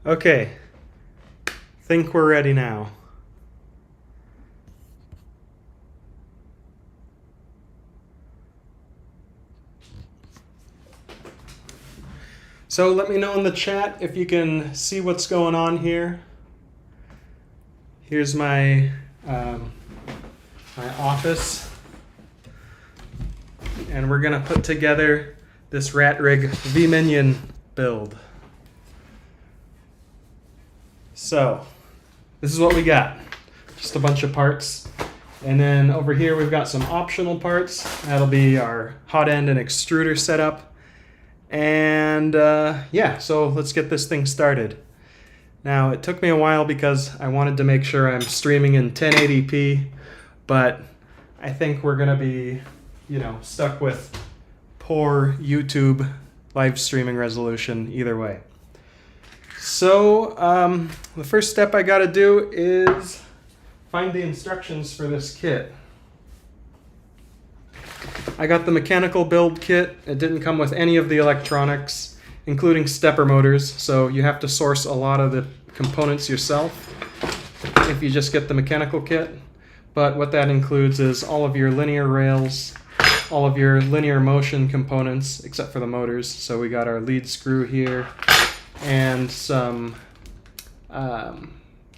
Okay, think we're ready now. So let me know in the chat if you can see what's going on here. Here's my my office, and we're gonna put together this Ratrig V-Minion build. So this is what we got, just a bunch of parts. And then over here we've got some optional parts. That'll be our hot end and extruder setup. And yeah, so let's get this thing started. Now it took me a while because I wanted to make sure I'm streaming in 1080p, but I think we're gonna be, stuck with poor YouTube live streaming resolution either way. So the first step I gotta do is find the instructions for this kit. I got the mechanical build kit. It didn't come with any of the electronics, including stepper motors, so you have to source a lot of the components yourself if you just get the mechanical kit. But what that includes is all of your linear rails, all of your linear motion components, except for the motors. So we got our lead screw here, and some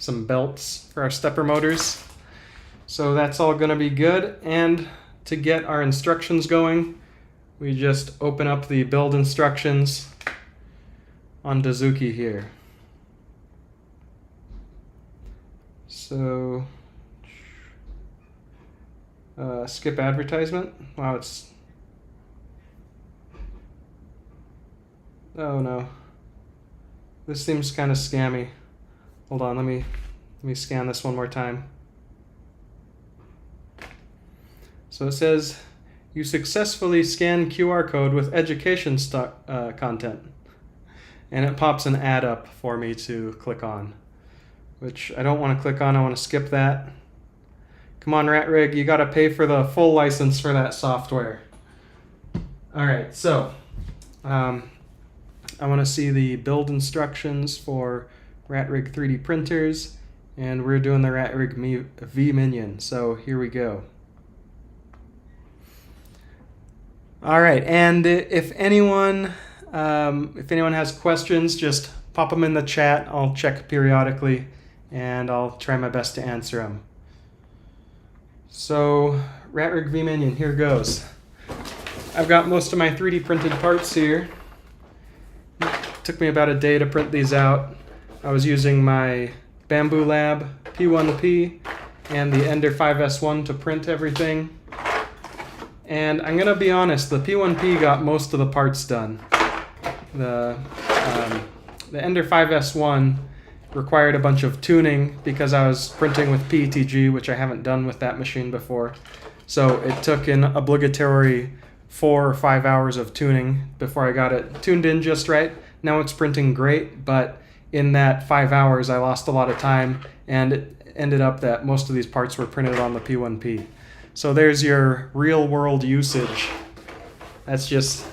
belts for our stepper motors. So that's all going to be good. And to get our instructions going, we just open up the build instructions on Dazuki here. So skip advertisement. Wow, it's... Oh no. This seems kind of scammy. Hold on, let me scan this one more time. So it says, you successfully scanned QR code with education content. And it pops an ad up for me to click on, which I don't want to click on. I want to skip that. Come on, Ratrig, you got to pay for the full license for that software. All right, so I want to see the build instructions for Ratrig 3D printers, and we're doing the Ratrig V-Minion, so here we go. All right, and if anyone has questions, just pop them in the chat. I'll check periodically, and I'll try my best to answer them. So, Ratrig V-Minion, here goes. I've got most of my 3D printed parts here. It took me about a day to print these out. I was using my Bamboo Lab P1P and the Ender 5S1 to print everything. And I'm gonna be honest, the P1P got most of the parts done. The Ender 5S1 required a bunch of tuning because I was printing with PETG, which I haven't done with that machine before. So it took an obligatory 4 or 5 hours of tuning before I got it tuned in just right. Now it's printing great, but in that 5 hours I lost a lot of time, and it ended up that most of these parts were printed on the P1P. So there's your real world usage. That's just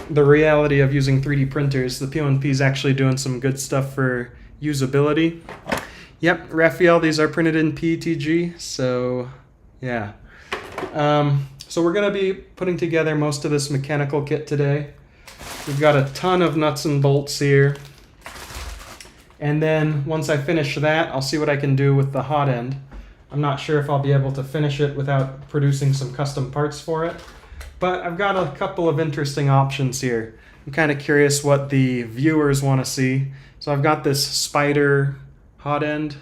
the reality of using 3D printers. The P1P is actually doing some good stuff for usability. Yep, Raphael, these are printed in PETG, so yeah. So we're going to be putting together most of this mechanical kit today. We've got a ton of nuts and bolts here. And then once I finish that, I'll see what I can do with the hot end. I'm not sure if I'll be able to finish it without producing some custom parts for it. But I've got a couple of interesting options here. I'm kind of curious what the viewers want to see. So I've got this spider hot end.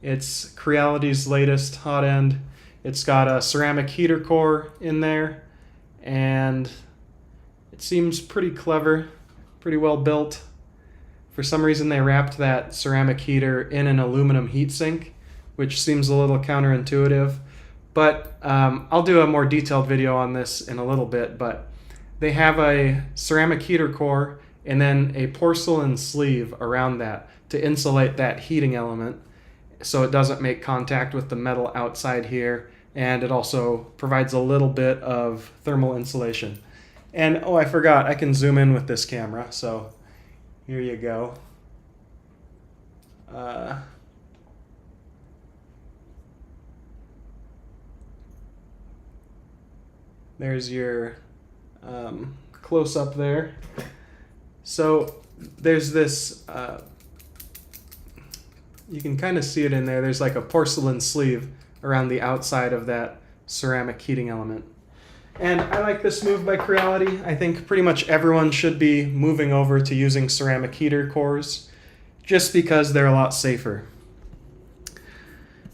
It's Creality's latest hot end. It's got a ceramic heater core in there, and it seems pretty clever, pretty well built. For some reason they wrapped that ceramic heater in an aluminum heatsink, which seems a little counterintuitive. But I'll do a more detailed video on this in a little bit, but they have a ceramic heater core and then a porcelain sleeve around that to insulate that heating element so it doesn't make contact with the metal outside here, and it also provides a little bit of thermal insulation. And oh, I forgot, I can zoom in with this camera, so here you go. There's your close-up there. So there's this, you can kind of see it in there. There's like a porcelain sleeve around the outside of that ceramic heating element. And I like this move by Creality. I think pretty much everyone should be moving over to using ceramic heater cores just because they're a lot safer.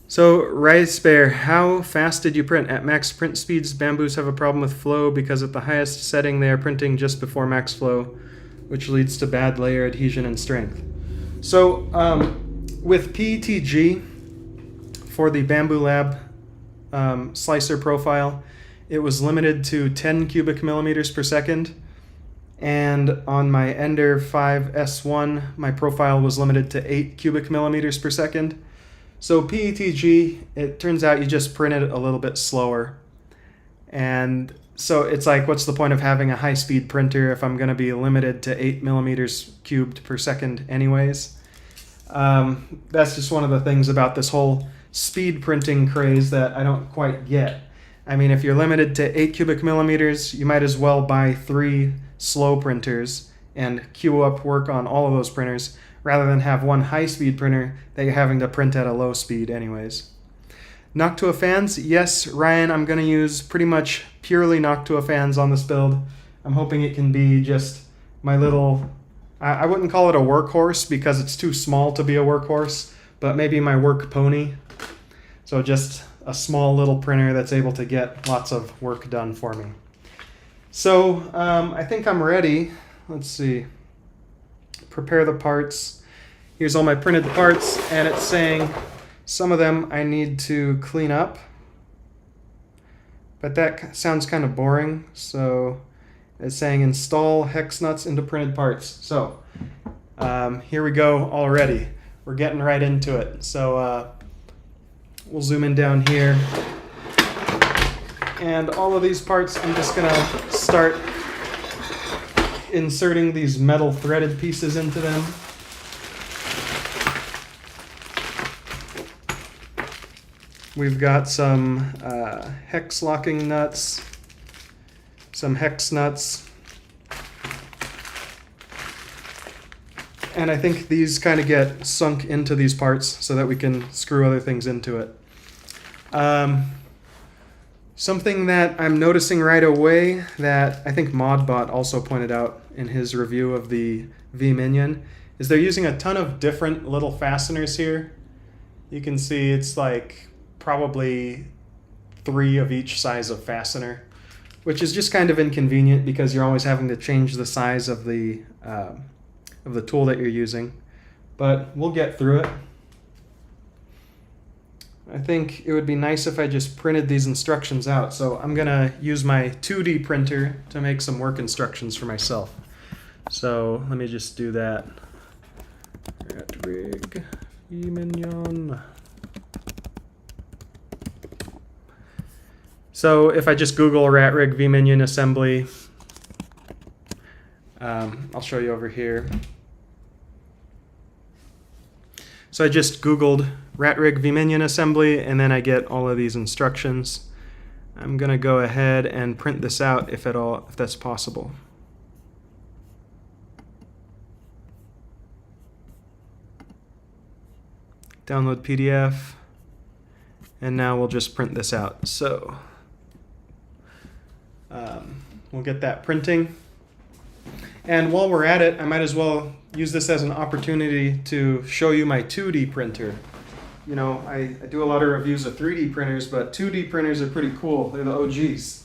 So, Rice Bear, how fast did you print? At max print speeds, bamboos have a problem with flow because at the highest setting they are printing just before max flow, which leads to bad layer adhesion and strength. So, with PETG, for the Bamboo Lab slicer profile, it was limited to 10 cubic millimeters per second. And on my Ender 5S1, my profile was limited to 8 cubic millimeters per second. So PETG, it turns out you just print it a little bit slower. And so it's like, what's the point of having a high-speed printer if I'm going to be limited to 8 millimeters cubed per second anyways? That's just one of the things about this whole speed printing craze that I don't quite get. I mean, if you're limited to 8 cubic millimeters, you might as well buy 3 slow printers and queue up work on all of those printers, rather than have one high-speed printer that you're having to print at a low speed anyways. Noctua fans, yes, Ryan, I'm going to use pretty much purely Noctua fans on this build. I'm hoping it can be just my little, I wouldn't call it a workhorse because it's too small to be a workhorse, but maybe my work pony. So just a small little printer that's able to get lots of work done for me. So I think I'm ready. Let's see. Prepare the parts. Here's all my printed parts, and it's saying some of them I need to clean up, but that sounds kind of boring. So it's saying install hex nuts into printed parts. So here we go already. We're getting right into it. So we'll zoom in down here, and all of these parts I'm just gonna start inserting these metal threaded pieces into them. We've got some hex locking nuts, some hex nuts, and I think these kind of get sunk into these parts so that we can screw other things into it. Something that I'm noticing right away that I think Modbot also pointed out in his review of the V-Minion is they're using a ton of different little fasteners here. You can see it's like probably 3 of each size of fastener, which is just kind of inconvenient because you're always having to change the size of the tool that you're using. But we'll get through it. I think it would be nice if I just printed these instructions out. So I'm going to use my 2D printer to make some work instructions for myself. So let me just do that. Ratrig, V-Minion. So if I just Google Ratrig V-Minion assembly, I'll show you over here. So I just Googled Ratrig V-Minion assembly, and then I get all of these instructions. I'm going to go ahead and print this out if that's possible. Download PDF, and now we'll just print this out. So we'll get that printing. And while we're at it, I might as well use this as an opportunity to show you my 2D printer. You know, I do a lot of reviews of 3D printers, but 2D printers are pretty cool. They're the OGs.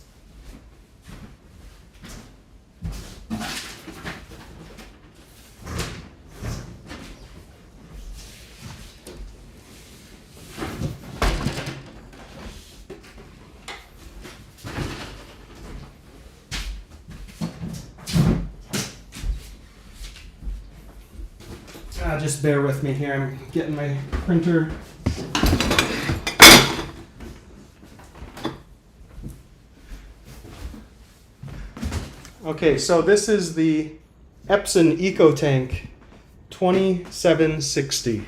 Just bear with me here. I'm getting my printer. Okay, so this is the Epson EcoTank 2760.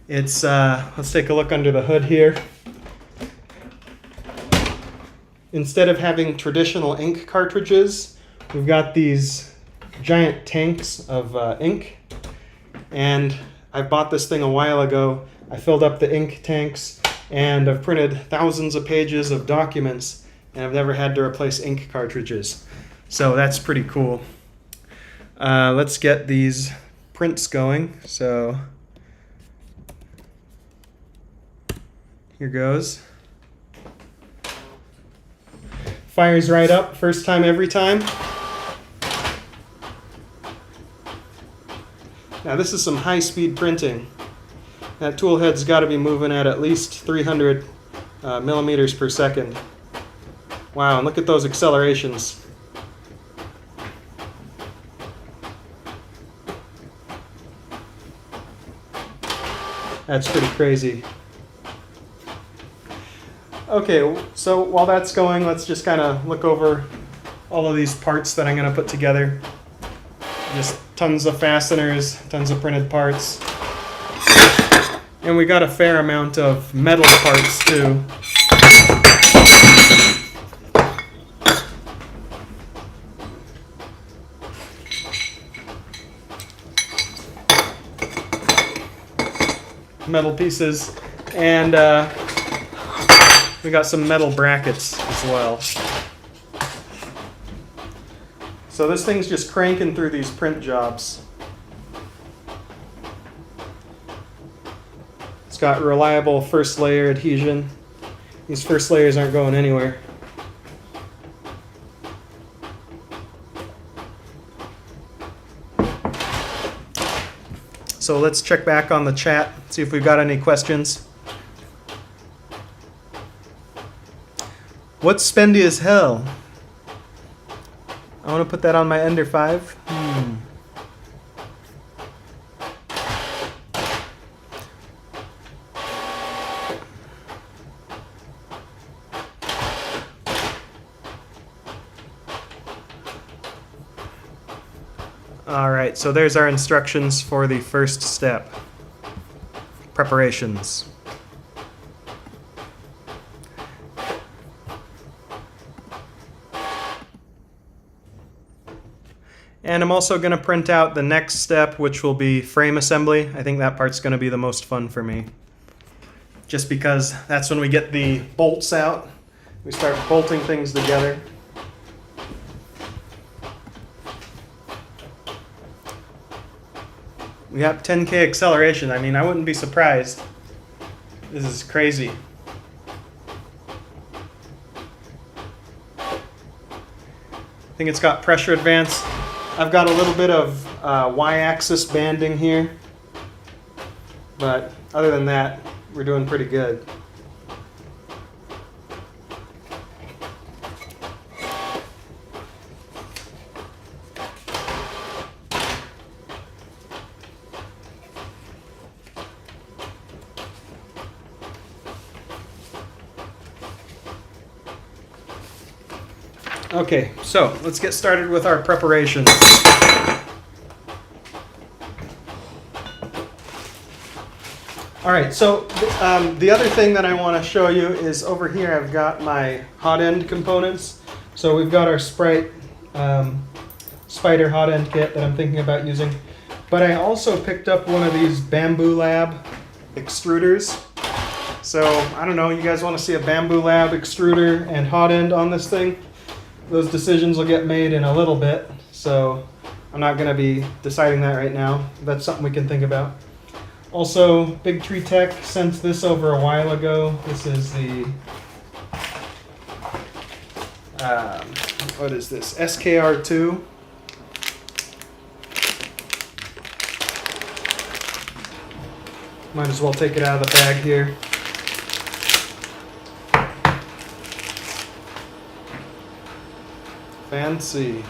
It's, let's take a look under the hood here. Instead of having traditional ink cartridges, we've got these giant tanks of ink. And I bought this thing a while ago. I filled up the ink tanks and I've printed thousands of pages of documents and I've never had to replace ink cartridges. So that's pretty cool. Let's get these prints going. So here goes. Fires right up, first time every time. Now this is some high-speed printing. That tool head's got to be moving at least 300 millimeters per second. Wow, and look at those accelerations. That's pretty crazy. Okay, so while that's going, let's just kind of look over all of these parts that I'm going to put together. Just tons of fasteners, tons of printed parts. And we got a fair amount of metal parts too. Metal pieces, and we got some metal brackets as well. So this thing's just cranking through these print jobs. It's got reliable first layer adhesion. These first layers aren't going anywhere. So let's check back on the chat, see if we've got any questions. What's spendy as hell? I want to put that on my Ender 5. All right, so there's our instructions for the first step. Preparations. And I'm also going to print out the next step, which will be frame assembly. I think that part's going to be the most fun for me. Just because that's when we get the bolts out. We start bolting things together. We got 10K acceleration. I mean, I wouldn't be surprised. This is crazy. I think it's got pressure advance. I've got a little bit of Y-axis banding here. But other than that, we're doing pretty good. Okay, so let's get started with our preparations. All right, so the other thing that I want to show you is over here I've got my hot end components. So we've got our Sprite Spider hot end kit that I'm thinking about using. But I also picked up one of these Bamboo Lab extruders. So I don't know, you guys want to see a Bamboo Lab extruder and hot end on this thing? Those decisions will get made in a little bit, so I'm not going to be deciding that right now. That's something we can think about. Also, Big Tree Tech sent this over a while ago. This is the, what is this? SKR2. Might as well take it out of the bag here. Fancy.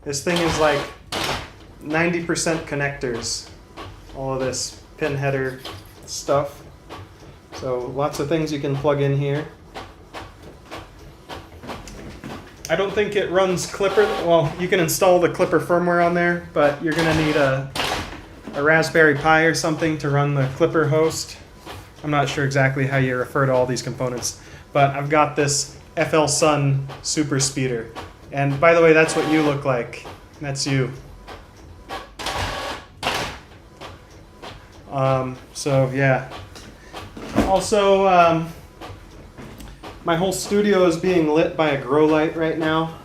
This thing is like 90% connectors. All of this pin header stuff. So lots of things you can plug in here. I don't think it runs Clipper. Well, you can install the Clipper firmware on there, but you're going to need a a Raspberry Pi or something to run the Clipper host. I'm not sure exactly how you refer to all these components, but I've got this FL Sun super speeder. And by the way, that's what you look like. That's you. So yeah. Also, my whole studio is being lit by a grow light right now.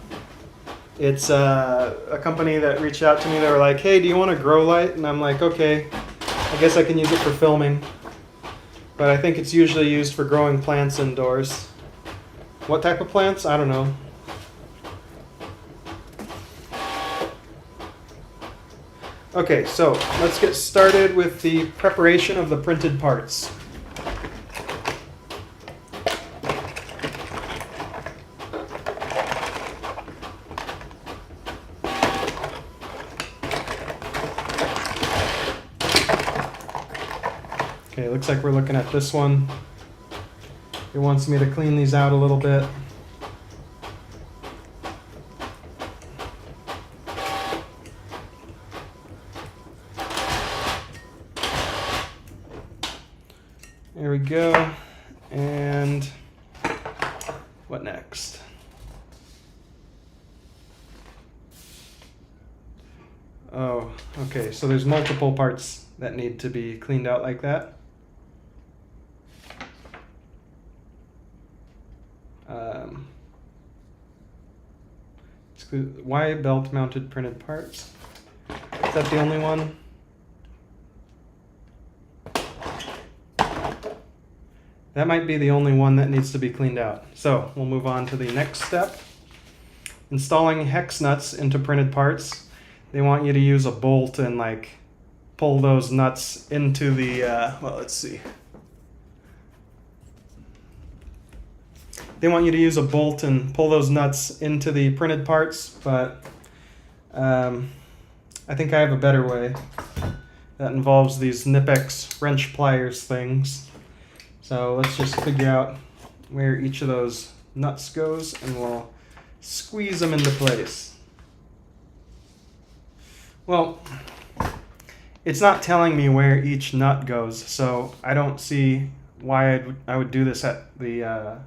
It's a company that reached out to me. They were like, hey, do you want a grow light? And I'm like, okay, I guess I can use it for filming. But I think it's usually used for growing plants indoors. What type of plants? I don't know. Okay, so let's get started with the preparation of the printed parts. Okay, looks like we're looking at this one. It wants me to clean these out a little bit. There we go. And what next? Oh, okay, so there's multiple parts that need to be cleaned out like that. Why belt mounted printed parts? Is that the only one? That might be the only one that needs to be cleaned out. So we'll move on to the next step. Installing hex nuts into printed parts. They want you to use a bolt and like pull those nuts into the, well, let's see. They want you to use a bolt and pull those nuts into the printed parts, but I think I have a better way. That involves these Knipex wrench pliers things. So let's just figure out where each of those nuts goes and we'll squeeze them into place. Well, it's not telling me where each nut goes, so I don't see why I would do this at the,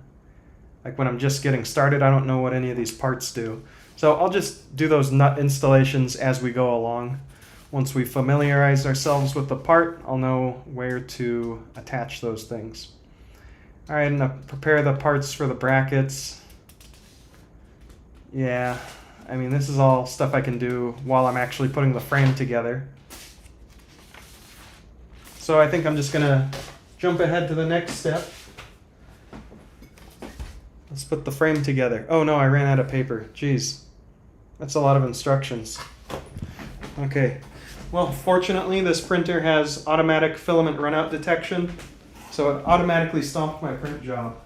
like when I'm just getting started. I don't know what any of these parts do. So I'll just do those nut installations as we go along. Once we familiarize ourselves with the part, I'll know where to attach those things. All right, I'm gonna prepare the parts for the brackets. Yeah, I mean, this is all stuff I can do while I'm actually putting the frame together. So I think I'm just gonna jump ahead to the next step. Let's put the frame together. Oh no, I ran out of paper. Jeez, that's a lot of instructions. Okay, well, fortunately this printer has automatic filament runout detection, so it automatically stopped my print job.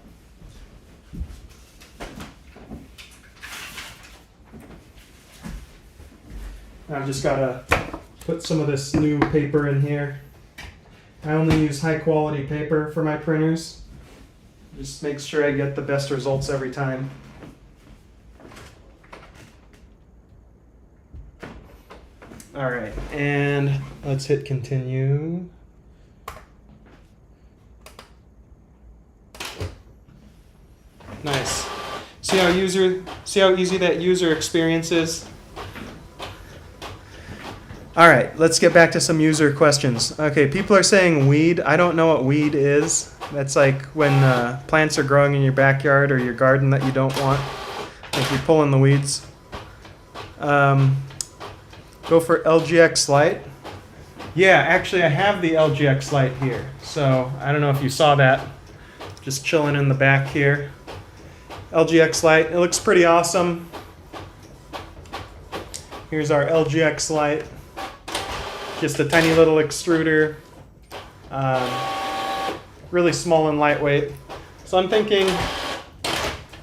I've just got to put some of this new paper in here. I only use high quality paper for my printers. Just make sure I get the best results every time. All right, and let's hit continue. Nice. See how easy that user experience is? All right, let's get back to some user questions. Okay, people are saying weed. I don't know what weed is. That's like when plants are growing in your backyard or your garden that you don't want. Like you're pulling the weeds. Go for LGX Lite. Yeah, actually I have the LGX Lite here. So I don't know if you saw that. Just chilling in the back here. LGX Lite, it looks pretty awesome. Here's our LGX Lite. Just a tiny little extruder. Really small and lightweight. So I'm thinking,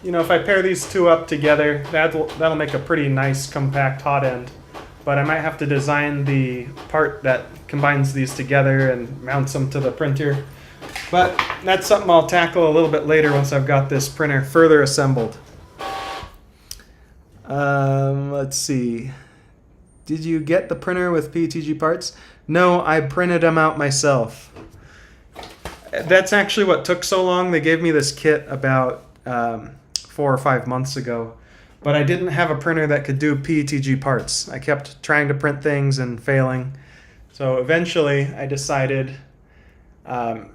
you know, if I pair these two up together, that'll make a pretty nice compact hot end. But I might have to design the part that combines these together and mounts them to the printer. But that's something I'll tackle a little bit later once I've got this printer further assembled. Let's see. did you get the printer with PETG parts? No, I printed them out myself. That's actually what took so long. They gave me this kit about 4 or 5 months ago, but I didn't have a printer that could do PETG parts. I kept trying to print things and failing. So eventually I decided,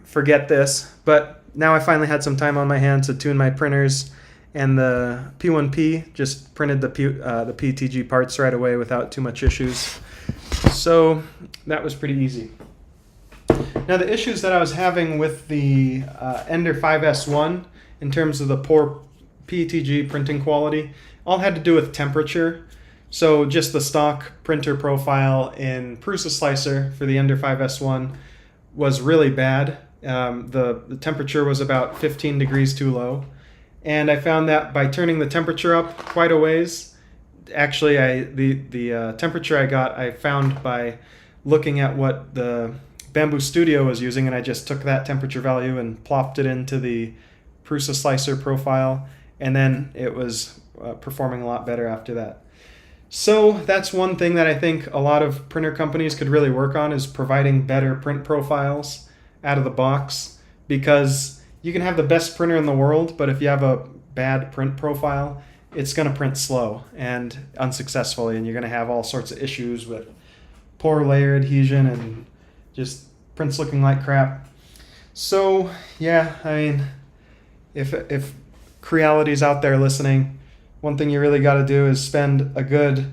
forget this. But now I finally had some time on my hands to tune my printers, and the P1P just printed the PETG parts right away without too much issues. So that was pretty easy. Now the issues that I was having with the Ender 5S1 in terms of the poor PETG printing quality all had to do with temperature. So just the stock printer profile in Prusa Slicer for the Ender 5S1 was really bad. The temperature was about 15 degrees too low. And I found that by turning the temperature up quite a ways, actually the temperature I got I found by looking at what the Bamboo Studio was using, and I just took that temperature value and plopped it into the Prusa Slicer profile, and then it was performing a lot better after that. So that's one thing that I think a lot of printer companies could really work on, is providing better print profiles out of the box, because you can have the best printer in the world, but if you have a bad print profile, it's going to print slow and unsuccessfully, and you're going to have all sorts of issues with poor layer adhesion and just prints looking like crap. So yeah, I mean, if Creality's out there listening, one thing you really got to do is spend a good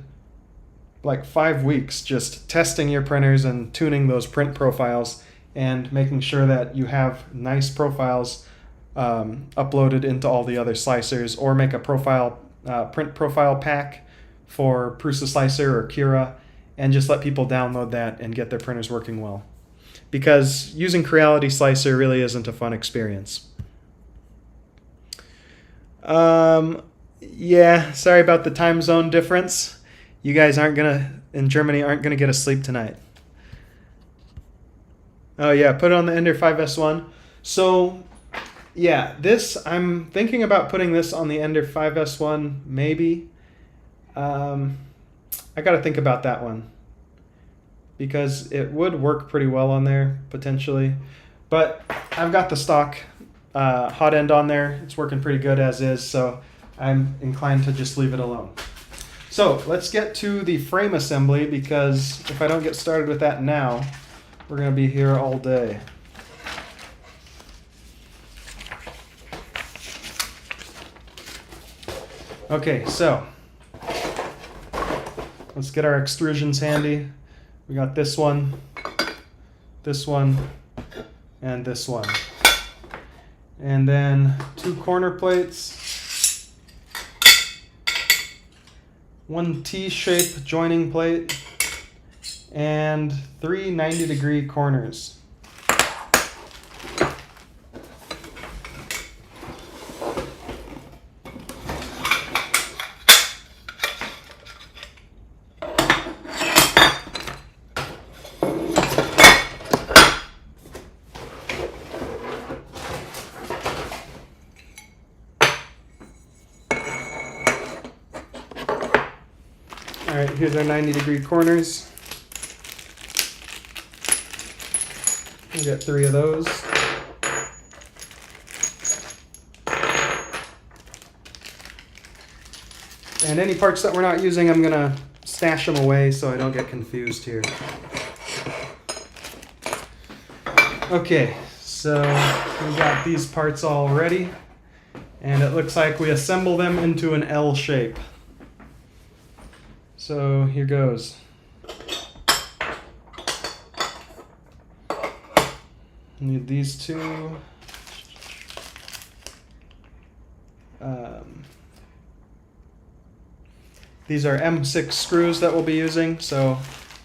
5 weeks just testing your printers and tuning those print profiles and making sure that you have nice profiles uploaded into all the other slicers, or make a print profile pack for Prusa Slicer or Cura, and just let people download that and get their printers working well. Because using Creality Slicer really isn't a fun experience. Yeah, sorry about the time zone difference. You guys in Germany aren't gonna get a sleep tonight. Oh yeah, put it on the Ender 5S1. So yeah, I'm thinking about putting this on the Ender 5S1, maybe. I gotta think about that one, because it would work pretty well on there, potentially. But I've got the stock hot end on there. It's working pretty good as is, so I'm inclined to just leave it alone. So let's get to the frame assembly, because if I don't get started with that now, we're going to be here all day. Okay, so let's get our extrusions handy. We got this one, and this one. And then 2 corner plates, 1 T-shape joining plate, and 3 90-degree corners. All right, here's our 90-degree corners. We got 3 of those. And any parts that we're not using, I'm gonna stash them away so I don't get confused here. Okay, so we got these parts all ready, and it looks like we assemble them into an L shape. So here goes. Need these 2. These are M6 screws that we'll be using, so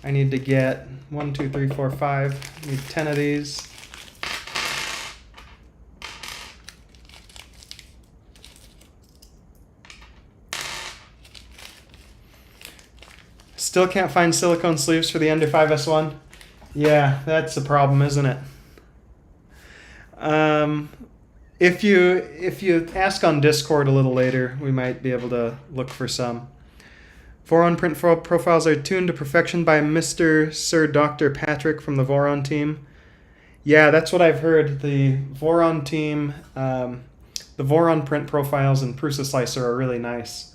I need to get 1, 2, 3, 4, 5. Need 10 of these. Still can't find silicone sleeves for the Ender 5S1. Yeah, that's a problem, isn't it? If you ask on Discord a little later, we might be able to look for some. Voron print profiles are tuned to perfection by Mr. Sir Dr. Patrick from the Voron team. Yeah, that's what I've heard. The Voron team, the Voron print profiles in Prusa Slicer are really nice.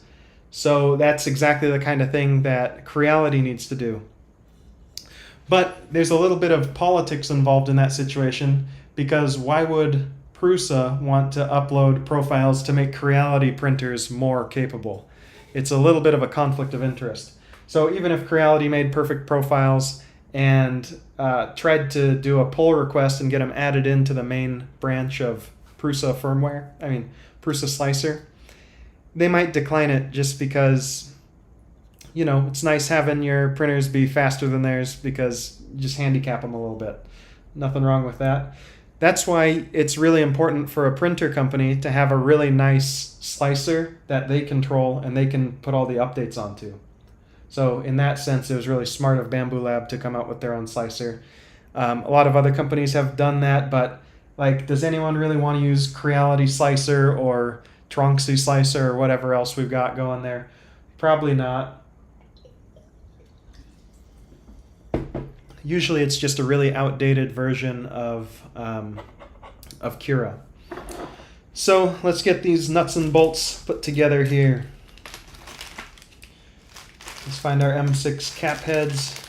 So that's exactly the kind of thing that Creality needs to do. But there's a little bit of politics involved in that situation, because why would Prusa want to upload profiles to make Creality printers more capable? It's a little bit of a conflict of interest. So even if Creality made perfect profiles and tried to do a pull request and get them added into the main branch of Prusa firmware, Prusa Slicer, they might decline it just because, it's nice having your printers be faster than theirs, because you just handicap them a little bit. Nothing wrong with that. That's why it's really important for a printer company to have a really nice slicer that they control and they can put all the updates onto. So in that sense, it was really smart of Bamboo Lab to come out with their own slicer. A lot of other companies have done that, but does anyone really want to use Creality Slicer or Tronxy Slicer or whatever else we've got going there? Probably not. Usually it's just a really outdated version of Cura. So let's get these nuts and bolts put together here. Let's find our M6 cap heads.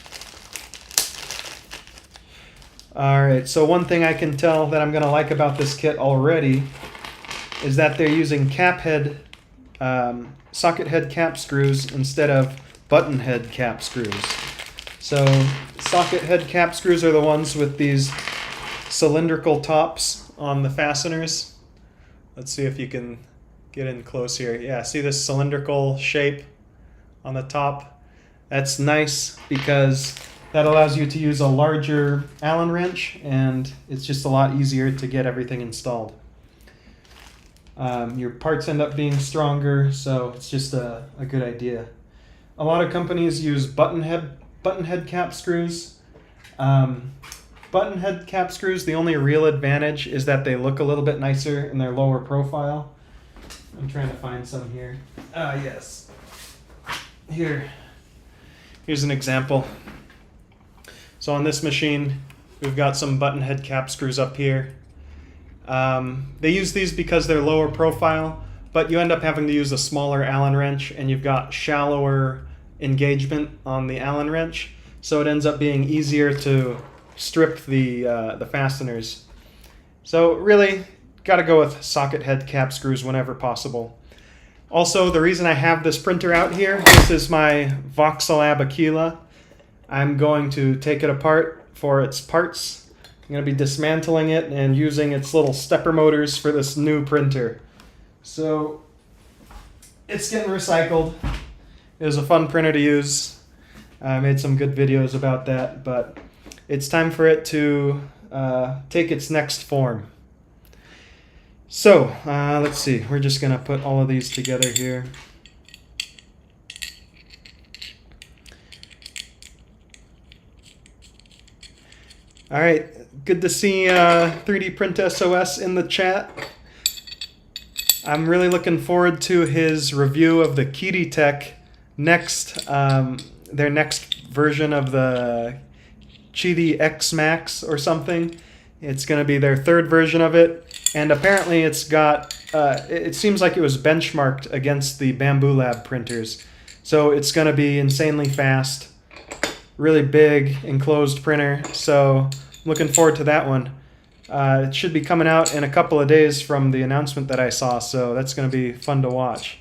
Alright, so one thing I can tell that I'm going to like about this kit already is that they're using socket head cap screws instead of button head cap screws. So socket head cap screws are the ones with these cylindrical tops on the fasteners. Let's see if you can get in close here. Yeah, see this cylindrical shape on the top? That's nice because that allows you to use a larger Allen wrench, and it's just a lot easier to get everything installed. Your parts end up being stronger, so it's just a good idea. A lot of companies use button head cap screws. Button head cap screws, the only real advantage is that they look a little bit nicer in their lower profile. I'm trying to find some here. Yes. Here's an example. So on this machine, we've got some button head cap screws up here. They use these because they're lower profile, but you end up having to use a smaller Allen wrench, and you've got shallower engagement on the Allen wrench, so it ends up being easier to strip the fasteners. So really, got to go with socket head cap screws whenever possible. Also, the reason I have this printer out here, this is my Voxelab Aquila. I'm going to take it apart for its parts. I'm going to be dismantling it and using its little stepper motors for this new printer. So it's getting recycled. It was a fun printer to use. I made some good videos about that, but it's time for it to take its next form. So let's see. We're just going to put all of these together here. All right, good to see 3D Print SOS in the chat. I'm really looking forward to his review of the Kitty next, their next version of the Chidi X Max or something. It's going to be their third version of it, and apparently it's got, it seems like it was benchmarked against the Bamboo Lab printers. So it's going to be insanely fast. Really big enclosed printer, so I'm looking forward to that one. It should be coming out in a couple of days from the announcement that I saw, so that's going to be fun to watch.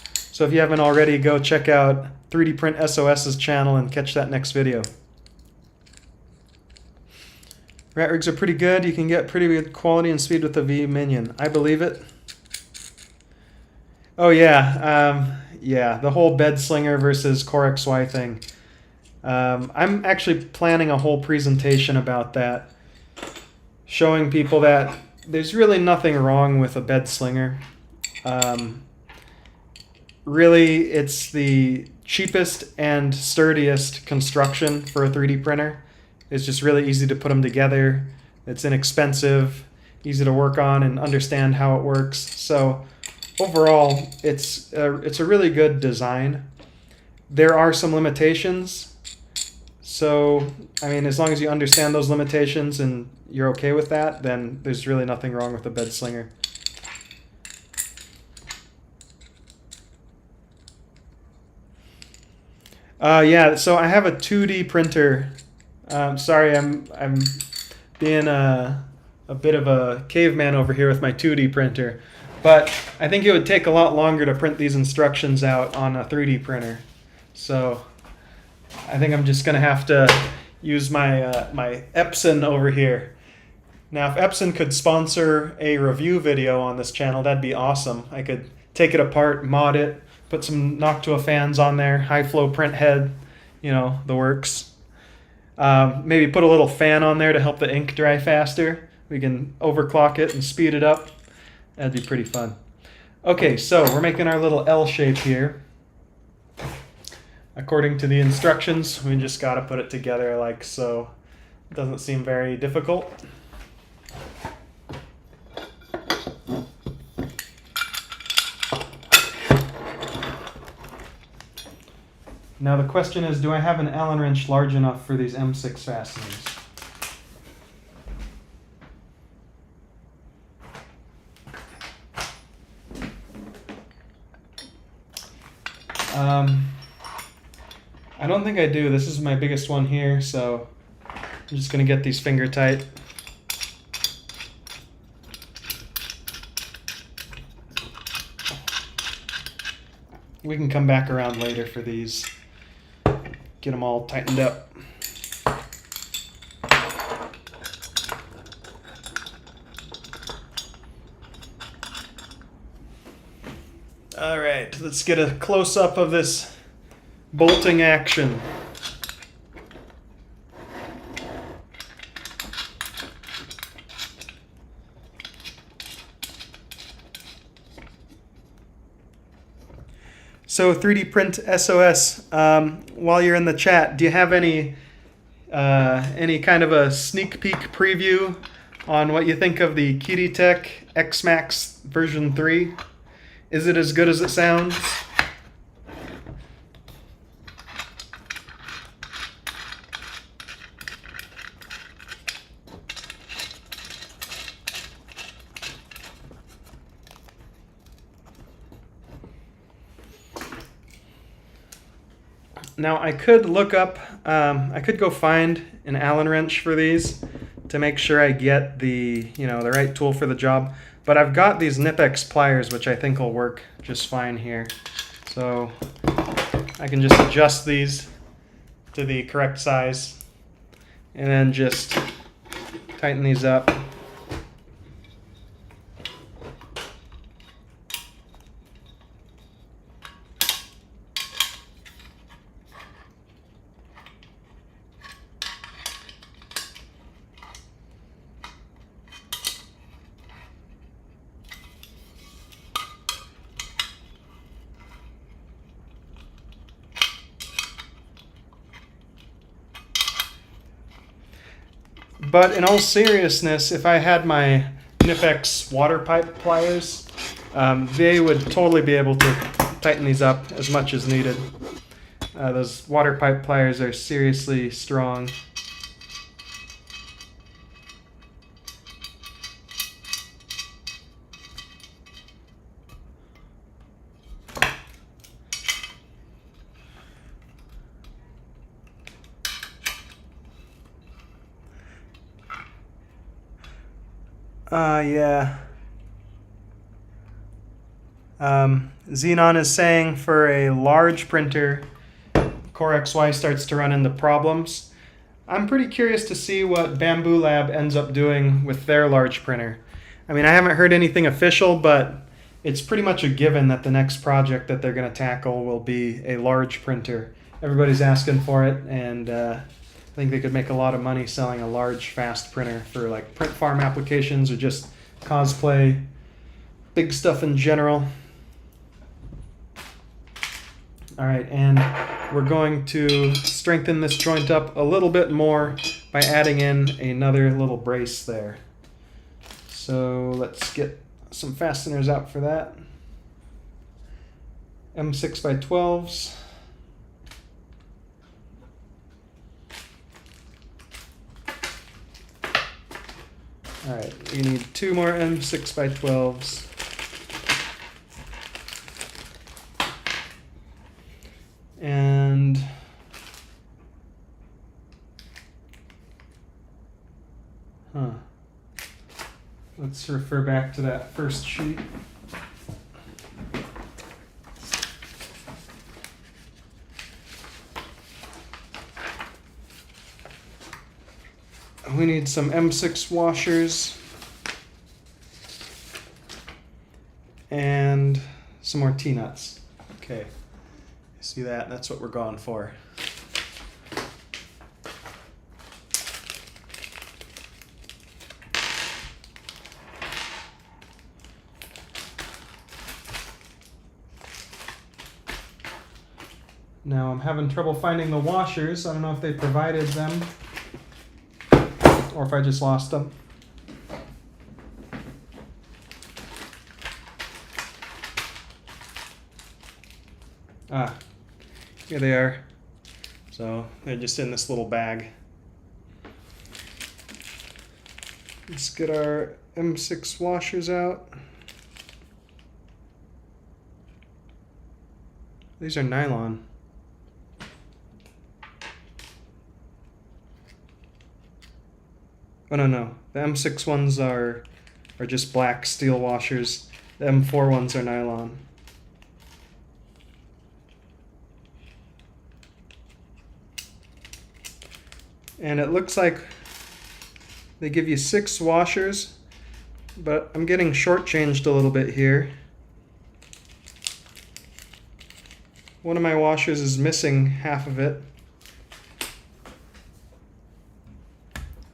So if you haven't already, go check out 3D Print SOS's channel and catch that next video. Ratrigs are pretty good. You can get pretty good quality and speed with the V-Minion. I believe it. Oh yeah, yeah, the whole bed slinger versus Core XY thing. I'm actually planning a whole presentation about that, showing people that there's really nothing wrong with a bed slinger. Really, it's the cheapest and sturdiest construction for a 3D printer. It's just really easy to put them together. It's inexpensive, easy to work on and understand how it works. So overall, it's a really good design. There are some limitations, so I mean, as long as you understand those limitations and you're okay with that, then there's really nothing wrong with the bed slinger. Yeah, so I have a 2D printer. Sorry, I'm being a bit of a caveman over here with my 2D printer, but I think it would take a lot longer to print these instructions out on a 3D printer. So I think I'm just gonna have to use my my Epson over here. Now, if Epson could sponsor a review video on this channel, that'd be awesome. I could take it apart, mod it, put some Noctua fans on there, high flow print head, you know, the works. Maybe put a little fan on there to help the ink dry faster. We can overclock it and speed it up. That'd be pretty fun. Okay, so we're making our little L shape here. According to the instructions, we just gotta put it together like so. It doesn't seem very difficult. Now the question is, do I have an Allen wrench large enough for these M6 fasteners? I don't think I do. This is my biggest one here, so I'm just going to get these finger tight. We can come back around later for these. Get them all tightened up. All right, let's get a close-up of this bolting action. So 3D Print SOS, while you're in the chat, do you have any kind of a sneak peek preview on what you think of the Kitty-Tech X-Max version 3? Is it as good as it sounds? Now I could look up, I could go find an Allen wrench for these to make sure I get the, you know, the right tool for the job. But I've got these Knipex pliers, which I think will work just fine here. So I can just adjust these to the correct size and then just tighten these up. But in all seriousness, if I had my Knipex water pipe pliers, they would totally be able to tighten these up as much as needed. Those water pipe pliers are seriously strong. Yeah. Xenon is saying for a large printer, Core XY starts to run into problems. I'm pretty curious to see what Bamboo Lab ends up doing with their large printer. I mean, I haven't heard anything official, but it's pretty much a given that the next project that they're going to tackle will be a large printer. Everybody's asking for it, and I think they could make a lot of money selling a large, fast printer for like print farm applications or just cosplay, big stuff in general. All right, and we're going to strengthen this joint up a little bit more by adding in another little brace there. So let's get some fasteners out for that. M6 by 12s. All right, we need 2 more M6 by 12s. And let's refer back to that first sheet. We need some M6 washers and some more T-nuts. Okay, see that? That's what we're going for. Now I'm having trouble finding the washers. I don't know if they provided them or if I just lost them. Ah, here they are. So they're just in this little bag. Let's get our M6 washers out. These are nylon. Oh no, the M6 ones are just black steel washers. The M4 ones are nylon. And it looks like they give you 6 washers, but I'm getting shortchanged a little bit here. One of my washers is missing half of it.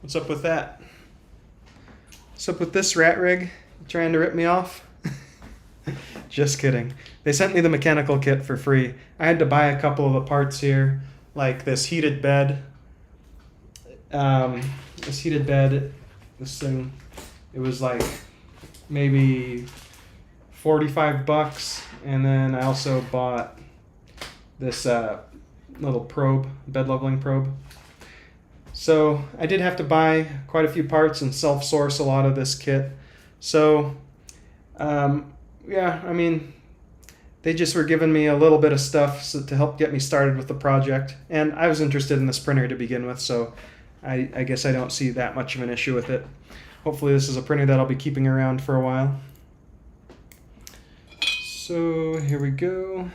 What's up with that? What's up with this Ratrig? Trying to rip me off? Just kidding. They sent me the mechanical kit for free. I had to buy a couple of the parts here, like this heated bed. This thing, it was like maybe 45 bucks. And then I also bought this little probe, bed leveling probe. So I did have to buy quite a few parts and self-source a lot of this kit. So yeah, I mean, they just were giving me a little bit of stuff to help get me started with the project. And I was interested in this printer to begin with, so I guess I don't see that much of an issue with it. Hopefully this is a printer that I'll be keeping around for a while. So here we go.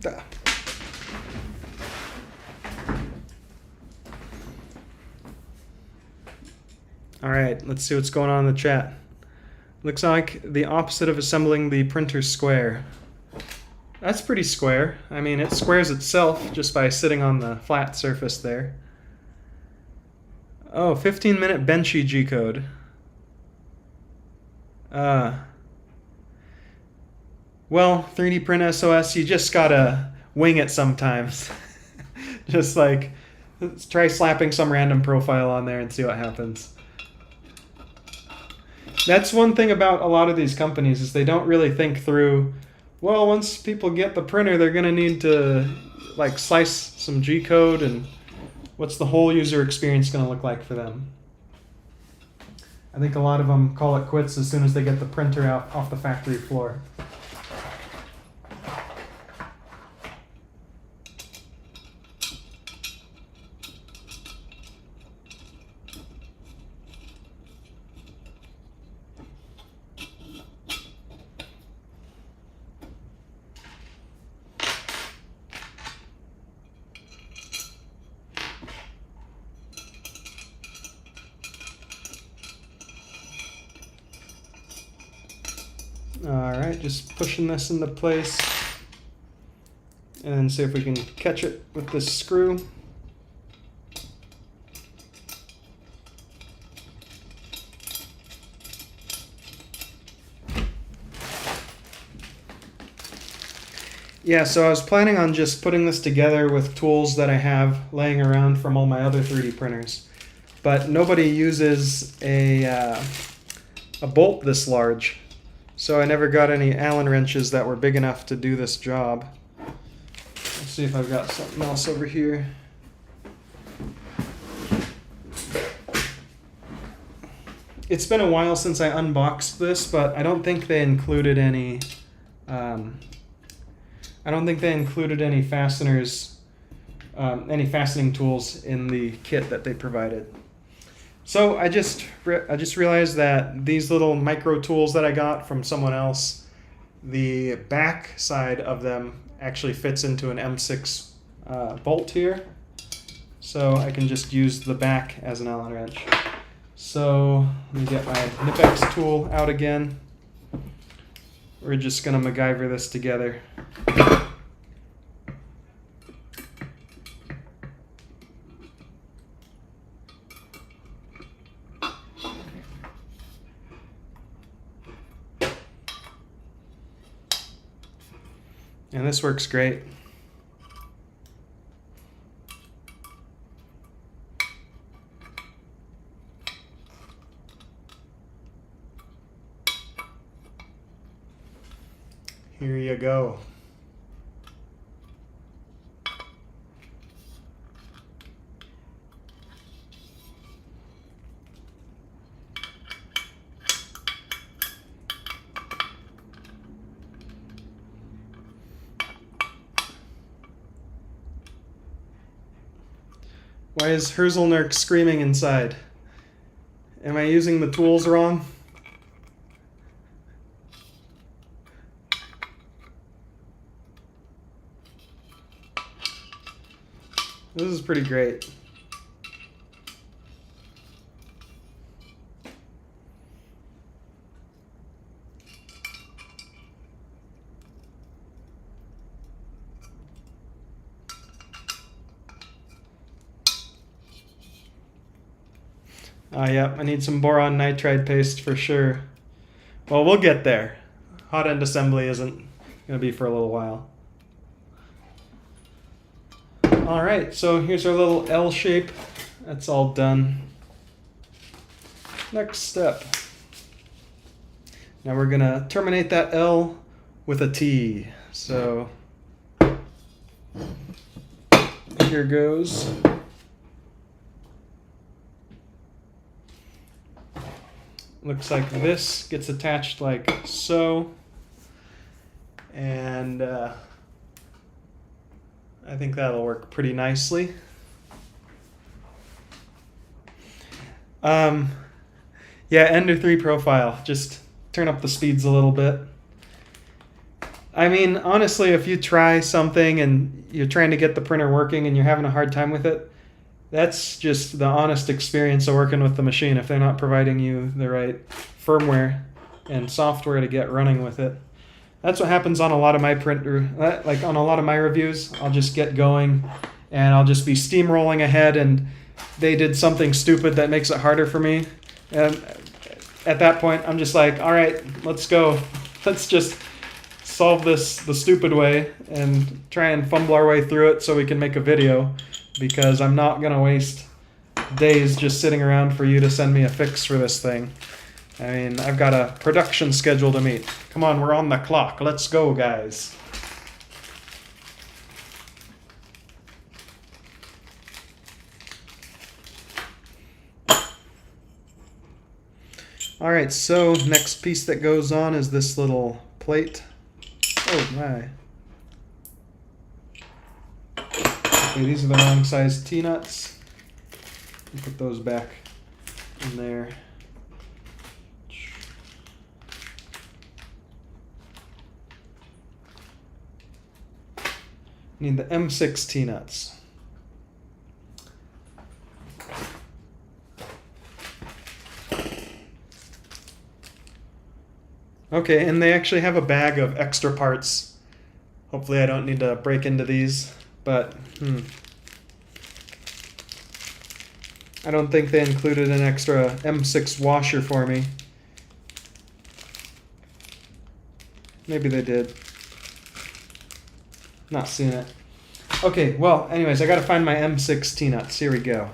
Ah. All right, let's see what's going on in the chat. Looks like the opposite of assembling the printer square. That's pretty square. I mean, it squares itself just by sitting on the flat surface there. Oh, 15-minute Benchy G-code. Well, 3D Print SOS, you just gotta wing it sometimes. Just like, let's try slapping some random profile on there and see what happens. That's one thing about a lot of these companies is they don't really think through, well, once people get the printer, they're going to need to like slice some G-code, and what's the whole user experience going to look like for them? I think a lot of them call it quits as soon as they get the printer out off the factory floor. Alright, just pushing this into place and then see if we can catch it with this screw. Yeah, so I was planning on just putting this together with tools that I have laying around from all my other 3D printers, but nobody uses a bolt this large. so I never got any Allen wrenches that were big enough to do this job. Let's see if I've got something else over here. It's been a while since I unboxed this, but I don't think they included any. I don't think they included any fasteners, any fastening tools in the kit that they provided. So I just realized that these little micro tools that I got from someone else, the back side of them actually fits into an M6 bolt here, so I can just use the back as an Allen wrench. So let me get my Nipex tool out again. We're just gonna MacGyver this together. And this works great. Here you go. Why is Herzelnerk screaming inside? Am I using the tools wrong? This is pretty great. Yep, I need some boron nitride paste for sure. Well, we'll get there. Hot end assembly isn't going to be for a little while. Alright, so here's our little L shape. That's all done. Next step. Now we're going to terminate that L with a T. So here goes. Looks like this gets attached like so. And I think that'll work pretty nicely. Yeah, Ender 3 profile. Just turn up the speeds a little bit. I mean, honestly, if you try something and you're trying to get the printer working and you're having a hard time with it, that's just the honest experience of working with the machine if they're not providing you the right firmware and software to get running with it. That's what happens on a lot of my printer, like on a lot of my reviews. I'll just get going and I'll just be steamrolling ahead and they did something stupid that makes it harder for me. And at that point, I'm just like, all right, let's go. Let's just solve this the stupid way and try and fumble our way through it so we can make a video, because I'm not going to waste days just sitting around for you to send me a fix for this thing. I mean, I've got a production schedule to meet. Come on, we're on the clock. Let's go, guys. All right, so next piece that goes on is this little plate. Oh my. Okay, these are the wrong size T-nuts. Put those back in there. Need the M6 T-nuts. Okay, and they actually have a bag of extra parts. Hopefully I don't need to break into these, but I don't think they included an extra M6 washer for me. Maybe they did. Not seeing it. Okay, well, anyways, I gotta find my M6 T-nuts. Here we go.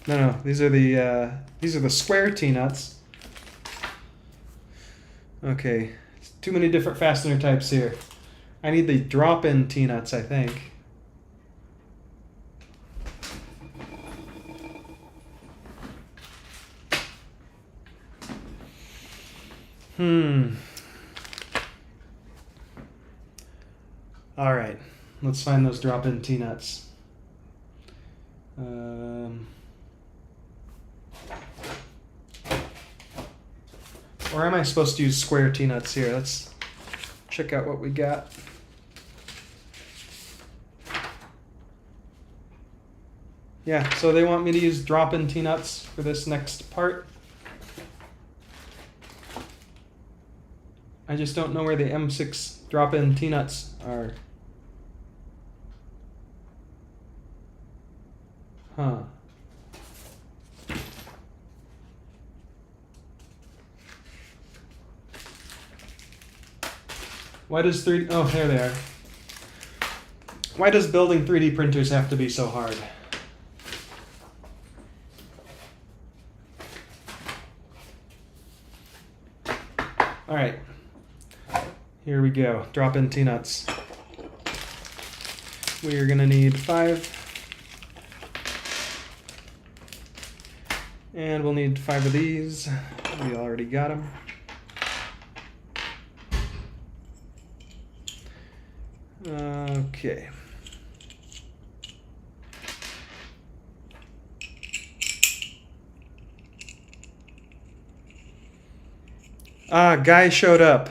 No, these are the square T-nuts. Okay, too many different fastener types here. I need the drop-in T-nuts, I think. All right, let's find those drop-in T-nuts. Or am I supposed to use square T-nuts here? Let's check out what we got. Yeah, so they want me to use drop-in T-nuts for this next part. I just don't know where the M6 drop-in T-nuts are. Huh. Why does oh, there they are. Why does building 3D printers have to be so hard? All right, here we go. Drop-in T-nuts. We are gonna need 5. And we'll need 5 of these. We already got them. Okay. Guy showed up.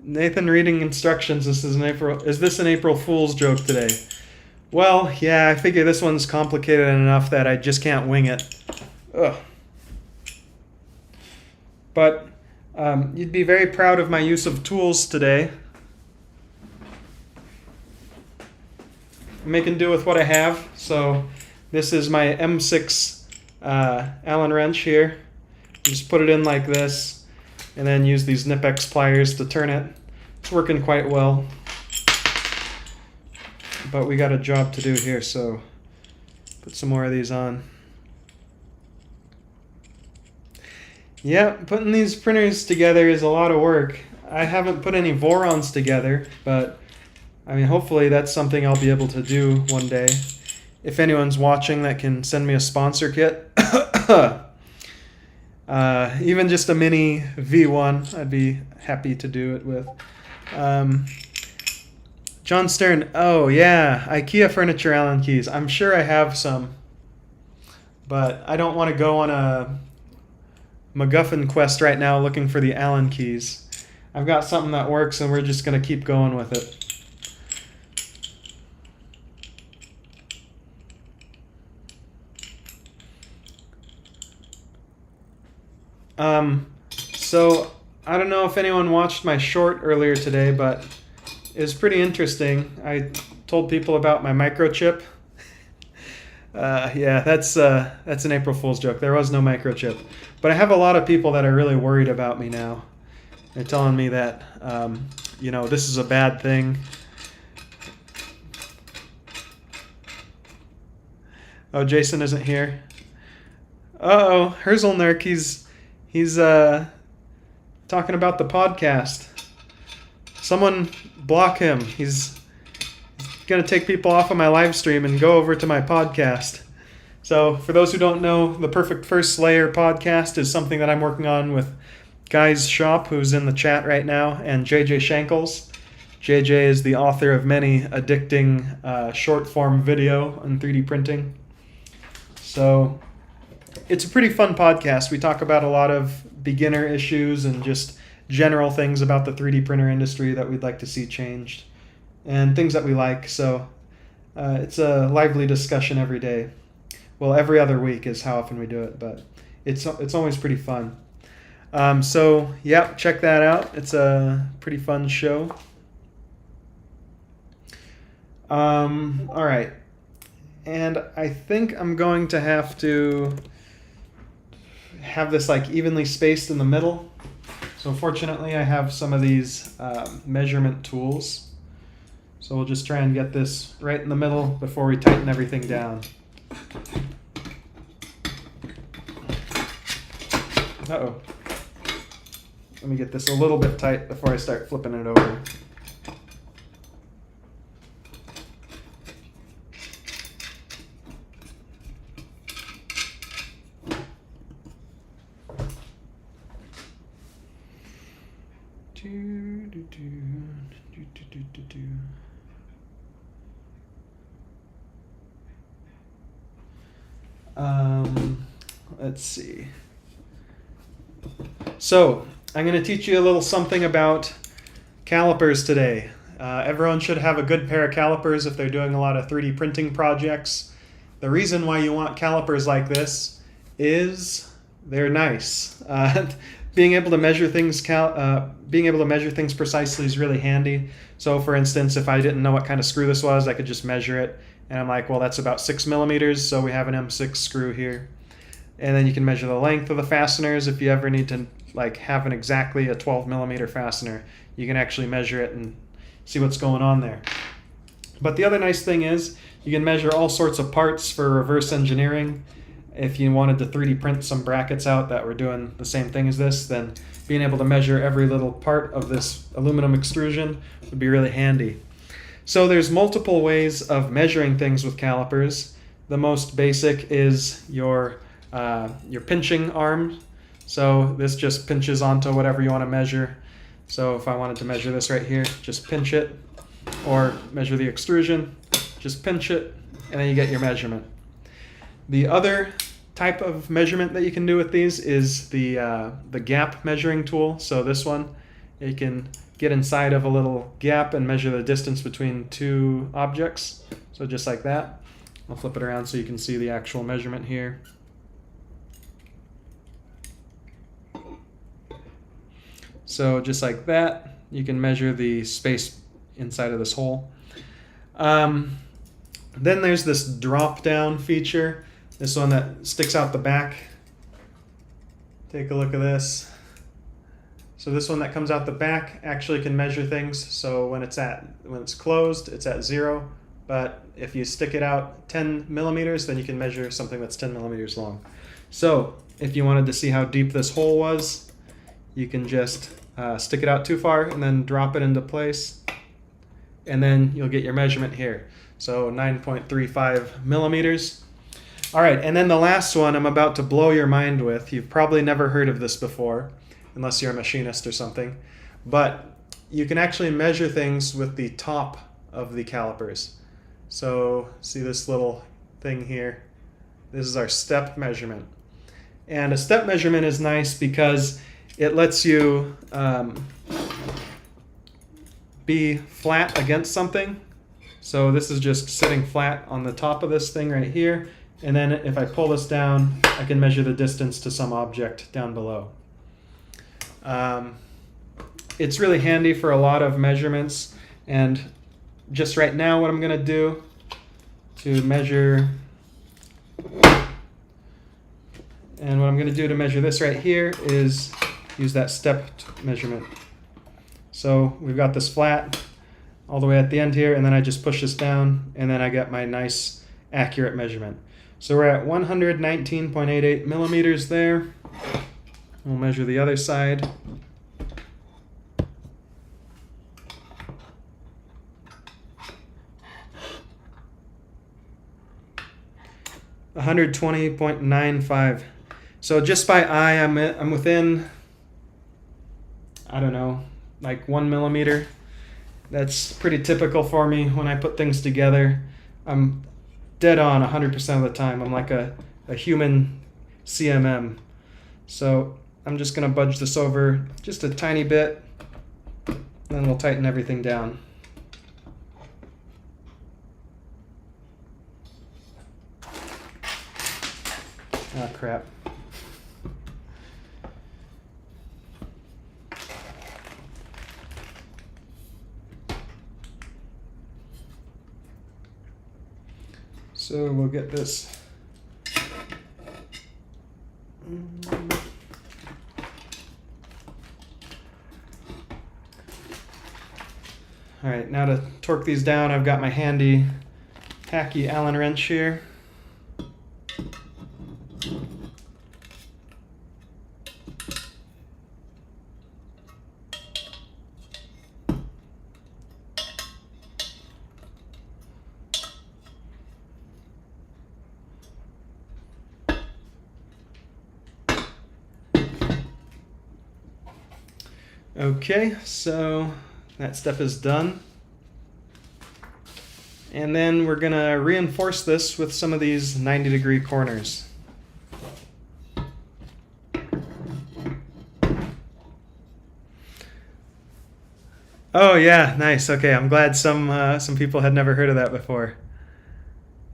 Nathan reading instructions. Is this an April Fool's joke today? Well, yeah, I figure this one's complicated enough that I just can't wing it. Ugh. But you'd be very proud of my use of tools today. I'm making do with what I have. So this is my M6 Allen wrench here. Just put it in like this, and then use these Nip-X pliers to turn it. It's working quite well. But we got a job to do here, so put some more of these on. Yeah, putting these printers together is a lot of work. I haven't put any Vorons together, but I mean, hopefully that's something I'll be able to do one day. If anyone's watching that can send me a sponsor kit, even just a mini V1, I'd be happy to do it with. John Stern, oh yeah, IKEA furniture Allen keys. I'm sure I have some, but I don't want to go on a MacGuffin quest right now looking for the Allen keys. I've got something that works and we're just going to keep going with it. So I don't know if anyone watched my short earlier today, but it was pretty interesting. I told people about my microchip. Yeah, that's an April Fool's joke. There was no microchip. But I have a lot of people that are really worried about me now. They're telling me that, you know, this is a bad thing. Oh, Jason isn't here. Uh-oh, Herzelnerk, he's talking about the podcast. Someone block him. He's going to take people off of my live stream and go over to my podcast. So for those who don't know, the Perfect First Layer podcast is something that I'm working on with Guy's Shop, who's in the chat right now, and JJ Shankles. JJ is the author of many addicting short-form video on 3D printing. So it's a pretty fun podcast. We talk about a lot of beginner issues and just general things about the 3D printer industry that we'd like to see changed and things that we like. So it's a lively discussion every day. Well, every other week is how often we do it, but it's always pretty fun. So yeah, check that out. It's a pretty fun show. All right. And I think I'm going to have to have this like evenly spaced in the middle. So fortunately I have some of these measurement tools. So we'll just try and get this right in the middle before we tighten everything down. Uh-oh. Let me get this a little bit tight before I start flipping it over. Let's see. So, I'm going to teach you a little something about calipers today. Everyone should have a good pair of calipers if they're doing a lot of 3D printing projects. The reason why you want calipers like this is they're nice. Being able to measure things precisely is really handy. So for instance, if I didn't know what kind of screw this was, I could just measure it. And I'm like, well, that's about 6 millimeters, so we have an M6 screw here. And then you can measure the length of the fasteners. If you ever need to have exactly a 12 millimeter fastener, you can actually measure it and see what's going on there. But the other nice thing is you can measure all sorts of parts for reverse engineering. If you wanted to 3D print some brackets out that were doing the same thing as this, then being able to measure every little part of this aluminum extrusion would be really handy. So there's multiple ways of measuring things with calipers. The most basic is your pinching arm. So this just pinches onto whatever you want to measure. So if I wanted to measure this right here, just pinch it, or measure the extrusion, just pinch it, and then you get your measurement. The other type of measurement that you can do with these is the gap measuring tool. So this one, you can get inside of a little gap and measure the distance between two objects. So just like that. I'll flip it around so you can see the actual measurement here. So just like that, you can measure the space inside of this hole. Then there's this drop down feature, this one that sticks out the back. Take a look at this. So this one that comes out the back actually can measure things. So when it's closed, it's at 0. But if you stick it out 10 millimeters, then you can measure something that's 10 millimeters long. So if you wanted to see how deep this hole was, you can just stick it out too far and then drop it into place. And then you'll get your measurement here. So 9.35 millimeters. All right, and then the last one I'm about to blow your mind with. You've probably never heard of this before, unless you're a machinist or something. But you can actually measure things with the top of the calipers. So see this little thing here? This is our step measurement. And a step measurement is nice because it lets you be flat against something. So this is just sitting flat on the top of this thing right here. And then if I pull this down, I can measure the distance to some object down below. It's really handy for a lot of measurements. And just right now what I'm going to do to measure, and what I'm going to do to measure this right here is use that stepped measurement. So we've got this flat all the way at the end here, and then I just push this down, and then I get my nice accurate measurement. So we're at 119.88 millimeters there. We'll measure the other side. $120.95. So just by eye, I'm within, I don't know, like 1 millimeter. That's pretty typical for me when I put things together. I'm dead on 100% of the time. I'm like a human CMM. So I'm just going to budge this over just a tiny bit, then we'll tighten everything down. Ah, crap. So we'll get this. All right, now to torque these down, I've got my handy tacky Allen wrench here. Okay, so that step is done. And then we're gonna reinforce this with some of these 90-degree corners. Oh yeah, nice. Okay, I'm glad some people had never heard of that before.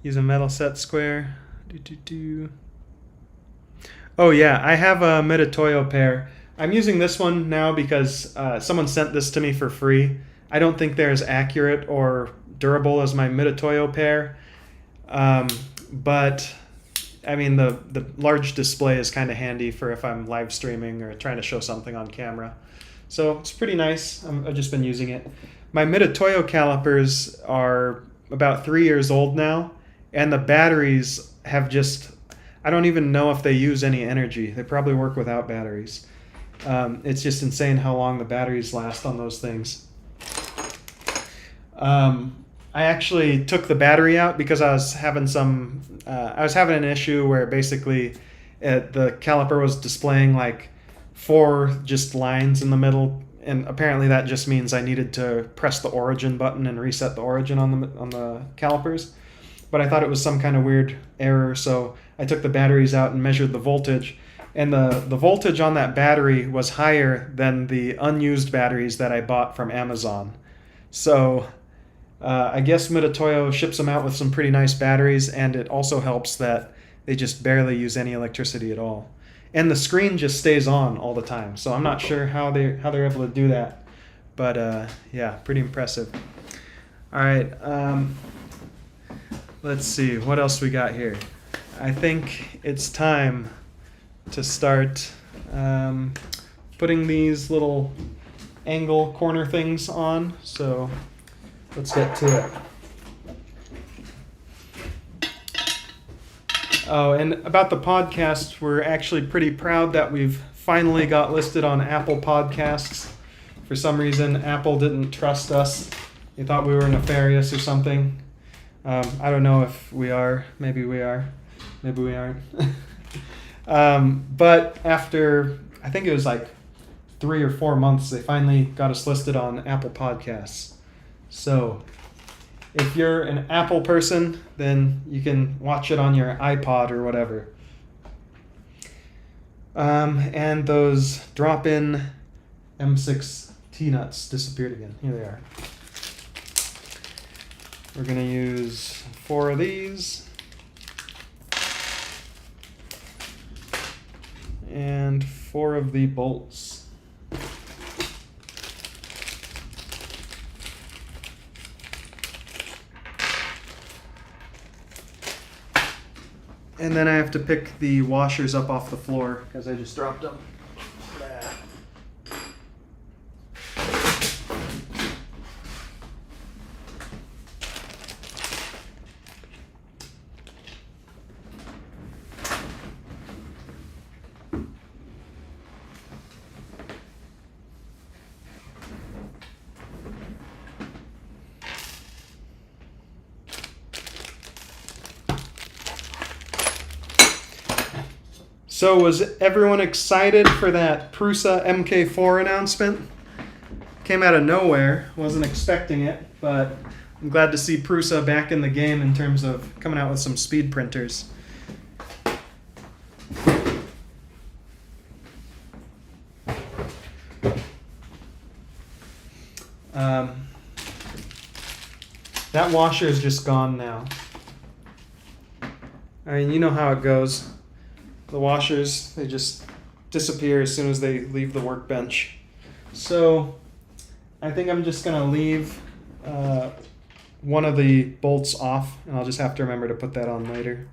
Use a metal set square. Oh yeah, I have a Mitutoyo pair. I'm using this one now because someone sent this to me for free. I don't think they're as accurate or durable as my Mitutoyo pair, but I mean the large display is kind of handy for if I'm live streaming or trying to show something on camera. So it's pretty nice. I've just been using it. My Mitutoyo calipers are about 3 years old now, and the batteries have just, I don't even know if they use any energy. They probably work without batteries. It's just insane how long the batteries last on those things. I actually took the battery out because I was having an issue where basically the caliper was displaying like 4 just lines in the middle, and apparently that just means I needed to press the origin button and reset the origin on the calipers. But I thought it was some kind of weird error, so I took the batteries out and measured the voltage, and the voltage on that battery was higher than the unused batteries that I bought from Amazon. So I guess Mitutoyo ships them out with some pretty nice batteries, and it also helps that they just barely use any electricity at all. And the screen just stays on all the time, so I'm not sure how they're able to do that. But yeah, pretty impressive. All right, let's see, what else we got here? I think it's time to start putting these little angle corner things on, so let's get to it. Oh, and about the podcast, we're actually pretty proud that we've finally got listed on Apple Podcasts. For some reason, Apple didn't trust us. They thought we were nefarious or something. I don't know if we are. Maybe we are. Maybe we aren't. But after, I think it was like 3 or 4 months, they finally got us listed on Apple Podcasts. So if you're an Apple person, then you can watch it on your iPod or whatever. And those drop-in M6 T-nuts disappeared again. Here they are. We're going to use 4 of these. And 4 of the bolts. And then I have to pick the washers up off the floor because I just dropped them. So was everyone excited for that Prusa MK4 announcement? Came out of nowhere, wasn't expecting it, but I'm glad to see Prusa back in the game in terms of coming out with some speed printers. That washer is just gone now. I mean, you know how it goes. The washers, they just disappear as soon as they leave the workbench. So I think I'm just going to leave one of the bolts off, and I'll just have to remember to put that on later.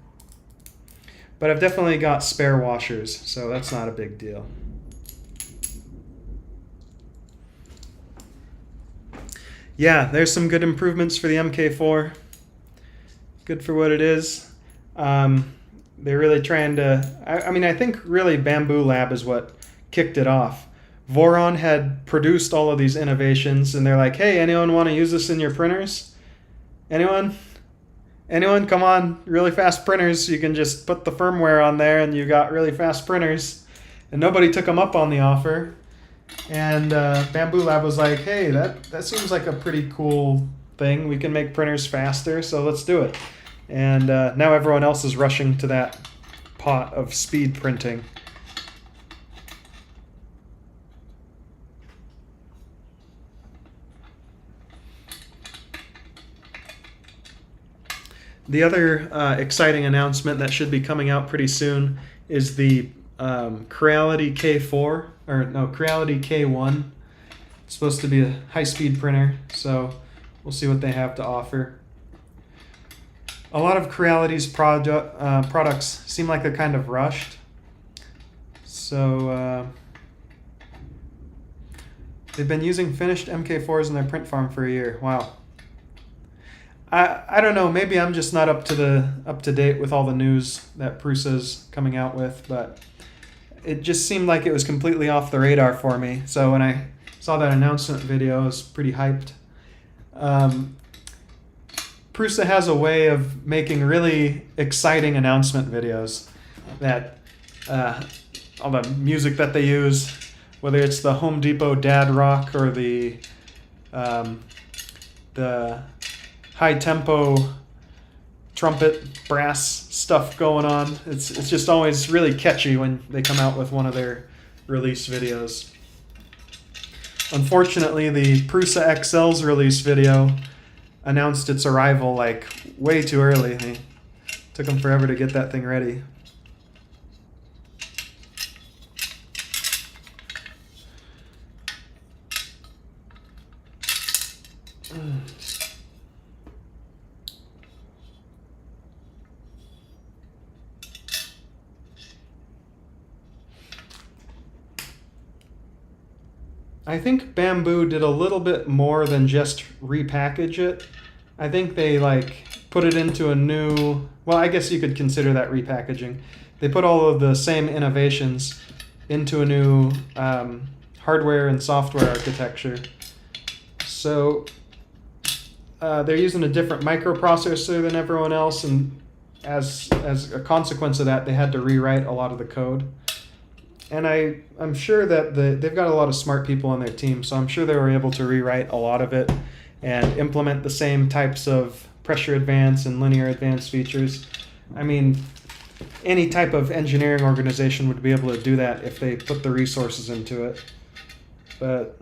But I've definitely got spare washers, so that's not a big deal. Yeah, there's some good improvements for the MK4. Good for what it is. They're really trying to, I think really Bamboo Lab is what kicked it off. Voron had produced all of these innovations, and they're like, hey, anyone want to use this in your printers? Anyone? Anyone? Come on, really fast printers. You can just put the firmware on there, and you got really fast printers. And nobody took them up on the offer. And Bamboo Lab was like, hey, that seems like a pretty cool thing. We can make printers faster, so let's do it. And now everyone else is rushing to that pot of speed printing. The other exciting announcement that should be coming out pretty soon is the Creality K4, or no, Creality K1. It's supposed to be a high-speed printer, so we'll see what they have to offer. A lot of Creality's products seem like they're kind of rushed. So they've been using finished MK4s in their print farm for a year. Wow. I don't know, maybe I'm just not up to date with all the news that Prusa's coming out with, but it just seemed like it was completely off the radar for me. So when I saw that announcement video, I was pretty hyped. Prusa has a way of making really exciting announcement videos that all the music that they use, whether it's the Home Depot Dad Rock or the high tempo trumpet brass stuff going on. It's just always really catchy when they come out with one of their release videos. Unfortunately, the Prusa XL's release video announced its arrival like way too early. It took them forever to get that thing ready. I think Bamboo did a little bit more than just repackage it. I think they put it into a new, well, I guess you could consider that repackaging. They put all of the same innovations into a new hardware and software architecture. So they're using a different microprocessor than everyone else, and as a consequence of that, they had to rewrite a lot of the code. And I'm sure that they've got a lot of smart people on their team, so I'm sure they were able to rewrite a lot of it and implement the same types of pressure advance and linear advance features. I mean, any type of engineering organization would be able to do that if they put the resources into it. But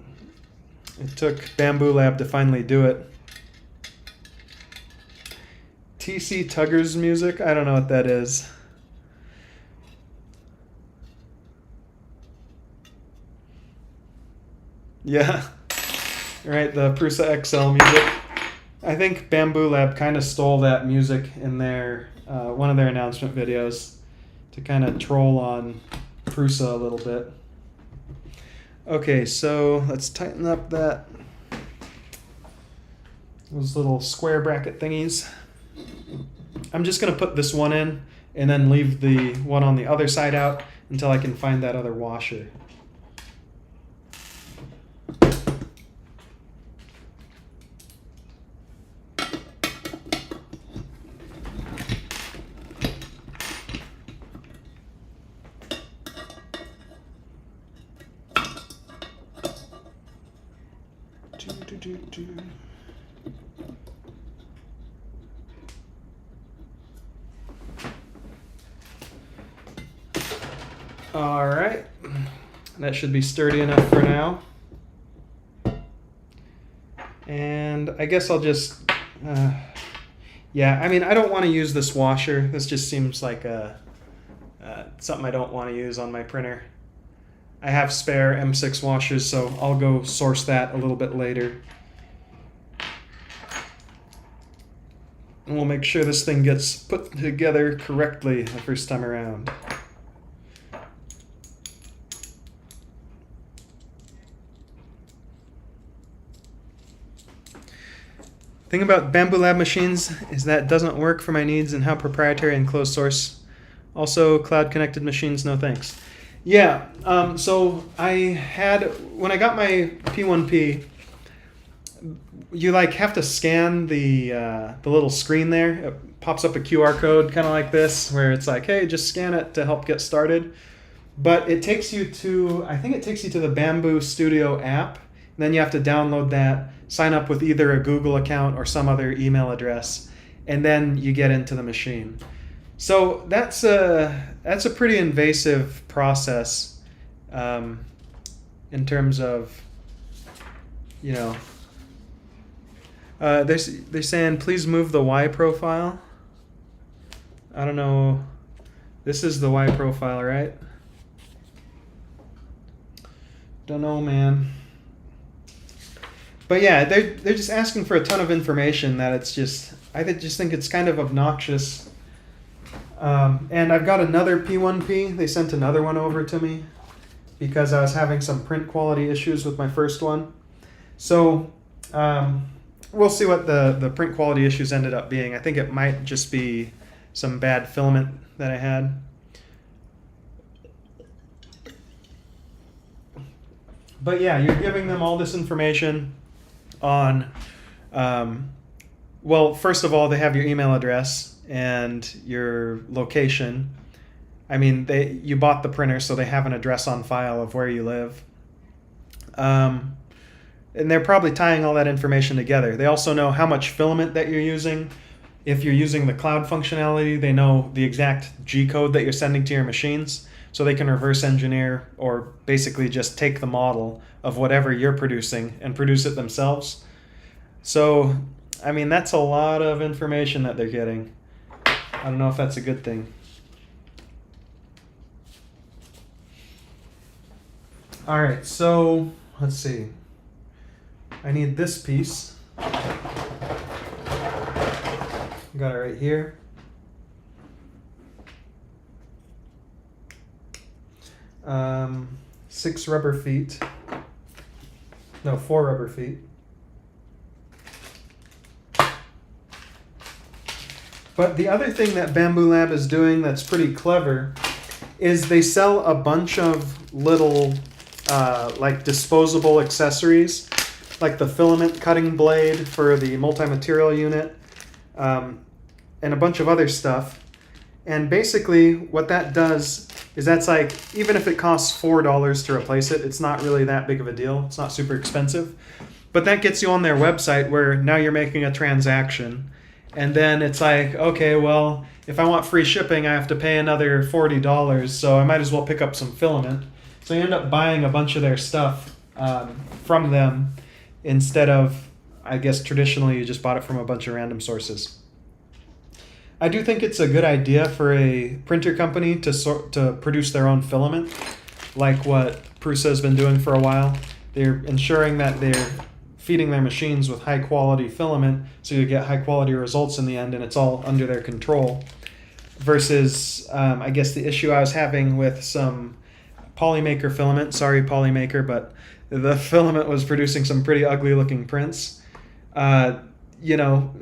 it took Bamboo Lab to finally do it. TC Tugger's music? I don't know what that is. Yeah, right, the Prusa XL music. I think Bamboo Lab kind of stole that music in their one of their announcement videos to kind of troll on Prusa a little bit. Okay, so let's tighten up those little square bracket thingies. I'm just going to put this one in and then leave the one on the other side out until I can find that other washer. All right, that should be sturdy enough for now. And I guess I'll just, yeah, I mean, I don't want to use this washer. This just seems like something I don't want to use on my printer. I have spare M6 washers, so I'll go source that a little bit later. And we'll make sure this thing gets put together correctly the first time around. Thing about Bamboo Lab machines is that it doesn't work for my needs and how proprietary and closed source. Also, cloud connected machines, no thanks. Yeah, so when I got my P1P, you have to scan the little screen there. It pops up a QR code kind of like this, where it's like, hey, just scan it to help get started. But it takes you to, I think it takes you to the Bamboo Studio app. And then you have to download that, sign up with either a Google account or some other email address, and then you get into the machine. So that's a pretty invasive process in terms of, you know, they're saying please move the Y profile. I don't know. This is the Y profile, right? Don't know, man. But yeah, they're just asking for a ton of information that it's just, I just think it's kind of obnoxious. And I've got another P1P. They sent another one over to me because I was having some print quality issues with my first one. So we'll see what the print quality issues ended up being. I think it might just be some bad filament that I had. But yeah, you're giving them all this information on, well, first of all, they have your email address and your location. I mean, you bought the printer, so they have an address on file of where you live. And they're probably tying all that information together. They also know how much filament that you're using. If you're using the cloud functionality, they know the exact G code that you're sending to your machines, so they can reverse engineer or basically just take the model of whatever you're producing and produce it themselves. So, I mean, that's a lot of information that they're getting. I don't know if that's a good thing. All right, so let's see. I need this piece. Got it right here. Six rubber feet. No, 4 rubber feet. But the other thing that Bamboo Lab is doing that's pretty clever is they sell a bunch of little like disposable accessories, like the filament cutting blade for the multi-material unit, and a bunch of other stuff. And basically what that does is that's like, even if it costs $4 to replace it, it's not really that big of a deal. It's not super expensive. But that gets you on their website where now you're making a transaction. And then it's like, okay, well, if I want free shipping, I have to pay another $40, so I might as well pick up some filament. So you end up buying a bunch of their stuff from them instead of, I guess, traditionally you just bought it from a bunch of random sources. I do think it's a good idea for a printer company to produce their own filament, like what Prusa has been doing for a while. They're ensuring that they're feeding their machines with high quality filament so you get high quality results in the end, and it's all under their control. Versus, I guess the issue I was having with some Polymaker filament, sorry Polymaker, but the filament was producing some pretty ugly looking prints. You know,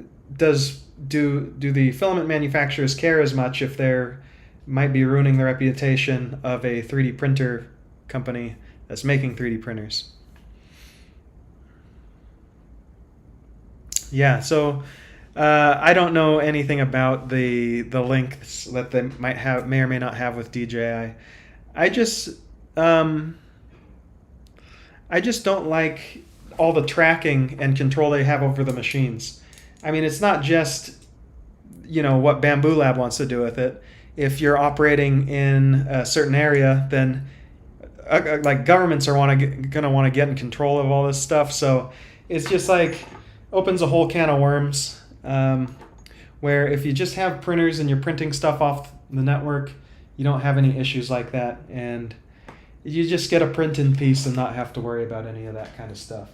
do the filament manufacturers care as much if they're might be ruining the reputation of a 3D printer company that's making 3D printers? Yeah, so I don't know anything about the links that they may or may not have with DJI. I just don't like all the tracking and control they have over the machines. I mean, it's not just, you know, what Bamboo Lab wants to do with it. If you're operating in a certain area, then like governments are gonna want to get in control of all this stuff. So it's just like opens a whole can of worms. Where if you just have printers and you're printing stuff off the network, you don't have any issues like that, and you just get a print in piece and not have to worry about any of that kind of stuff.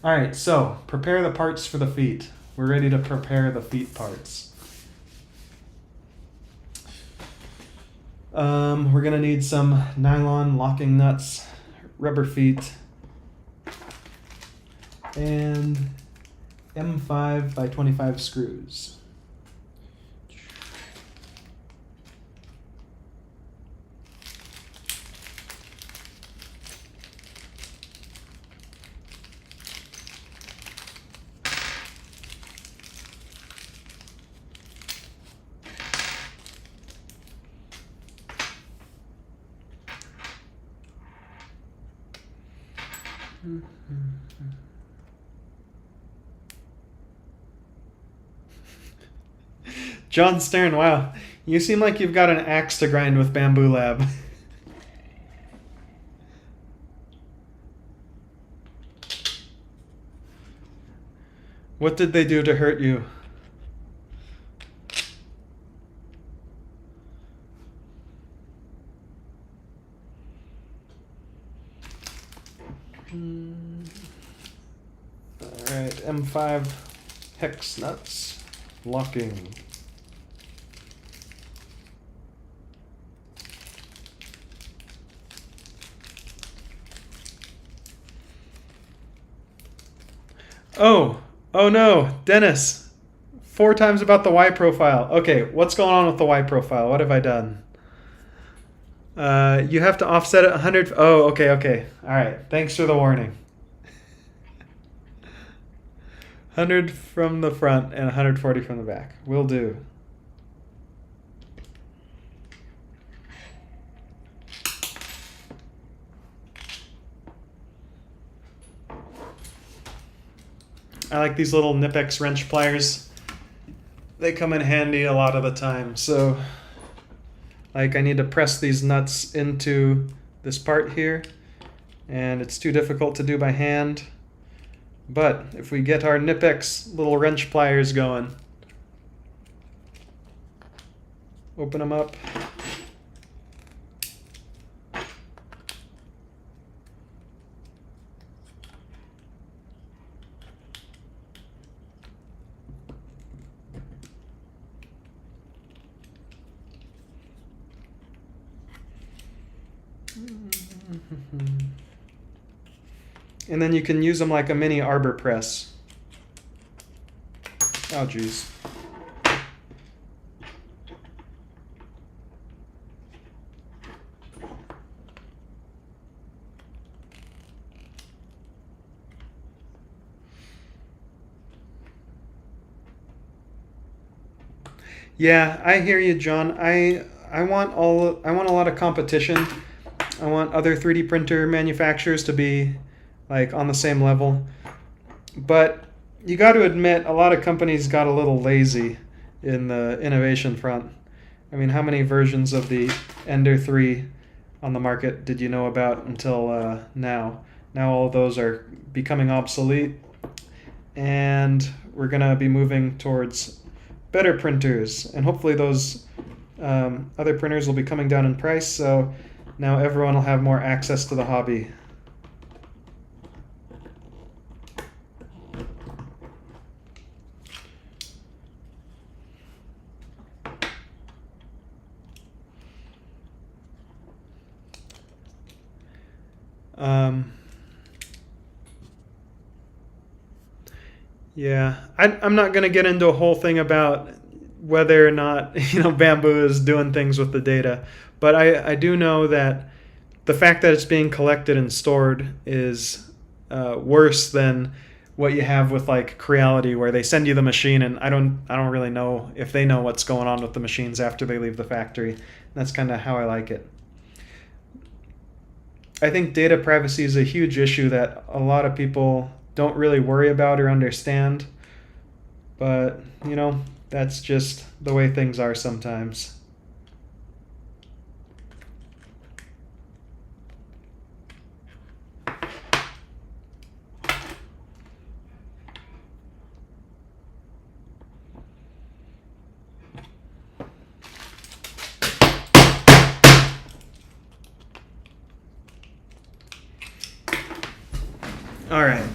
All right, so prepare the parts for the feet. We're ready to prepare the feet parts. We're gonna need some nylon locking nuts, rubber feet, and M5 by 25 screws. John Stern, wow. You seem like you've got an axe to grind with Bamboo Lab. What did they do to hurt you? Alright, M5 hex nuts. Locking. Oh no, Dennis. 4 times about the Y profile. Okay, what's going on with the Y profile? What have I done? You have to offset it 100. Oh, okay. All right. Thanks for the warning. 100 from the front and 140 from the back. Will do. I like these little Knipex wrench pliers. They come in handy a lot of the time. So, like, I need to press these nuts into this part here, and it's too difficult to do by hand. But if we get our Knipex little wrench pliers going, open them up. And then you can use them like a mini arbor press. Oh, geez. Yeah, I hear you, John. I want a lot of competition. I want other 3D printer manufacturers to be like on the same level. But you got to admit, a lot of companies got a little lazy in the innovation front. I mean, how many versions of the Ender 3 on the market did you know about until now? Now all of those are becoming obsolete, and we're going to be moving towards better printers, and hopefully those other printers will be coming down in price, so now everyone will have more access to the hobby. Yeah, I'm not going to get into a whole thing about whether or not Bamboo is doing things with the data, but I do know that the fact that it's being collected and stored is worse than what you have with like Creality, where they send you the machine and I don't really know if they know what's going on with the machines after they leave the factory. That's kind of how I like it. I think data privacy is a huge issue that a lot of people don't really worry about or understand, but that's just the way things are sometimes. All right.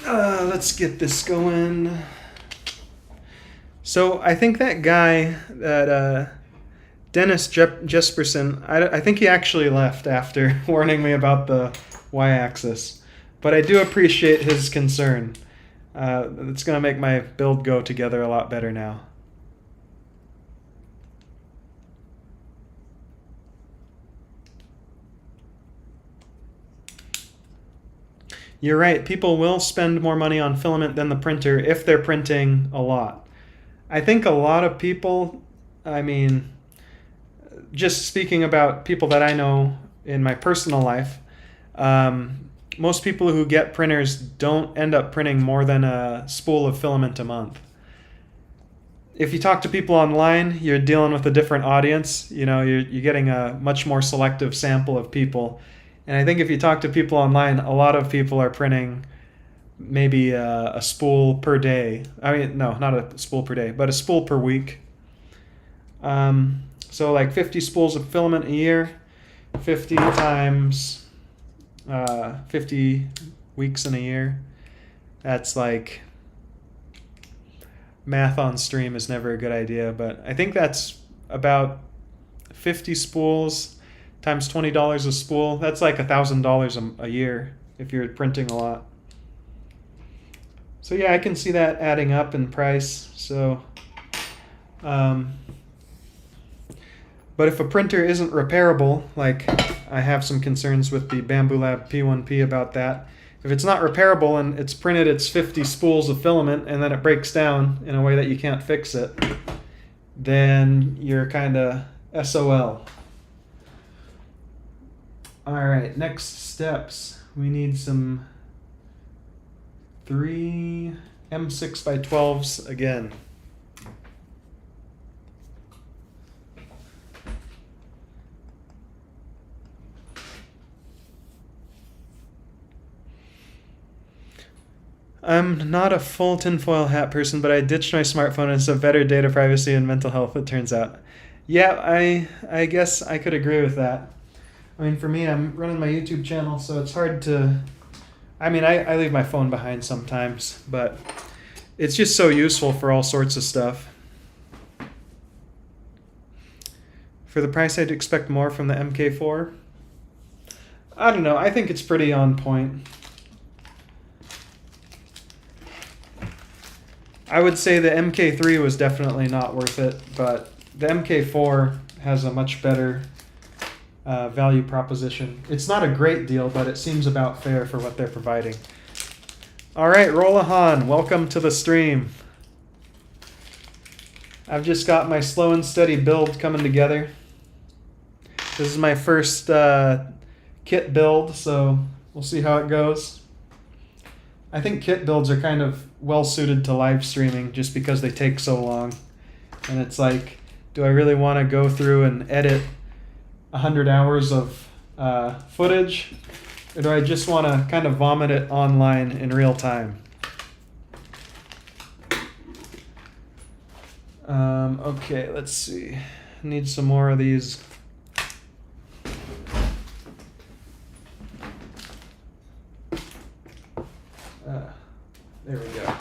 Let's get this going. So I think that guy, that Dennis Jesperson, I think he actually left after warning me about the y-axis. But I do appreciate his concern. It's going to make my build go together a lot better now. You're right, people will spend more money on filament than the printer if they're printing a lot. I think a lot of people, I mean, just speaking about people that I know in my personal life, most people who get printers don't end up printing more than a spool of filament a month. If you talk to people online, you're dealing with a different audience. You know, you're getting a much more selective sample of people. And I think if you talk to people online, a lot of people are printing maybe a spool per day. I mean, no, not a spool per day, but a spool per week. So like 50 spools of filament a year, 50 times 50 weeks in a year. That's like, math on stream is never a good idea, but I think that's about 50 spools times $20 a spool. That's like $1,000 a year if you're printing a lot. So yeah, I can see that adding up in price. So, but if a printer isn't repairable, like I have some concerns with the Bambu Lab P1P about that. If it's not repairable and it's printed its 50 spools of filament and then it breaks down in a way that you can't fix it, then you're kind of SOL. All right, next steps. We need some 3 M6x12s again. I'm not a full tinfoil hat person, but I ditched my smartphone and it's a better data privacy and mental health, it turns out. Yeah, I guess I could agree with that. I mean, for me, I'm running my YouTube channel, so it's hard to... I mean, I leave my phone behind sometimes, but it's just so useful for all sorts of stuff. For the price, I'd expect more from the MK4. I don't know, I think it's pretty on point. I would say the MK3 was definitely not worth it, but the MK4 has a much better value proposition. It's not a great deal, but it seems about fair for what they're providing. All right, Rolahan, welcome to the stream. I've just got my slow and steady build coming together. This is my first kit build, so we'll see how it goes. I think kit builds are kind of well suited to live streaming just because they take so long. And it's like, do I really want to go through and edit 100 hours of footage? Or do I just want to kind of vomit it online in real time? Okay, let's see. Need some more of these. There we go.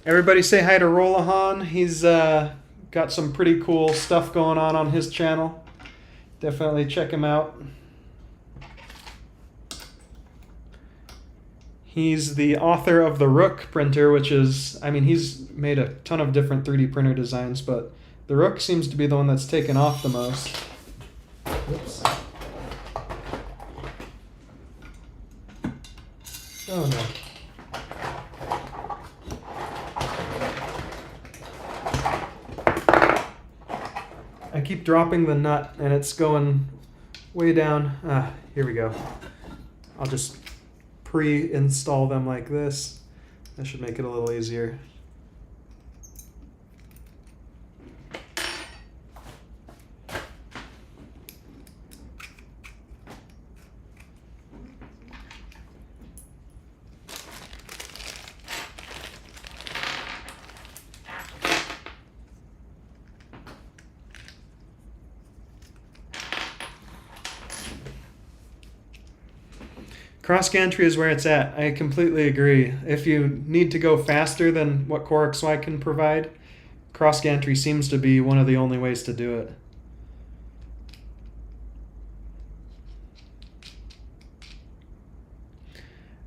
Everybody say hi to Rolahan. He's got some pretty cool stuff going on his channel. Definitely check him out. He's the author of the Rook printer, which is, I mean, he's made a ton of different 3D printer designs, but the Rook seems to be the one that's taken off the most. Whoops. Oh no. I keep dropping the nut and it's going way down. Here we go. I'll just pre-install them like this. That should make it a little easier. Cross Gantry is where it's at. I completely agree. If you need to go faster than what Core XY can provide, Cross Gantry seems to be one of the only ways to do it.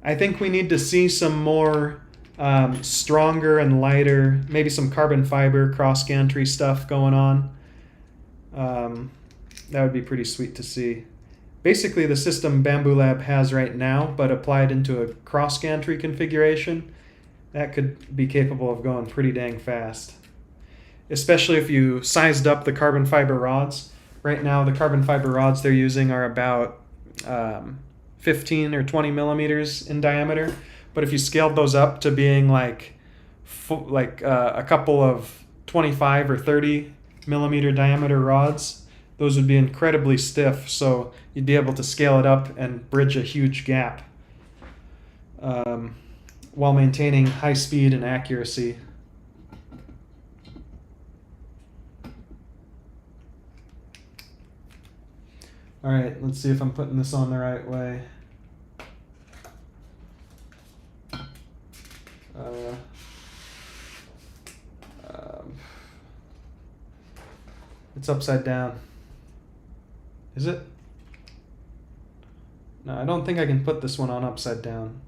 I think we need to see some more stronger and lighter, maybe some carbon fiber Cross Gantry stuff going on. That would be pretty sweet to see. Basically the system Bambu Lab has right now, but applied into a Cross Gantry configuration, that could be capable of going pretty dang fast. especially if you sized up the carbon fiber rods. Right now, the carbon fiber rods they're using are about 15 or 20 millimeters in diameter. But if you scaled those up to being like a couple of 25 or 30 millimeter diameter rods, those would be incredibly stiff. So you'd be able to scale it up and bridge a huge gap while maintaining high speed and accuracy. All right, let's see if I'm putting this on the right way. It's upside down. Is it? No, I don't think I can put this one on upside down.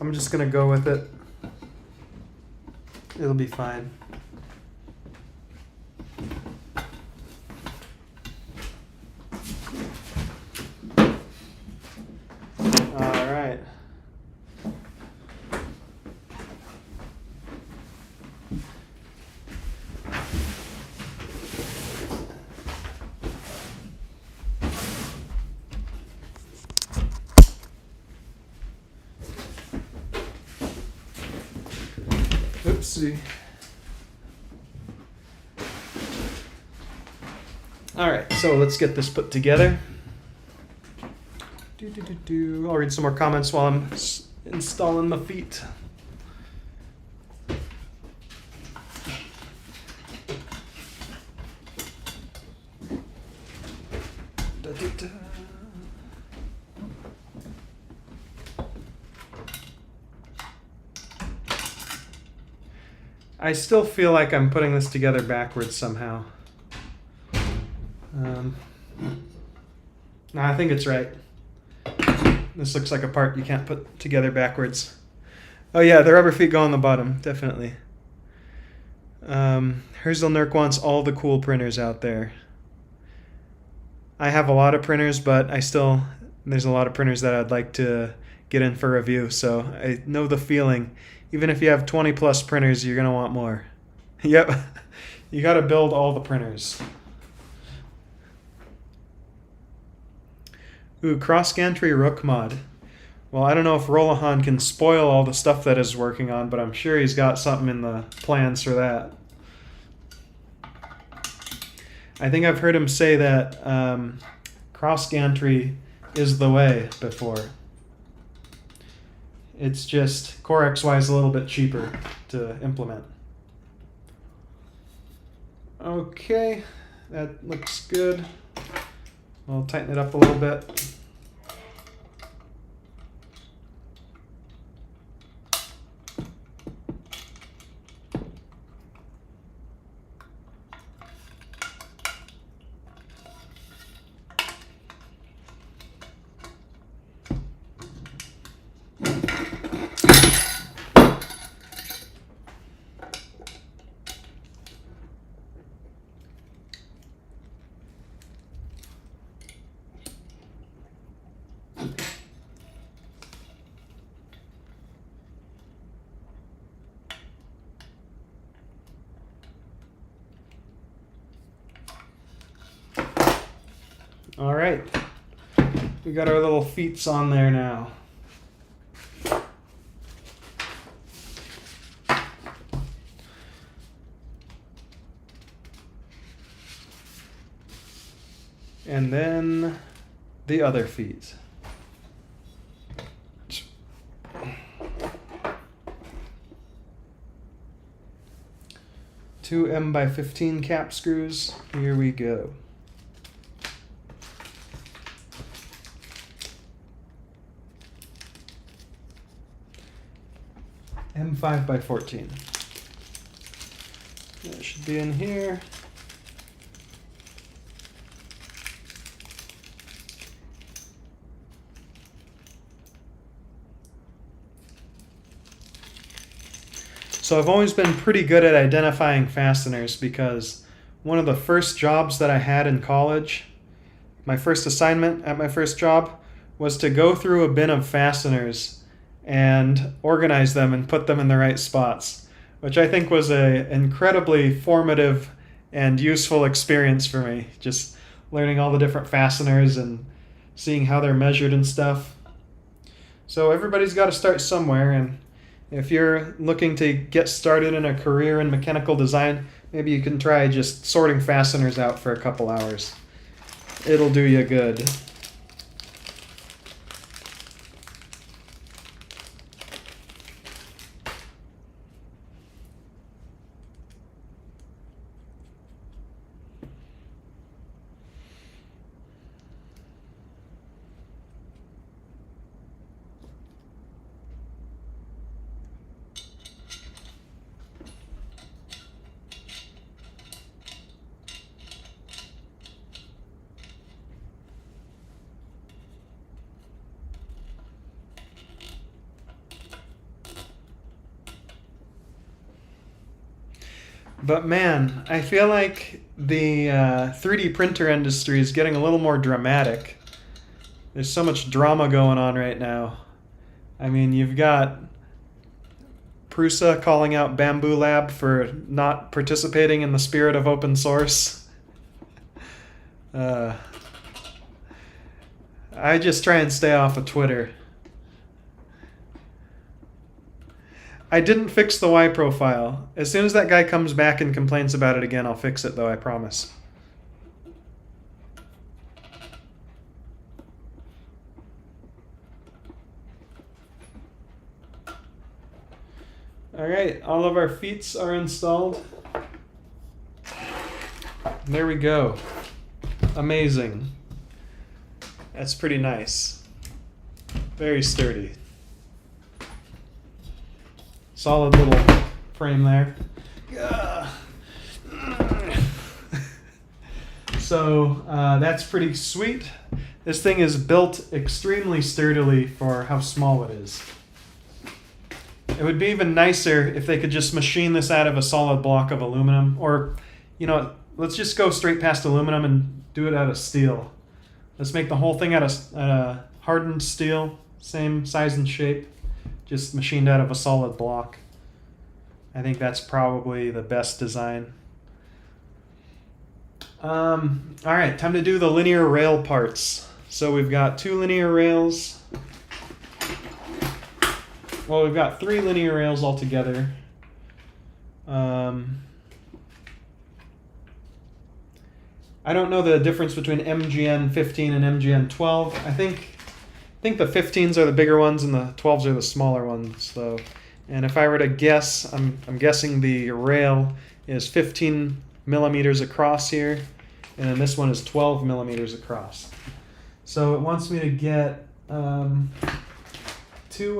I'm just gonna go with it. It'll be fine. All right. Oopsie. All right, so let's get this put together. I'll read some more comments while I'm installing my feet. I still feel like I'm putting this together backwards somehow. No, I think it's right. This looks like a part you can't put together backwards. Oh yeah, the rubber feet go on the bottom, definitely. Herzl Nerk wants all the cool printers out there. I have a lot of printers, but there's a lot of printers that I'd like to get in for review, so I know the feeling. Even if you have 20 plus printers, you're gonna want more. Yep, you gotta build all the printers. Ooh, cross Gantry Rook mod. Well, I don't know if Rolahan can spoil all the stuff that he's working on, but I'm sure he's got something in the plans for that. I think I've heard him say that cross Gantry is the way before. It's just Core XY is a little bit cheaper to implement. Okay, that looks good. I'll tighten it up a little bit. All right, we got our little feets on there now. And then the other feet. Two M/15 cap screws. Here we go. M5/14. That should be in here. So I've always been pretty good at identifying fasteners because one of the first jobs that I had in college, my first assignment at my first job was to go through a bin of fasteners and organize them and put them in the right spots, which I think was an incredibly formative and useful experience for me. Just learning all the different fasteners and seeing how they're measured and stuff. So everybody's got to start somewhere, and if you're looking to get started in a career in mechanical design, maybe you can try just sorting fasteners out for a couple hours. It'll do you good. But man, I feel like the 3D printer industry is getting a little more dramatic. There's so much drama going on right now. I mean, you've got Prusa calling out Bamboo Lab for not participating in the spirit of open source. I just try and stay off of Twitter. I didn't fix the Y profile. As soon as that guy comes back and complains about it again, I'll fix it, though, I promise. Alright, all of our feet are installed. There we go. Amazing. That's pretty nice. Very sturdy. Solid little frame there. So that's pretty sweet. This thing is built extremely sturdily for how small it is. It would be even nicer if they could just machine this out of a solid block of aluminum, or, you know, let's just go straight past aluminum and do it out of steel. Let's make the whole thing out of hardened steel, same size and shape, just machined out of a solid block. I think that's probably the best design. All right, time to do the linear rail parts. So we've got 2 linear rails. Well, we've got 3 linear rails altogether. I don't know the difference between MGN 15 and MGN 12. I think the 15s are the bigger ones and the 12s are the smaller ones, though. And if I were to guess, I'm guessing the rail is 15 millimeters across here, and then this one is 12 millimeters across. So it wants me to get 2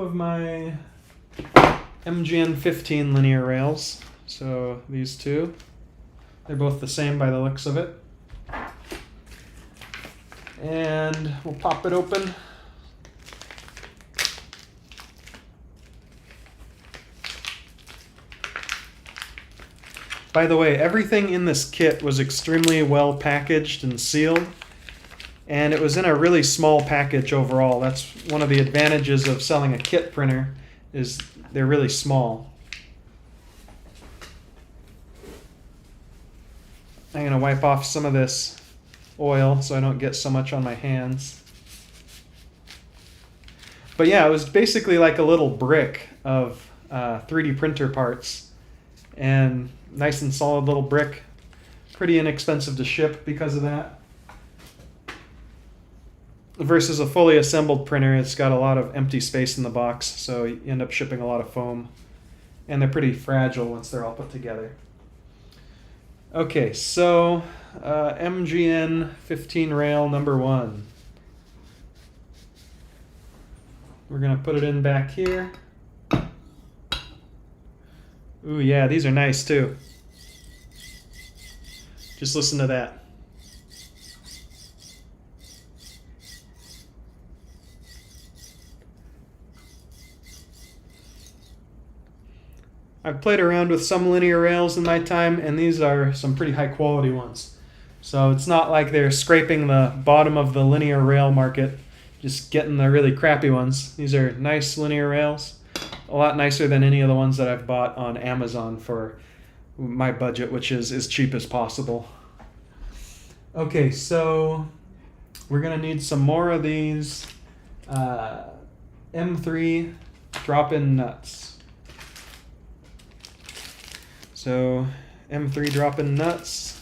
of my MGN 15 linear rails. So these 2, they're both the same by the looks of it. And we'll pop it open. By the way, everything in this kit was extremely well packaged and sealed, and it was in a really small package overall. That's one of the advantages of selling a kit printer, is they're really small. I'm going to wipe off some of this oil so I don't get so much on my hands. But yeah, it was basically like a little brick of 3D printer parts, and nice and solid little brick. Pretty inexpensive to ship because of that. Versus a fully assembled printer, it's got a lot of empty space in the box, so you end up shipping a lot of foam. And they're pretty fragile once they're all put together. Okay, so MGN 15 rail number 1. We're going to put it in back here. Ooh, yeah, these are nice too. Just listen to that. I've played around with some linear rails in my time, and these are some pretty high quality ones. So it's not like they're scraping the bottom of the linear rail market, just getting the really crappy ones. These are nice linear rails, a lot nicer than any of the ones that I've bought on Amazon for my budget, which is as cheap as possible. Okay, so we're gonna need some more of these M3 drop-in nuts. So M3 drop-in nuts.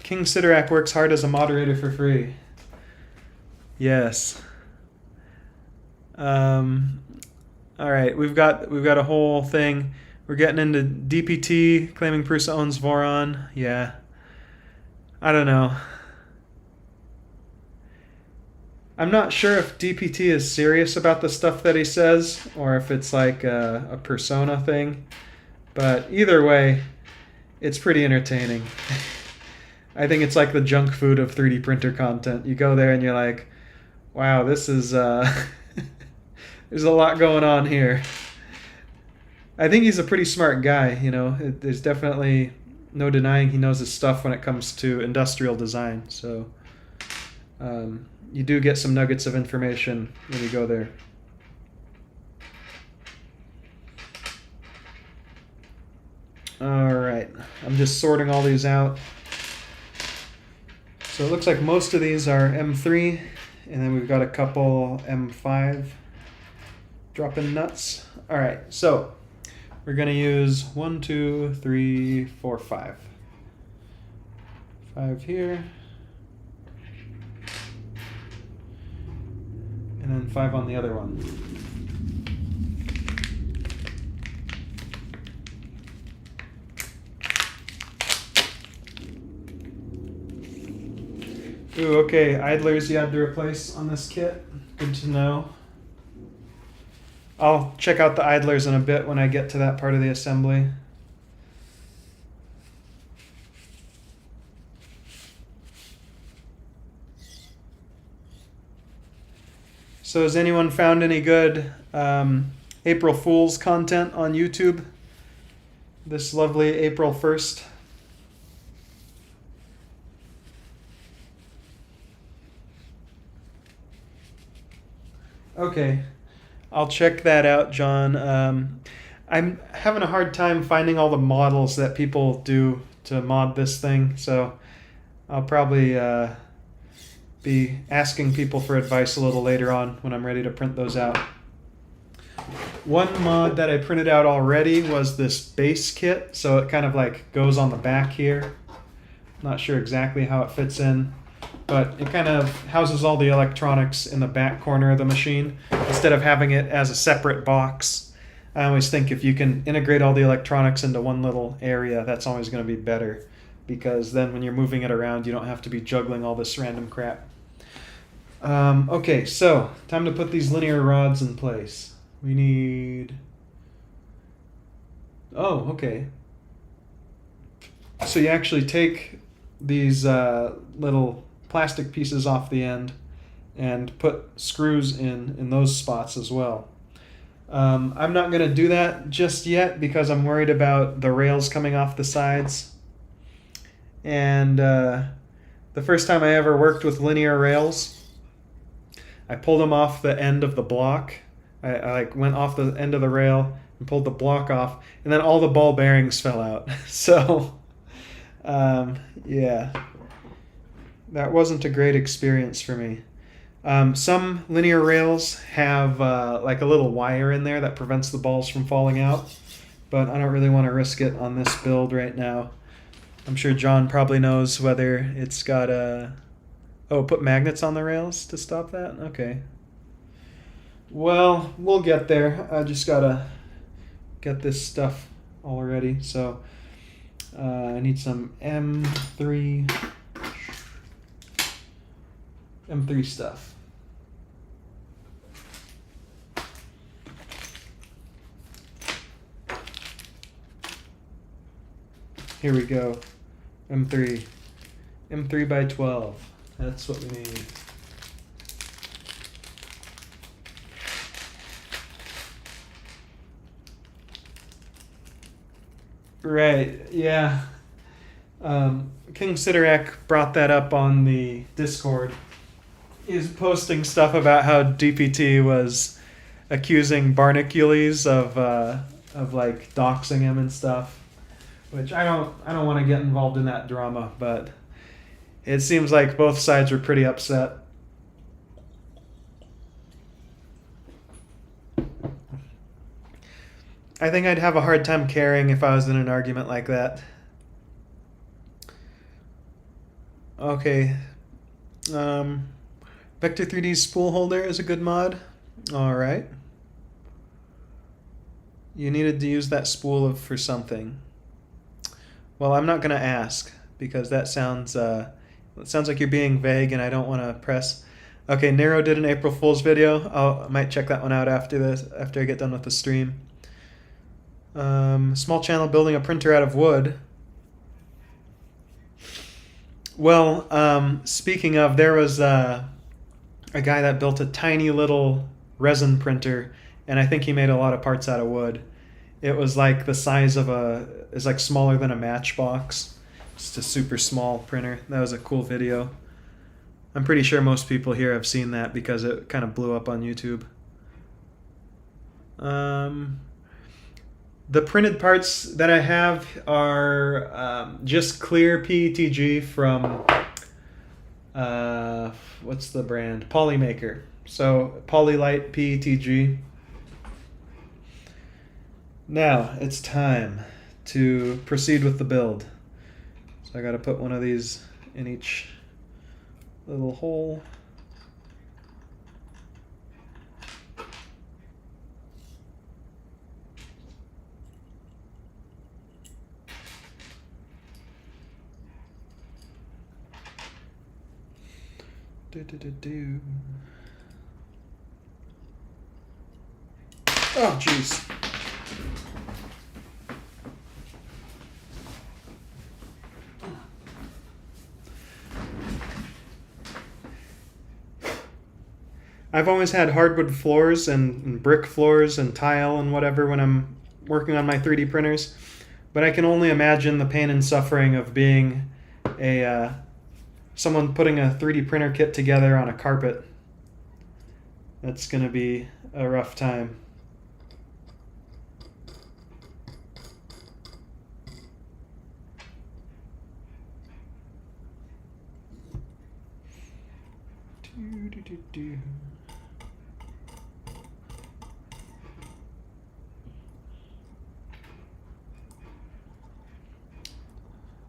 King Sidorak works hard as a moderator for free. Yes. All right, we've got a whole thing. We're getting into DPT claiming Prusa owns Voron. Yeah. I don't know. I'm not sure if DPT is serious about the stuff that he says or if it's like a persona thing. But either way, it's pretty entertaining. I think it's like the junk food of 3D printer content. You go there and you're like, wow, this is... there's a lot going on here. I think he's a pretty smart guy, you know. There's definitely no denying he knows his stuff when it comes to industrial design. So you do get some nuggets of information when you go there. All right, I'm just sorting all these out. So it looks like most of these are M3, and then we've got a couple M5 drop-in nuts. All right, so we're going to use 1, 2, 3, 4, 5. 5 here. And then 5 on the other one. Ooh, okay, idlers you had to replace on this kit. Good to know. I'll check out the idlers in a bit when I get to that part of the assembly. So has anyone found any good April Fool's content on YouTube this lovely April 1st? Okay, I'll check that out, John. I'm having a hard time finding all the models that people do to mod this thing, so I'll probably be asking people for advice a little later on when I'm ready to print those out. One mod that I printed out already was this base kit, so it kind of like goes on the back here. Not sure exactly how it fits in, but it kind of houses all the electronics in the back corner of the machine instead of having it as a separate box. I always think if you can integrate all the electronics into one little area, that's always going to be better, because then when you're moving it around, you don't have to be juggling all this random crap. Okay, so time to put these linear rods in place. We need... Oh, okay. So you actually take these little plastic pieces off the end and put screws in those spots as well. I'm not going to do that just yet because I'm worried about the rails coming off the sides. And the first time I ever worked with linear rails, I pulled them off the end of the block. I like went off the end of the rail and pulled the block off, and then all the ball bearings fell out. So yeah, that wasn't a great experience for me. Some linear rails have like a little wire in there that prevents the balls from falling out, but I don't really want to risk it on this build right now. I'm sure John probably knows whether it's got a... Oh, put magnets on the rails to stop that? Okay. Well, we'll get there. I just gotta get this stuff all ready. So I need some M3 stuff. Here we go. M3 by 12. That's what we need. Right, yeah. King Sidorak brought that up on the Discord. He's posting stuff about how DPT was accusing Barnacules of like doxing him and stuff, which I don't want to get involved in that drama, but it seems like both sides were pretty upset. I think I'd have a hard time caring if I was in an argument like that. Okay. Vector 3D spool holder is a good mod. Alright. You needed to use that spool for something. Well, I'm not going to ask, because that sounds like you're being vague and I don't want to press. Okay, Nero did an April Fool's video. I might check that one out after I get done with the stream. Small channel building a printer out of wood. Well, speaking of, there was a guy that built a tiny little resin printer, and I think he made a lot of parts out of wood. It was like the size of it's like smaller than a matchbox. Just a super small printer. That was a cool video. I'm pretty sure most people here have seen that because it kind of blew up on YouTube. The printed parts that I have are just clear PETG from, what's the brand? Polymaker. So Polylite PETG. Now it's time to proceed with the build. So I got to put one of these in each little hole. Oh, jeez. I've always had hardwood floors and brick floors and tile and whatever when I'm working on my 3D printers, but I can only imagine the pain and suffering of being someone putting a 3D printer kit together on a carpet. That's going to be a rough time.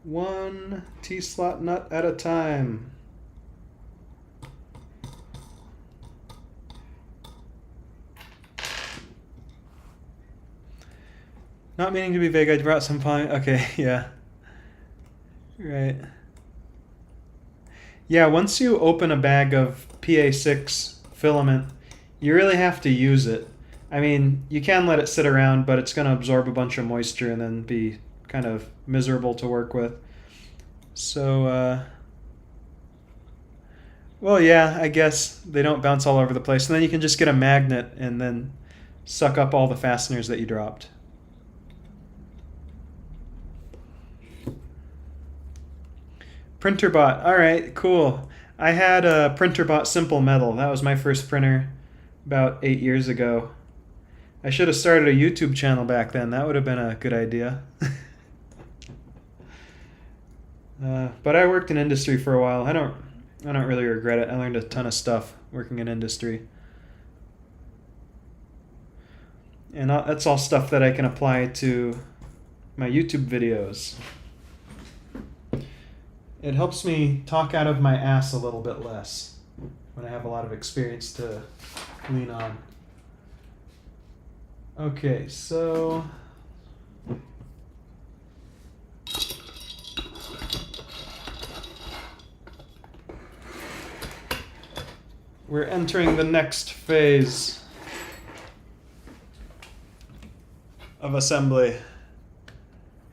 One T-slot nut at a time. Not meaning to be vague, I brought some poly. Okay, yeah. Right. Yeah, once you open a bag of PA6 filament, you really have to use it. I mean, you can let it sit around, but it's going to absorb a bunch of moisture and then be kind of miserable to work with. So, well, yeah, I guess they don't bounce all over the place. And then you can just get a magnet and then suck up all the fasteners that you dropped. PrinterBot. All right, cool. I had a PrinterBot Simple Metal. That was my first printer about 8 years ago. I should have started a YouTube channel back then. That would have been a good idea. But I worked in industry for a while. I don't really regret it. I learned a ton of stuff working in industry. And that's all stuff that I can apply to my YouTube videos. It helps me talk out of my ass a little bit less when I have a lot of experience to lean on. Okay, so we're entering the next phase of assembly.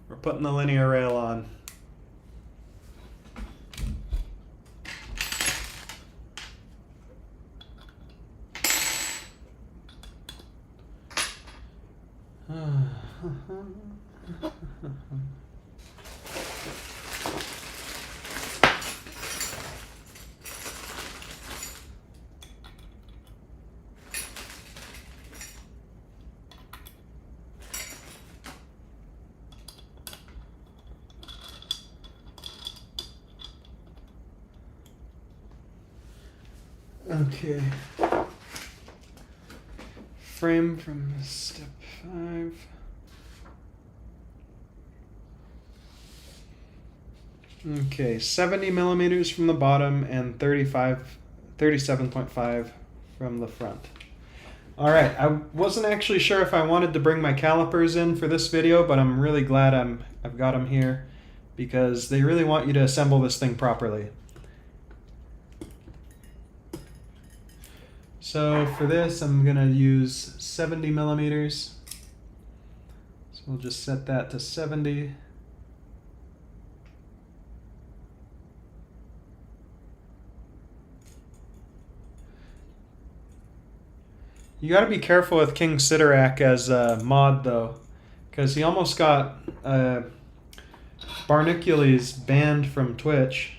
We're putting the linear rail on. Okay. Frame from step 5. Okay, 70 millimeters from the bottom and 37.5 from the front. All right, I wasn't actually sure if I wanted to bring my calipers in for this video, but I'm really glad I've got them here because they really want you to assemble this thing properly. So for this, I'm gonna use 70 millimeters. So we'll just set that to 70. You gotta be careful with King Sidorak as a mod though, because he almost got Barnacules banned from Twitch.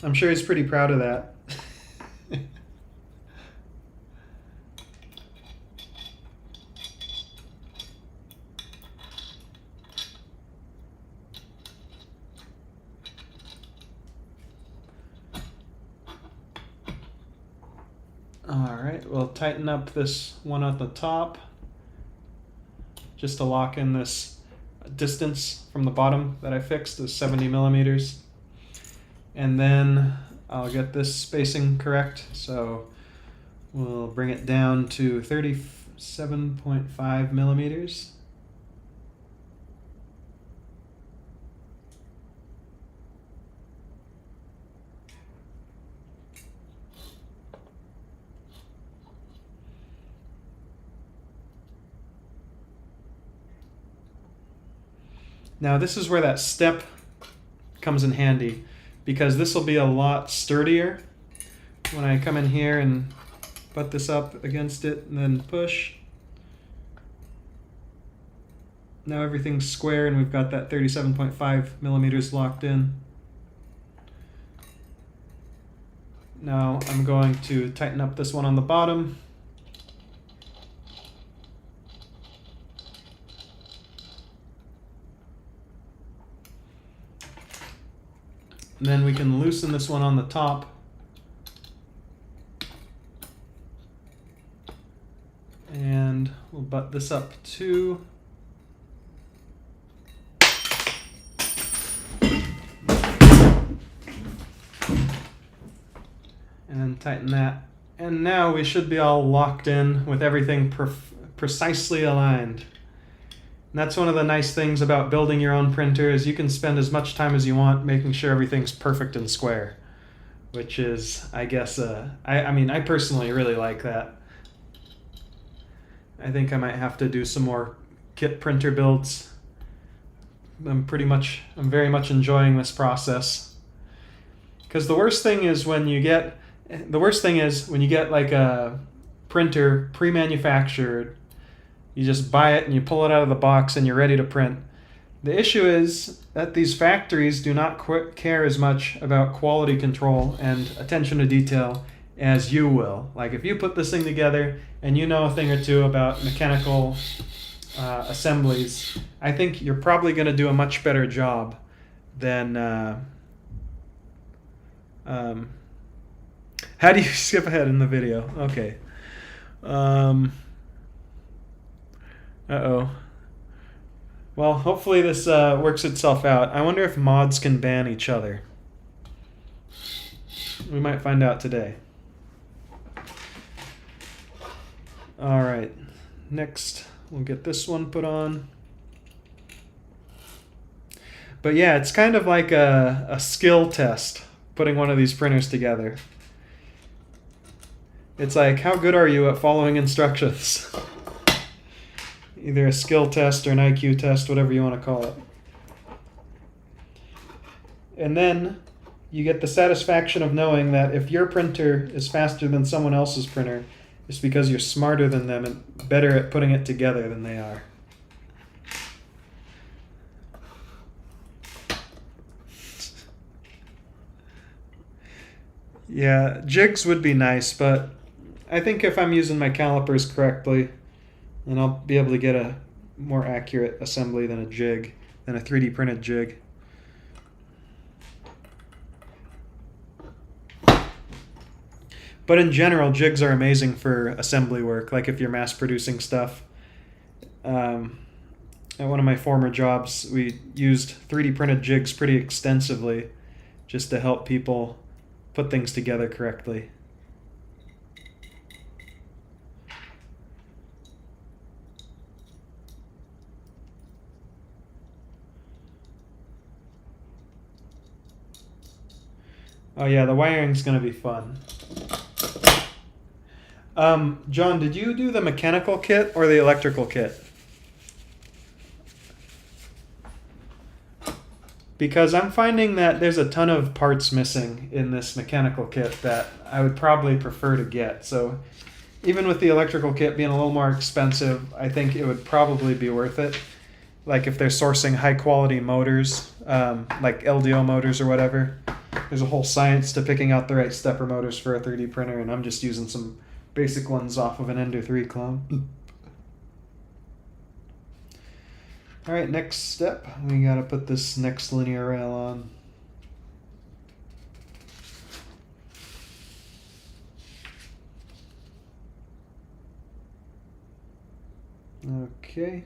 I'm sure he's pretty proud of that. Alright, we'll tighten up this one at the top just to lock in this distance from the bottom that I fixed is 70 millimeters. And then I'll get this spacing correct, so we'll bring it down to 37.5 millimeters. Now this is where that step comes in handy, because this will be a lot sturdier when I come in here and put this up against it and then push. Now everything's square and we've got that 37.5 millimeters locked in. Now I'm going to tighten up this one on the bottom. And then we can loosen this one on the top. And we'll butt this up too. And then tighten that. And now we should be all locked in with everything precisely aligned. And that's one of the nice things about building your own printer is you can spend as much time as you want making sure everything's perfect and square, which is, I guess, I mean, I personally really like that. I think I might have to do some more kit printer builds. I'm very much enjoying this process. Because the worst thing is when you get like a printer pre-manufactured. You just buy it and you pull it out of the box and you're ready to print. The issue is that these factories do not care as much about quality control and attention to detail as you will. Like if you put this thing together and you know a thing or two about mechanical assemblies, I think you're probably going to do a much better job than... how do you skip ahead in the video? Okay. Uh-oh. Well, hopefully this works itself out. I wonder if mods can ban each other. We might find out today. Alright. Next, we'll get this one put on. But yeah, it's kind of like a skill test, putting one of these printers together. It's like, how good are you at following instructions? Either a skill test or an IQ test, whatever you want to call it. And then you get the satisfaction of knowing that if your printer is faster than someone else's printer, it's because you're smarter than them and better at putting it together than they are. Yeah, jigs would be nice, but I think if I'm using my calipers correctly, then I'll be able to get a more accurate assembly than a jig, than a 3D printed jig. But in general, jigs are amazing for assembly work, like if you're mass producing stuff. At one of my former jobs, we used 3D printed jigs pretty extensively just to help people put things together correctly. Oh yeah, the wiring's going to be fun. John, did you do the mechanical kit or the electrical kit? Because I'm finding that there's a ton of parts missing in this mechanical kit that I would probably prefer to get. So even with the electrical kit being a little more expensive, I think it would probably be worth it. Like if they're sourcing high quality motors, like LDO motors or whatever, there's a whole science to picking out the right stepper motors for a 3D printer, and I'm just using some basic ones off of an Ender 3 clone. All right, next step, we gotta put this next linear rail on. Okay.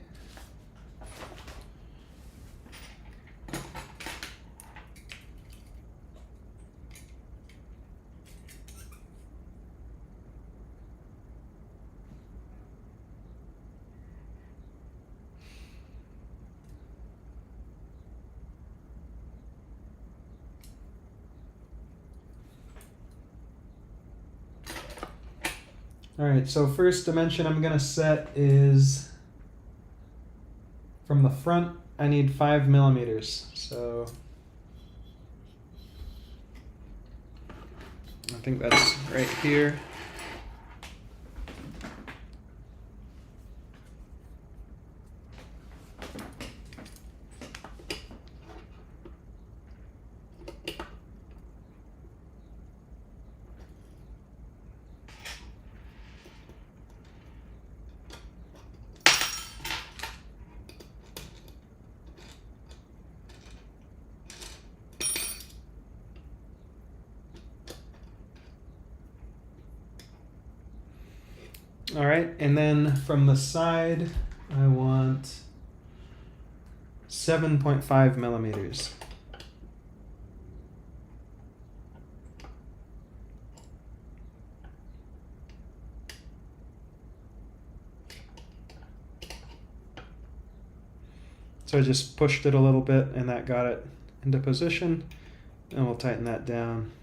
All right, so first dimension I'm gonna set is from the front, I need 5 millimeters. So I think that's right here. All right, and then from the side, I want 7.5 millimeters. So I just pushed it a little bit and that got it into position, and we'll tighten that down.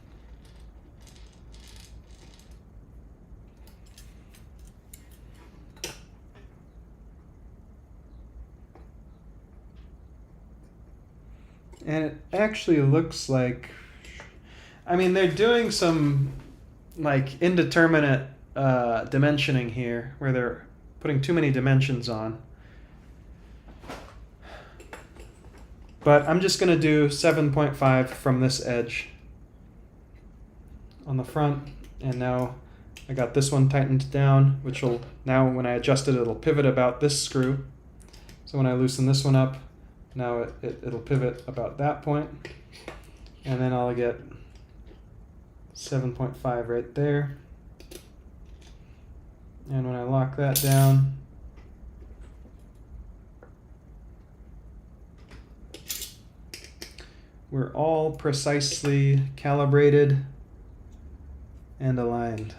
And it actually looks like, I mean, they're doing some like indeterminate dimensioning here where they're putting too many dimensions on. But I'm just going to do 7.5 from this edge on the front, and now I got this one tightened down, which will, now when I adjust it, it'll pivot about this screw. So when I loosen this one up, now it'll pivot about that point, and then I'll get 7.5 right there. And when I lock that down, we're all precisely calibrated and aligned.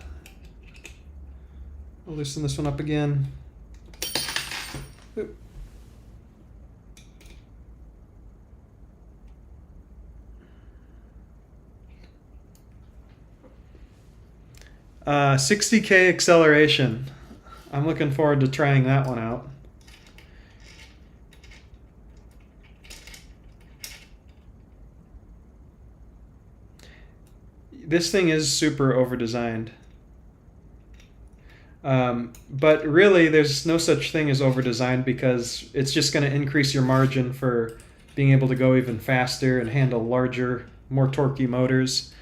I'll loosen this one up again. Oop. 60K acceleration. I'm looking forward to trying that one out. This thing is super over-designed. But really, there's no such thing as over-designed, because it's just going to increase your margin for being able to go even faster and handle larger, more torquey motors.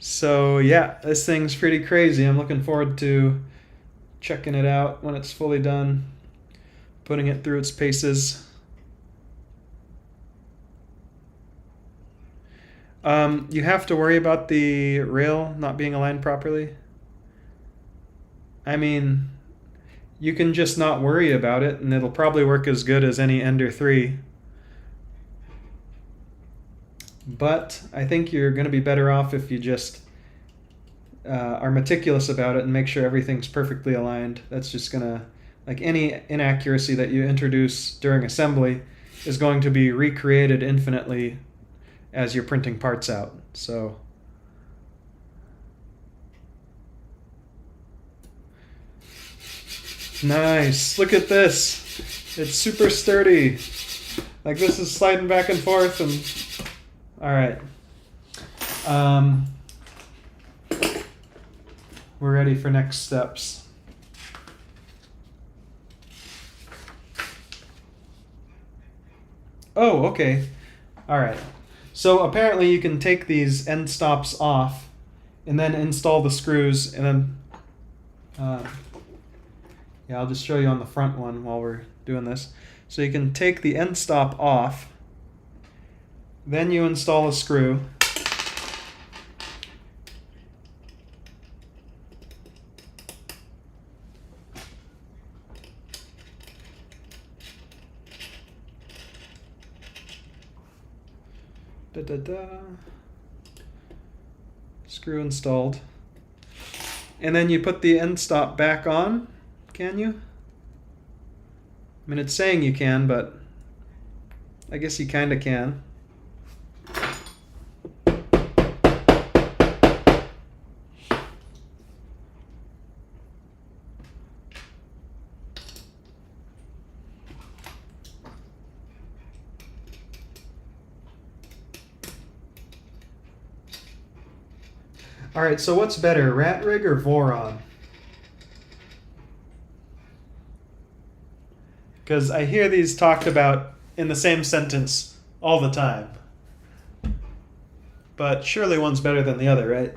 So yeah, this thing's pretty crazy. I'm looking forward to checking it out when it's fully done, putting it through its paces. You have to worry about the rail not being aligned properly. I mean, you can just not worry about it, and it'll probably work as good as any Ender 3. But I think you're going to be better off if you just are meticulous about it and make sure everything's perfectly aligned. That's just going to, like any inaccuracy that you introduce during assembly is going to be recreated infinitely as you're printing parts out. So nice. Look at this. It's super sturdy. Like this is sliding back and forth and all right. We're ready for next steps. Oh, okay. All right. So apparently you can take these end stops off and then install the screws and then yeah, I'll just show you on the front one while we're doing this. So you can take the end stop off, then you install a screw. Screw installed. And then you put the end stop back on, can you? I mean, it's saying you can, but I guess you kind of can. All right, so what's better, Ratrig or Voron? Because I hear these talked about in the same sentence all the time. But surely one's better than the other, right?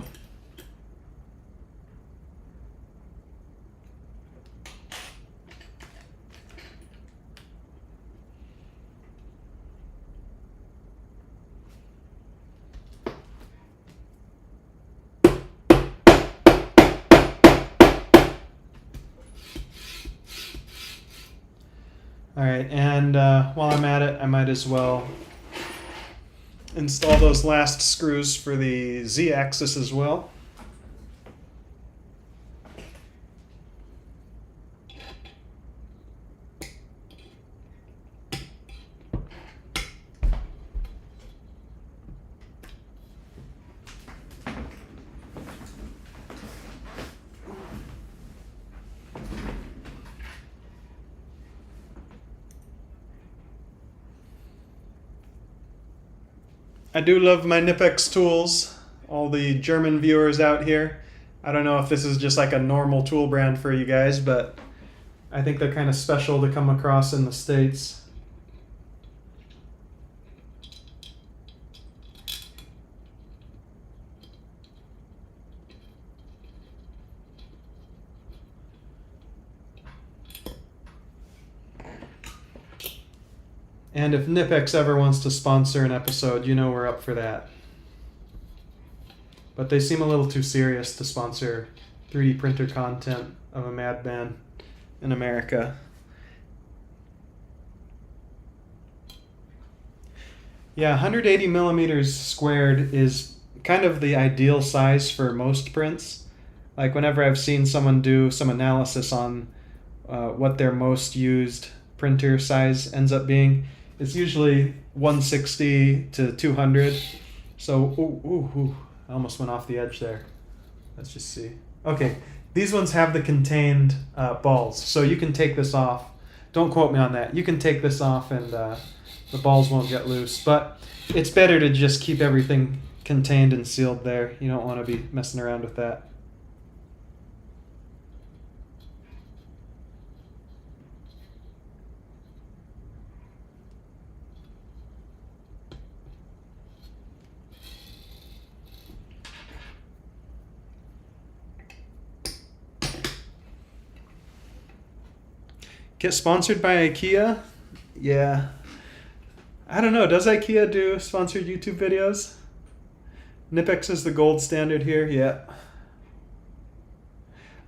All right, and while I'm at it, I might as well install those last screws for the Z-axis as well. I do love my Knipex tools, all the German viewers out here. I don't know if this is just like a normal tool brand for you guys, but I think they're kind of special to come across in the States. And if Knipex ever wants to sponsor an episode, you know we're up for that. But they seem a little too serious to sponsor 3D printer content of a madman in America. Yeah, 180 millimeters squared is kind of the ideal size for most prints. Like whenever I've seen someone do some analysis on what their most used printer size ends up being, it's usually 160 to 200. So, I almost went off the edge there. Let's just see. Okay, these ones have the contained balls, so you can take this off. Don't quote me on that. You can take this off and the balls won't get loose, but it's better to just keep everything contained and sealed there. You don't want to be messing around with that. Get sponsored by IKEA? Yeah. I don't know. Does IKEA do sponsored YouTube videos? Knipex is the gold standard here. Yeah.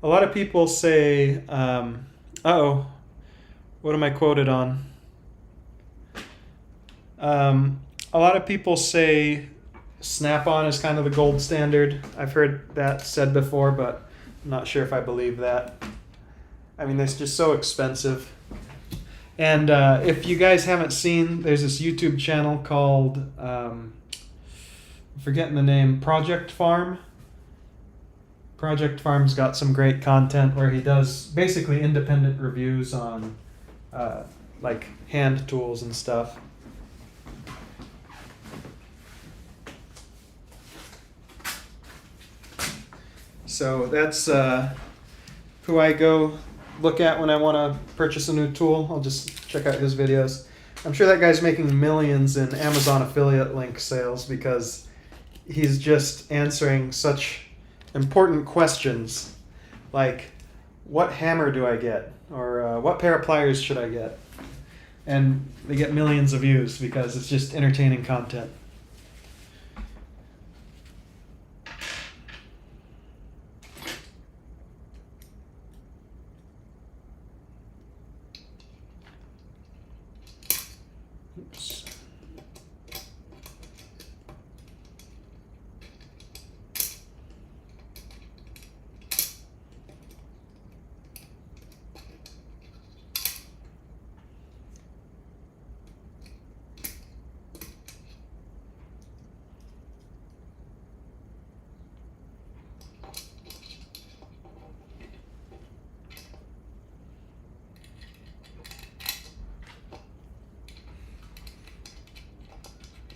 A lot of people say, uh-oh, what am I quoted on? A lot of people say Snap-on is kind of the gold standard. I've heard that said before, but I'm not sure if I believe that. I mean, they're just so expensive. And if you guys haven't seen, there's this YouTube channel called, I'm forgetting the name, Project Farm. Project Farm's got some great content where he does basically independent reviews on like hand tools and stuff. So that's who I go look at when I want to purchase a new tool. I'll just check out his videos. I'm sure that guy's making millions in Amazon affiliate link sales because he's just answering such important questions like, what hammer do I get? Or what pair of pliers should I get? And they get millions of views because it's just entertaining content. Oops.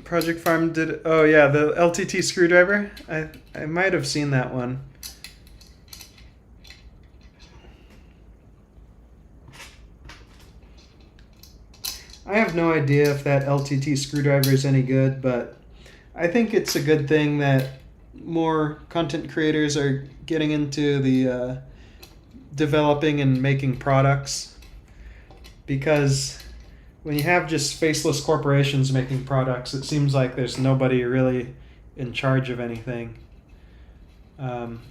Project Farm did, oh yeah, the LTT screwdriver. I might have seen that one. I have no idea if that LTT screwdriver is any good, but I think it's a good thing that more content creators are getting into the developing and making products, because when you have just faceless corporations making products, it seems like there's nobody really in charge of anything.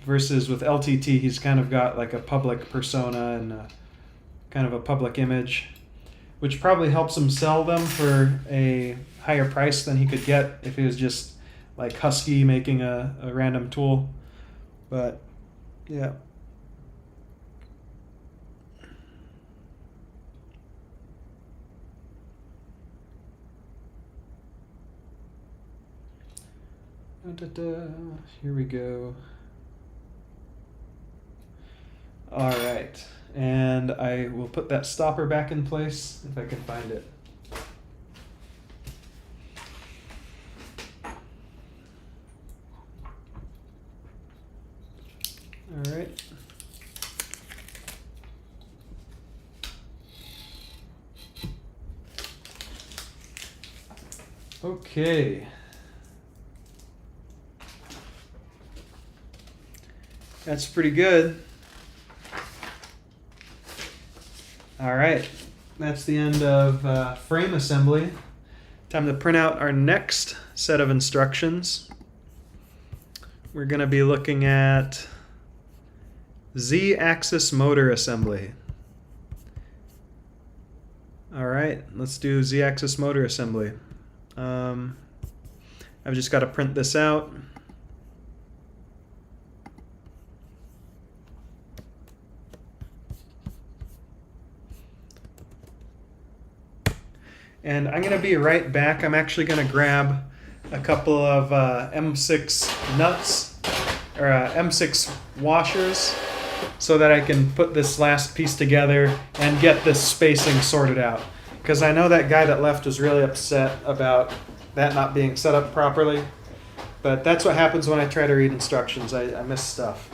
Versus with LTT, he's kind of got like a public persona and kind of a public image, which probably helps him sell them for a higher price than he could get if he was just like Husky making a random tool. But yeah. Here we go. All right, and I will put that stopper back in place if I can find it. All right. Okay. That's pretty good. All right, that's the end of frame assembly. Time to print out our next set of instructions. We're going to be looking at Z-axis motor assembly. All right, let's do Z-axis motor assembly. I've just got to print this out. And I'm going to be right back. I'm actually going to grab a couple of M6 nuts, or M6 washers, so that I can put this last piece together and get this spacing sorted out. Because I know that guy that left was really upset about that not being set up properly. But that's what happens when I try to read instructions. I miss stuff.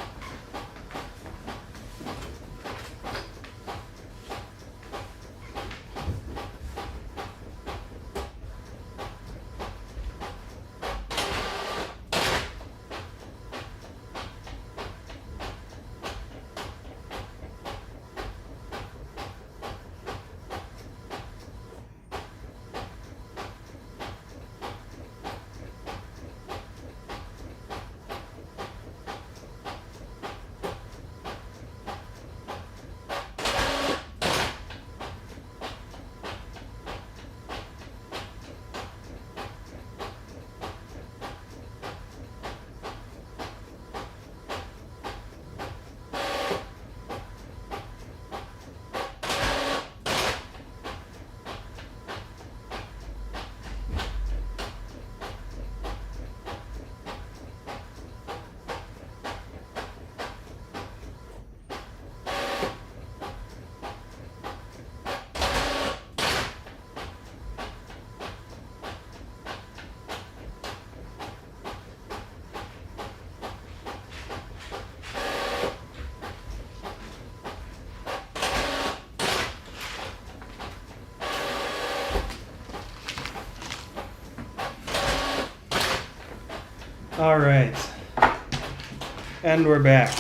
All right. And we're back.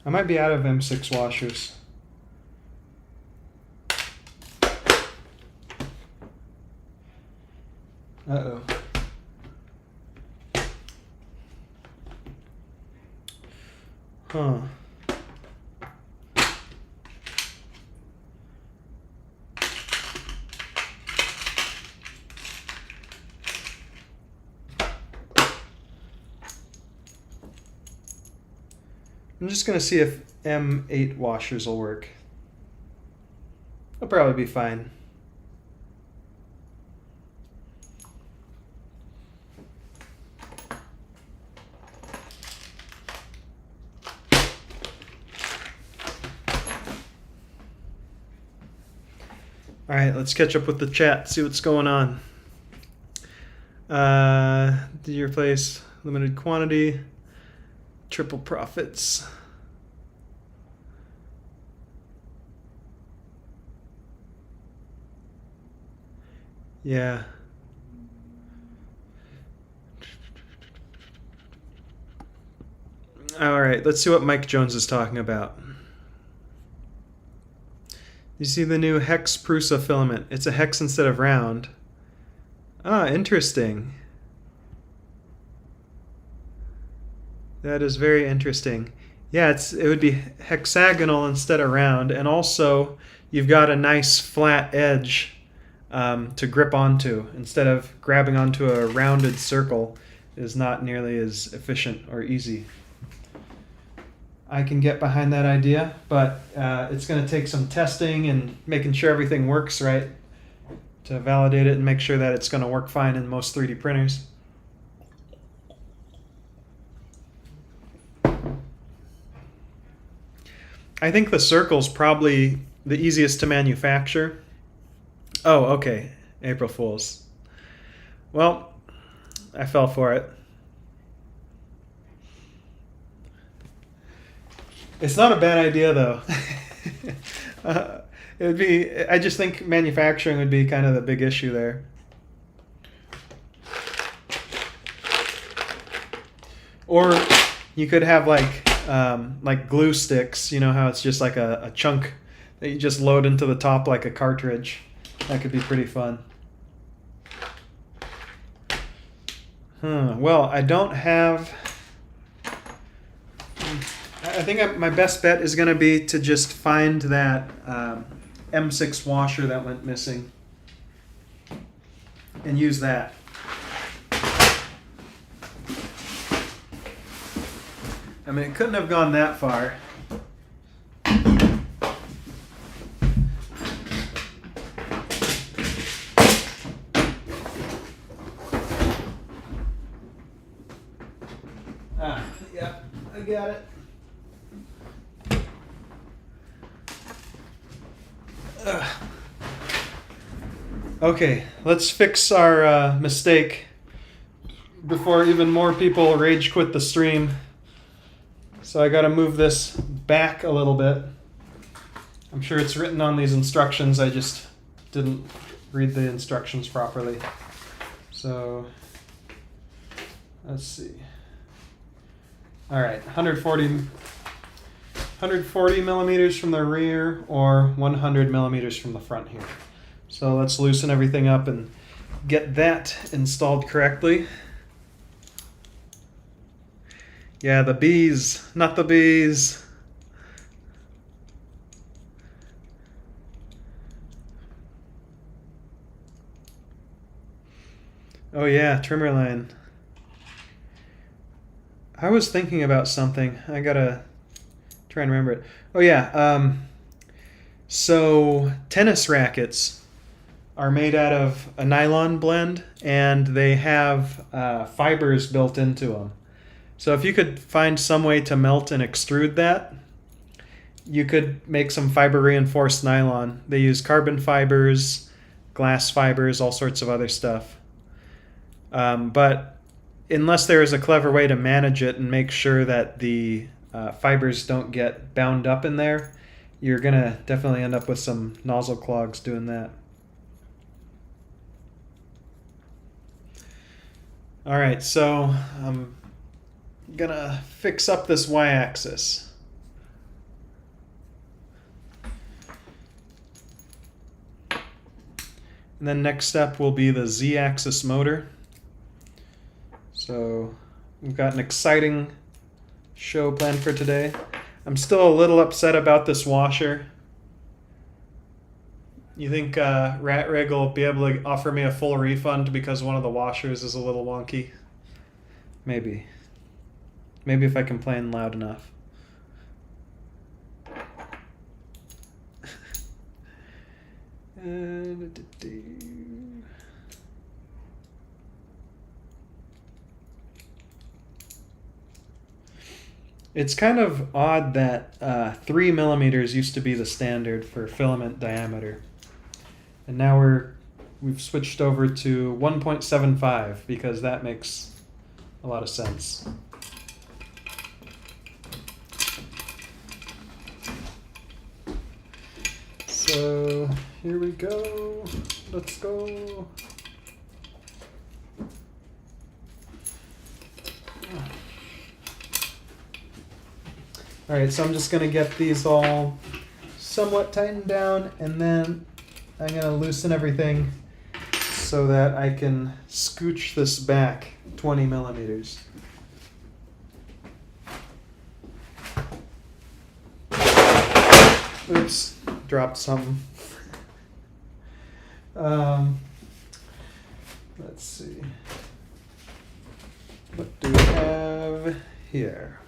I might be out of M6 washers. Uh-oh. Huh. I'm just going to see if M8 washers will work. They'll probably be fine. All right, let's catch up with the chat, see what's going on. Did you replace limited quantity? Triple profits. Yeah. All right, let's see what Mike Jones is talking about. You see the new hex Prusa filament. It's a hex instead of round. Ah, interesting. That is very interesting. Yeah, it would be hexagonal instead of round, and also you've got a nice flat edge to grip onto. Instead of grabbing onto a rounded circle is not nearly as efficient or easy. I can get behind that idea, but it's going to take some testing and making sure everything works right to validate it and make sure that it's going to work fine in most 3D printers. I think the circle's probably the easiest to manufacture. Oh, okay. April Fools. Well, I fell for it. It's not a bad idea, though. It would be. I just think manufacturing would be kind of the big issue there. Or you could have like glue sticks. You know how it's just like a chunk that you just load into the top like a cartridge. That could be pretty fun. Well, I don't have... I think my best bet is going to be to just find that M6 washer that went missing and use that. I mean, it couldn't have gone that far. Yeah, I got it. Okay, let's fix our mistake before even more people rage quit the stream. So I gotta move this back a little bit. I'm sure it's written on these instructions, I just didn't read the instructions properly. So, let's see. Alright, 140 millimeters from the rear or 100 millimeters from the front here. So let's loosen everything up and get that installed correctly. Yeah, the bees, not the bees. Oh yeah, trimmer line. I was thinking about something. I gotta try and remember it. Oh yeah, so tennis rackets are made out of a nylon blend, and they have fibers built into them. So if you could find some way to melt and extrude that, you could make some fiber reinforced nylon. They use carbon fibers, glass fibers, all sorts of other stuff. But unless there is a clever way to manage it and make sure that the fibers don't get bound up in there, you're going to definitely end up with some nozzle clogs doing that. All right, so I'm going to fix up this y-axis. And then next step will be the z-axis motor. So we've got an exciting show planned for today. I'm still a little upset about this washer. You think Ratrig will be able to offer me a full refund because one of the washers is a little wonky? Maybe. Maybe if I complain loud enough. It's kind of odd that 3 millimeters used to be the standard for filament diameter. And now we've switched over to 1.75 because that makes a lot of sense. So here we go. Let's go. All right, so I'm just going to get these all somewhat tightened down, and then I'm going to loosen everything so that I can scooch this back 20 millimeters. Oops, dropped something. Let's see. What do we have here?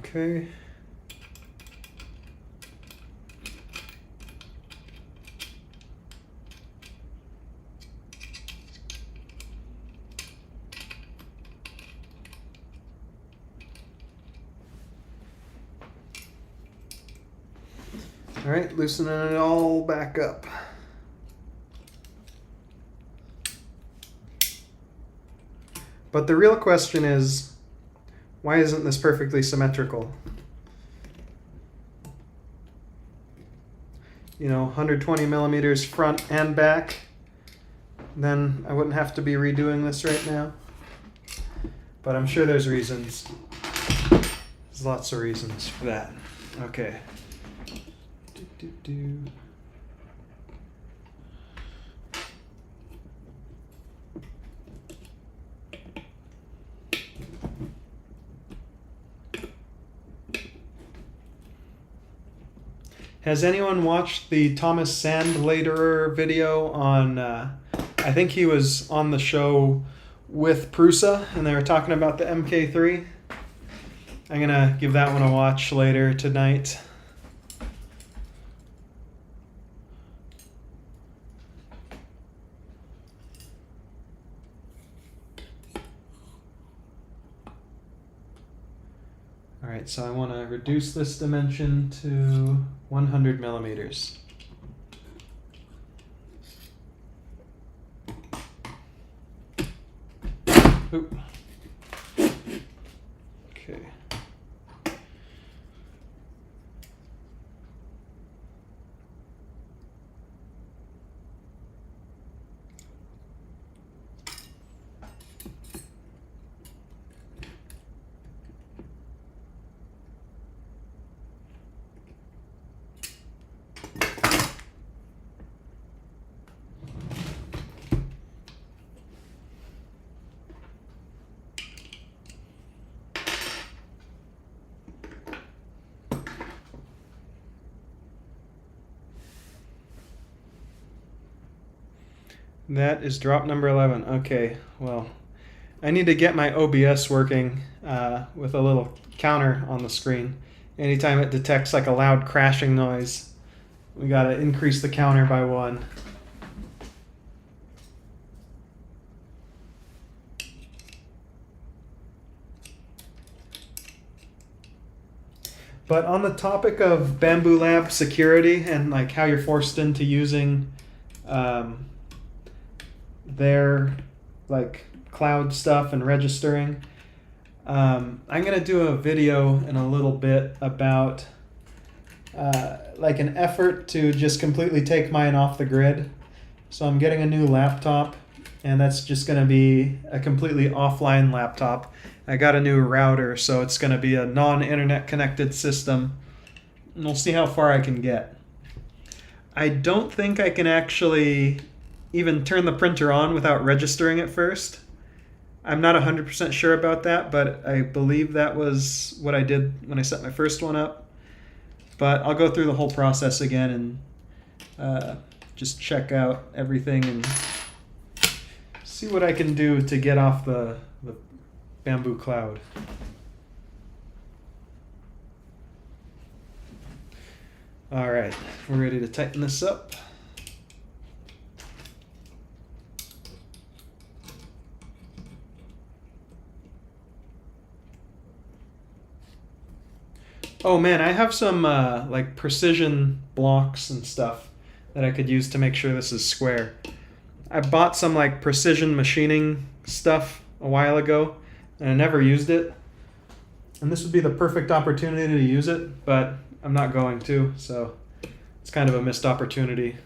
Okay. All right, loosening it all back up. But the real question is, why isn't this perfectly symmetrical? You know, 120 millimeters front and back, then I wouldn't have to be redoing this right now. But I'm sure there's reasons. There's lots of reasons for that. Okay. Has anyone watched the Thomas Sandladerer video on, I think he was on the show with Prusa, and they were talking about the MK3? I'm going to give that one a watch later tonight. All right, so I want to reduce this dimension to 100 millimeters. Oop. Okay. That is drop number 11. Okay, well, I need to get my OBS working with a little counter on the screen. Anytime it detects like a loud crashing noise, we got to increase the counter by 1. But on the topic of Bamboo Lab security and like how you're forced into using their like cloud stuff and registering, I'm gonna do a video in a little bit about like an effort to just completely take mine off the grid. So I'm getting a new laptop, and that's just gonna be a completely offline laptop. I got a new router, so it's gonna be a non-internet connected system, and we'll see how far I can get. I don't think I can actually even turn the printer on without registering it first. I'm not 100% sure about that, but I believe that was what I did when I set my first one up. But I'll go through the whole process again and just check out everything and see what I can do to get off the Bamboo cloud. All right, we're ready to tighten this up. Oh man, I have some like precision blocks and stuff that I could use to make sure this is square. I bought some like precision machining stuff a while ago, and I never used it. And this would be the perfect opportunity to use it, but I'm not going to, so it's kind of a missed opportunity.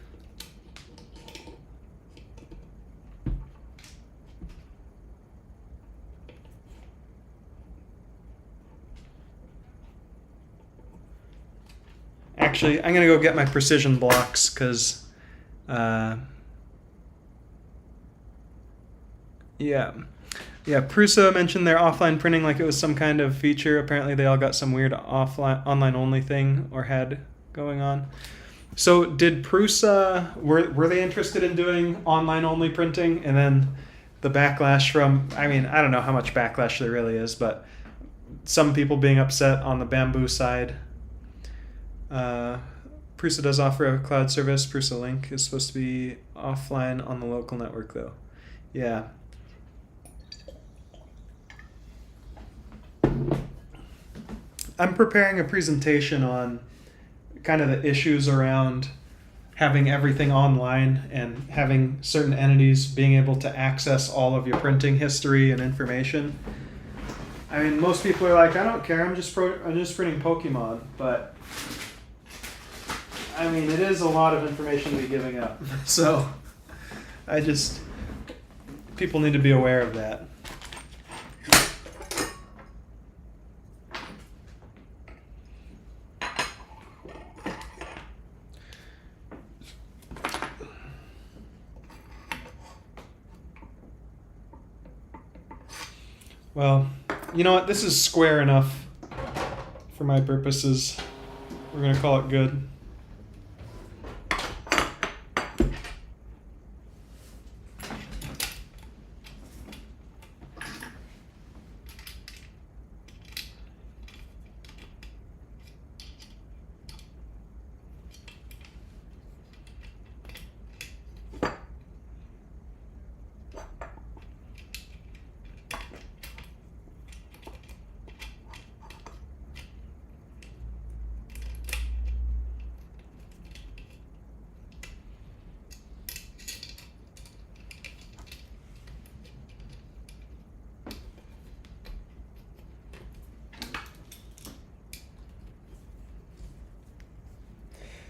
Actually, I'm gonna go get my precision blocks because, yeah, Prusa mentioned their offline printing like it was some kind of feature. Apparently, they all got some weird offline, online only thing or had going on. So, did Prusa were they interested in doing online only printing? And then the backlash from, I mean, I don't know how much backlash there really is, but some people being upset on the Bamboo side. Prusa does offer a cloud service. Prusa Link is supposed to be offline on the local network, though. Yeah. I'm preparing a presentation on kind of the issues around having everything online and having certain entities being able to access all of your printing history and information. I mean, most people are like, I don't care, I'm just printing Pokemon, but I mean, it is a lot of information to be giving up. So people need to be aware of that. Well, you know what? This is square enough for my purposes. We're going to call it good.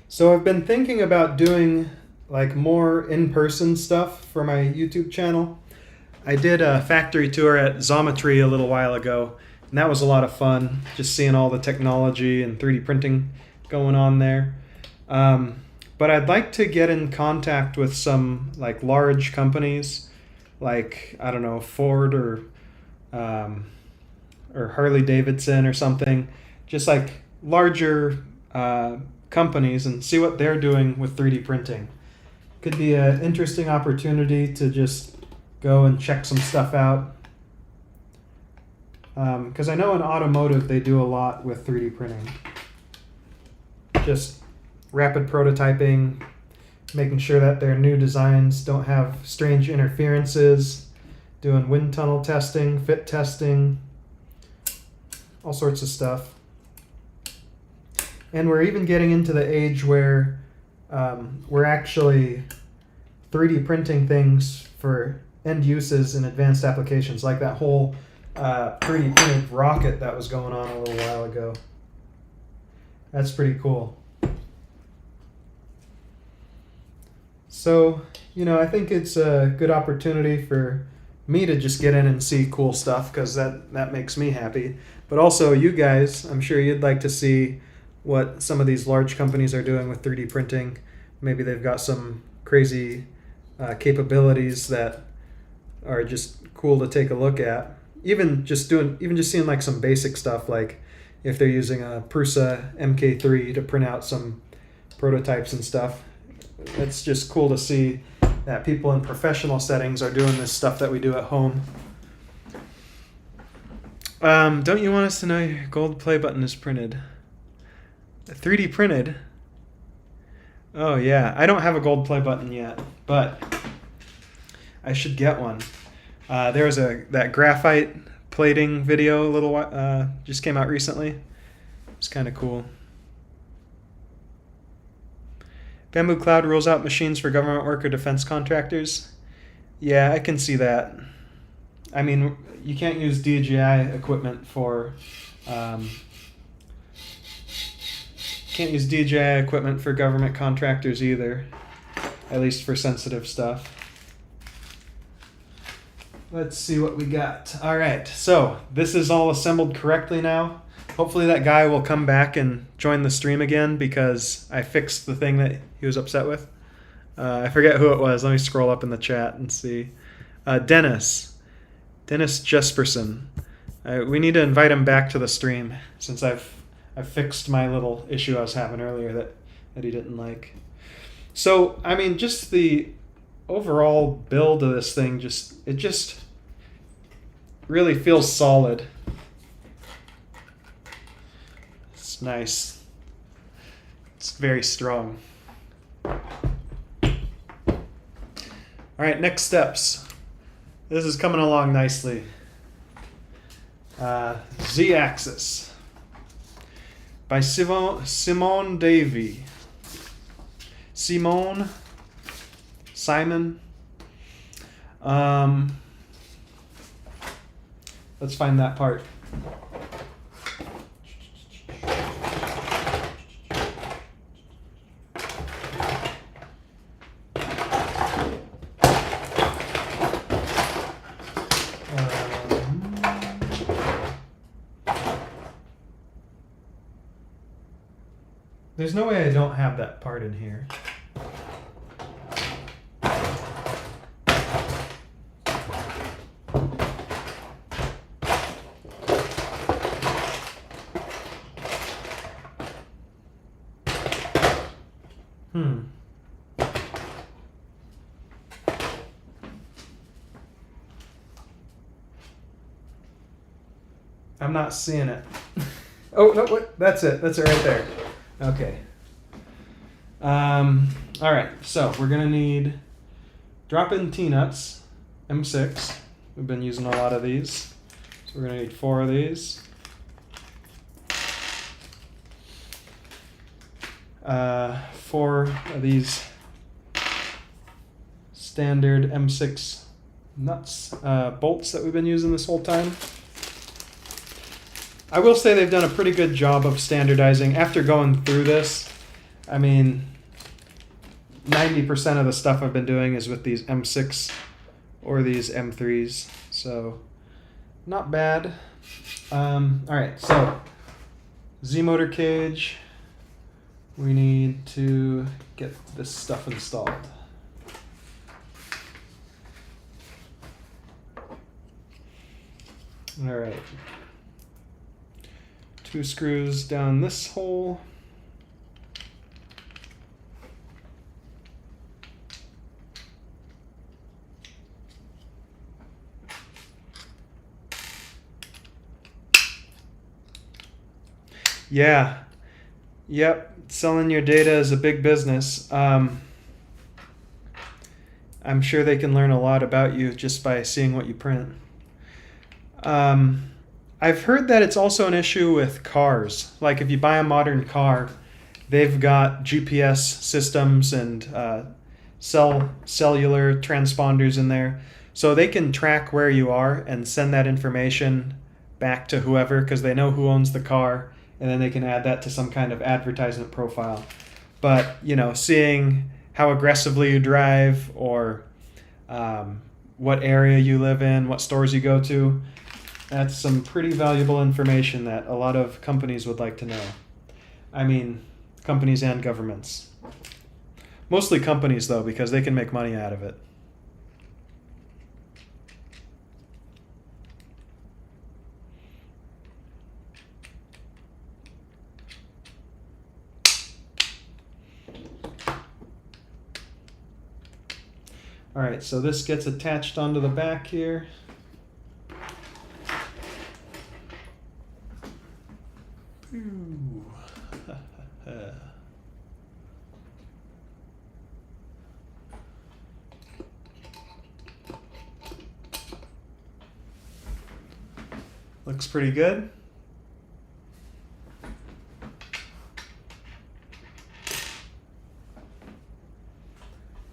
So I've been thinking about doing like more in-person stuff for my YouTube channel. I did a factory tour at Xometry a little while ago, and that was a lot of fun, just seeing all the technology and 3D printing going on there. But I'd like to get in contact with some like large companies, like, I don't know, Ford or Harley Davidson or something, just like larger companies, and see what they're doing with 3D printing. Could be an interesting opportunity to just go and check some stuff out. Because I know in automotive they do a lot with 3D printing. Just rapid prototyping, making sure that their new designs don't have strange interferences, doing wind tunnel testing, fit testing, all sorts of stuff. And we're even getting into the age where we're actually 3D printing things for end uses in advanced applications, like that whole 3D printed rocket that was going on a little while ago. That's pretty cool. So, I think it's a good opportunity for me to just get in and see cool stuff, because that makes me happy. But also you guys, I'm sure you'd like to see what some of these large companies are doing with 3D printing. Maybe they've got some crazy capabilities that are just cool to take a look at. Even just seeing like some basic stuff, like if they're using a Prusa MK3 to print out some prototypes and stuff. It's just cool to see that people in professional settings are doing this stuff that we do at home. Don't you want us to know your gold play button is printed? 3D printed? Oh yeah, I don't have a gold play button yet, but I should get one. There was that graphite plating video just came out recently. It's kind of cool. Bamboo Cloud rolls out machines for government work or defense contractors. Yeah, I can see that. I mean, you can't use DJI equipment for government contractors either, at least for sensitive stuff. Let's see what we got. All right, so this is all assembled correctly now. Hopefully that guy will come back and join the stream again, because I fixed the thing that he was upset with. I forget who it was. Let me scroll up in the chat and see. Dennis Jesperson. We need to invite him back to the stream, since I've fixed my little issue I was having earlier that he didn't like. So, I mean, just the overall build of this thing, it just really feels solid. It's nice. It's very strong. All right, next steps. This is coming along nicely. Z-Axis by Simone Davy. Simon. Let's find that part. There's no way I don't have that part in here. I'm not seeing it. Oh, no, wait, that's it. That's it right there. Okay. All right, so we're going to need drop-in T-nuts, M6. We've been using a lot of these. So we're going to need 4 of these. 4 of these standard M6 nuts, bolts that we've been using this whole time. I will say they've done a pretty good job of standardizing. After going through this, I mean, 90% of the stuff I've been doing is with these M6 or these M3s, so not bad. All right, so Z-motor cage. We need to get this stuff installed. All right. 2 screws down this hole. Yeah. Yep. Selling your data is a big business. I'm sure they can learn a lot about you just by seeing what you print. I've heard that it's also an issue with cars. Like if you buy a modern car, they've got GPS systems and cellular transponders in there. So they can track where you are and send that information back to whoever because they know who owns the car, and then they can add that to some kind of advertisement profile. But, you know, seeing how aggressively you drive or what area you live in, what stores you go to, that's some pretty valuable information that a lot of companies would like to know. I mean, companies and governments. Mostly companies, though, because they can make money out of it. All right, so this gets attached onto the back here. Looks pretty good.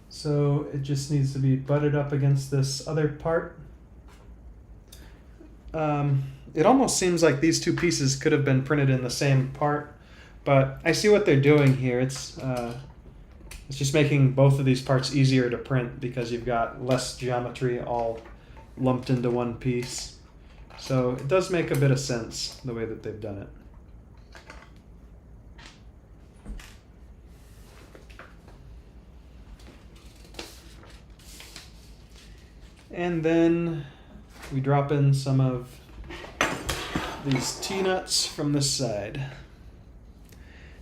So it just needs to be butted up against this other part. It almost seems like these two pieces could have been printed in the same part, but I see what they're doing here. It's just making both of these parts easier to print because you've got less geometry all lumped into one piece. So it does make a bit of sense the way that they've done it. And then we drop in some of these T-nuts from this side.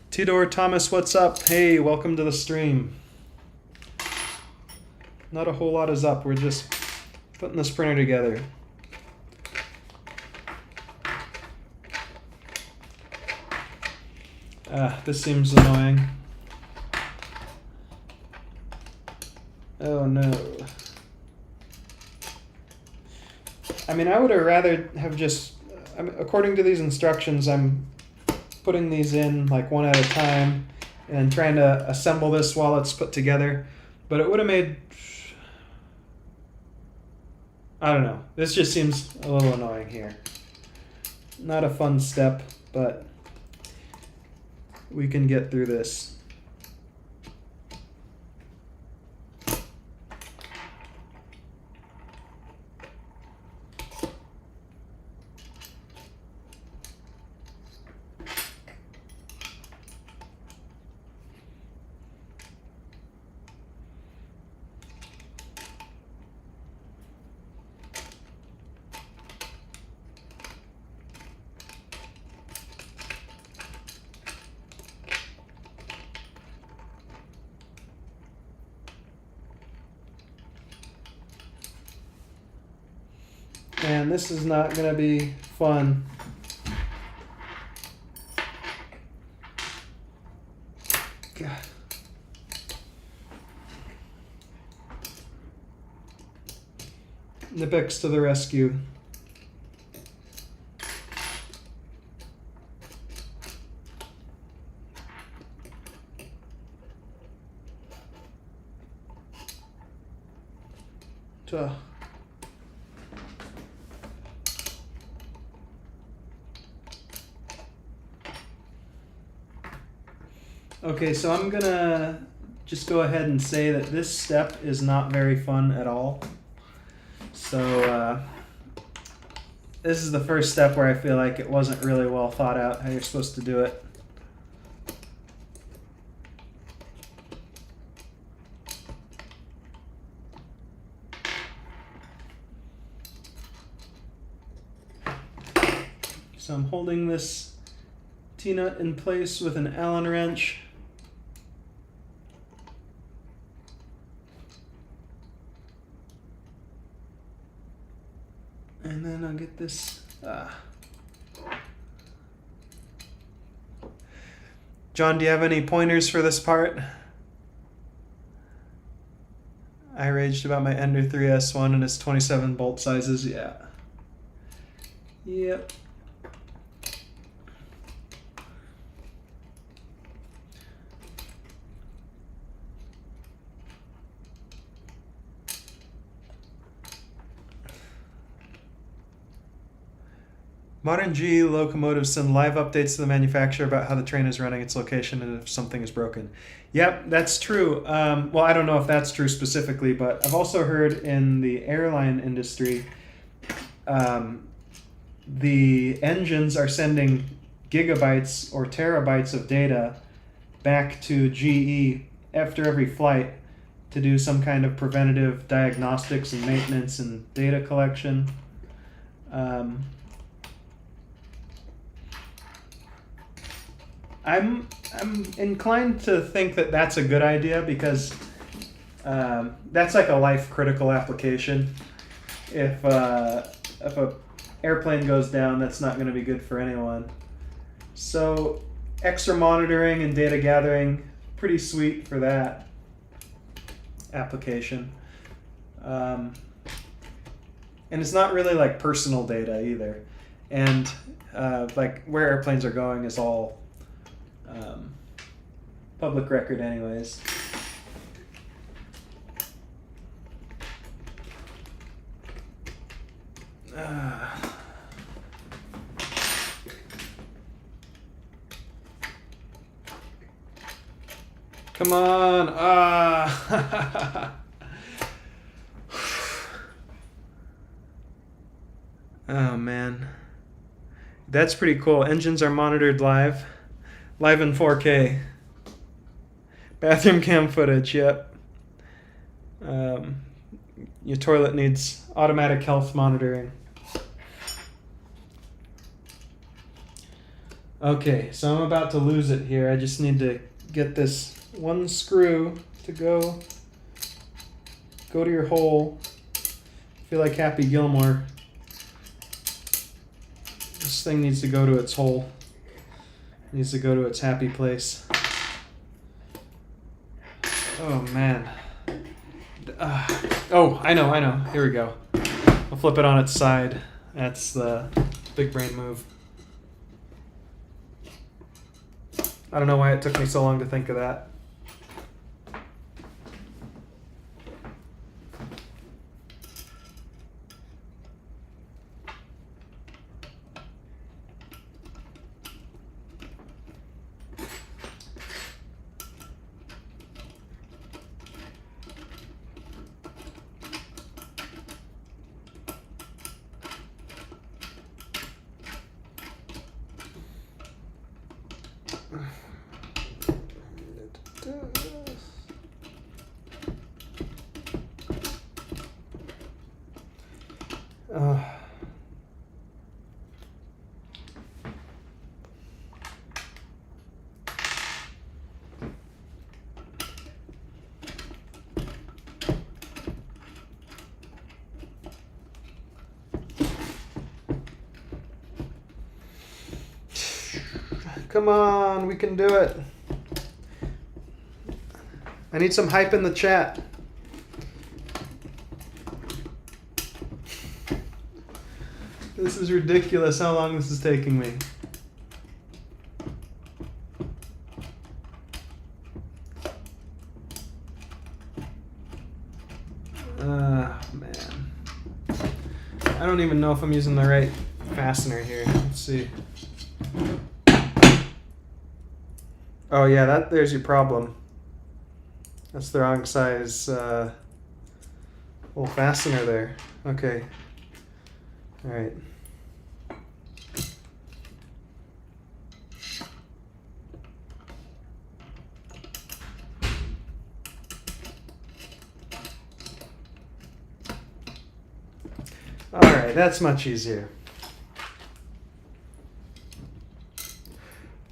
Tidor Thomas, what's up? Hey, welcome to the stream. Not a whole lot is up. We're just putting this printer together. This seems annoying. Oh no. I mean, I would have rather have just, according to these instructions, I'm putting these in like one at a time and trying to assemble this while it's put together. But it would have made, I don't know, this just seems a little annoying here. Not a fun step, but we can get through this. And this is not going to be fun. God. Nipex to the rescue. Tuh. Okay, so I'm gonna just go ahead and say that this step is not very fun at all. So this is the first step where I feel like it wasn't really well thought out how you're supposed to do it. So I'm holding this T-nut in place with an Allen wrench. And then I'll get this. John, do you have any pointers for this part? I raged about my Ender 3S1 and its 27 bolt sizes. Yeah. Yep. Modern GE locomotives send live updates to the manufacturer about how the train is running, its location, and if something is broken. Yep, that's true. Well, I don't know if that's true specifically, but I've also heard in the airline industry, the engines are sending gigabytes or terabytes of data back to GE after every flight to do some kind of preventative diagnostics and maintenance and data collection. I'm inclined to think that that's a good idea because that's like a life critical application. If a airplane goes down, that's not going to be good for anyone. So extra monitoring and data gathering, pretty sweet for that application. And it's not really like personal data either. And like where airplanes are going is all public record anyways. Come on. Oh man. That's pretty cool. Engines are monitored live in 4K. Bathroom cam footage, yep. Your toilet needs automatic health monitoring. Okay, so I'm about to lose it here. I just need to get this one screw to go to your hole. I feel like Happy Gilmore. This thing needs to go to its hole. It needs to go to its happy place. Oh man. Oh, I know. Here we go. I'll flip it on its side. That's the big brain move. I don't know why it took me so long to think of that. Come on, we can do it. I need some hype in the chat. This is ridiculous how long this is taking me. Man. I don't even know if I'm using the right fastener here. Let's see. Oh yeah, there's your problem. That's the wrong size little fastener there. Okay. All right. All right, that's much easier.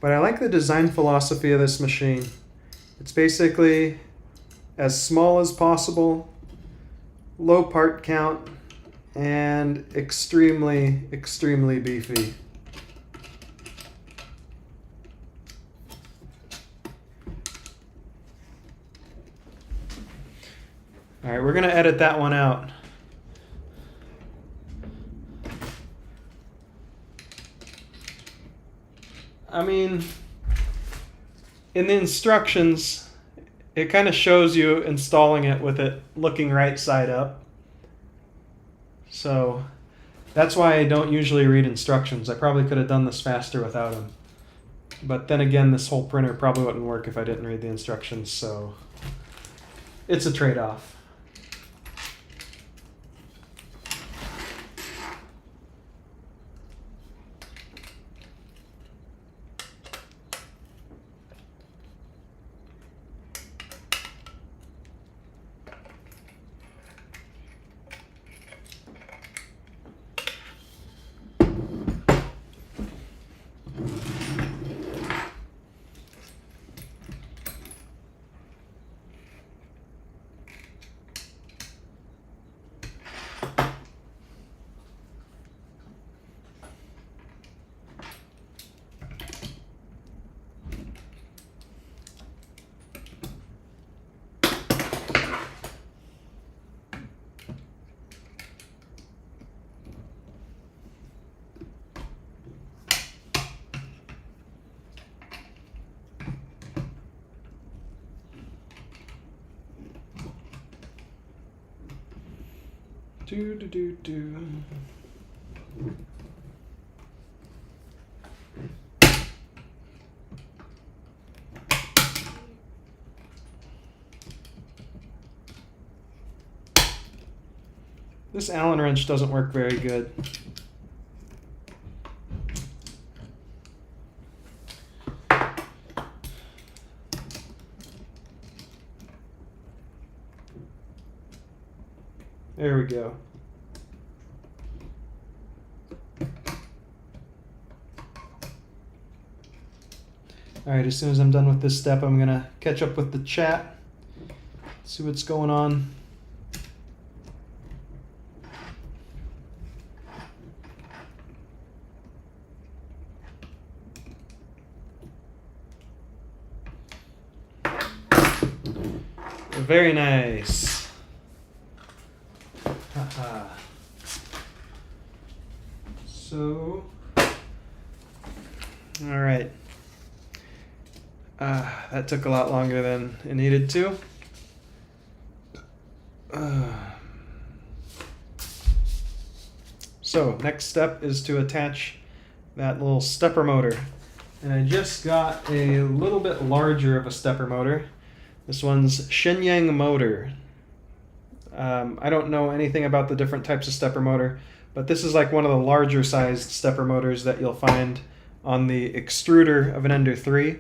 But I like the design philosophy of this machine. It's basically as small as possible, low part count, and extremely, extremely beefy. All right, we're gonna edit that one out. I mean, in the instructions, it kind of shows you installing it with it looking right side up. So That's why I don't usually read instructions. I probably could have done this faster without them. But then again, this whole printer probably wouldn't work if I didn't read the instructions, so it's a trade-off. Do. This Allen wrench doesn't work very good. There we go. All right, as soon as I'm done with this step, I'm gonna catch up with the chat, see what's going on. Very nice. Haha. So, all right. That took a lot longer than it needed to. So, next step is to attach that little stepper motor. And I just got a little bit larger of a stepper motor. This one's Shenyang motor. I don't know anything about the different types of stepper motor, but this is like one of the larger sized stepper motors that you'll find on the extruder of an Ender 3.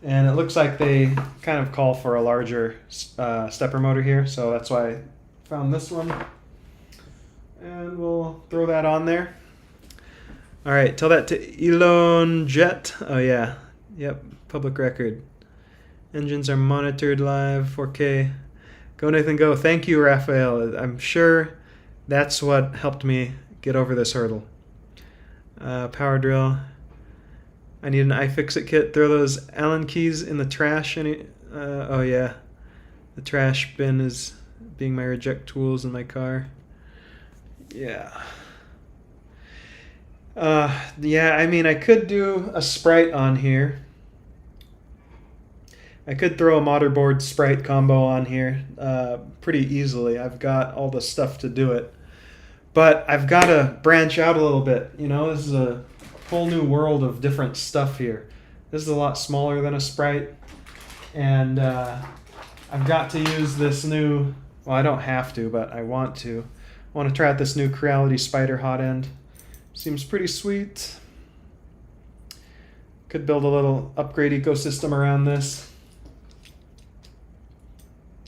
And it looks like they kind of call for a larger stepper motor here, so that's why I found this one. And we'll throw that on there. All right, tell that to Elon Jet. Oh yeah, yep, public record. Engines are monitored live, 4K. Go Nathan, go. Thank you, Raphael. I'm sure that's what helped me get over this hurdle. Power drill. I need an iFixit kit. Throw those Allen keys in the trash. Oh yeah, the trash bin is being my reject tools in my car. Yeah. Yeah, I mean, I could do a sprite on here. I could throw a motherboard sprite combo on here pretty easily. I've got all the stuff to do it. But I've got to branch out a little bit. You know, this is a whole new world of different stuff here. This is a lot smaller than a sprite. And I've got to use this new, well, I don't have to, but I want to. I want to try out this new Creality Spider hot end. Seems pretty sweet. Could build a little upgrade ecosystem around this.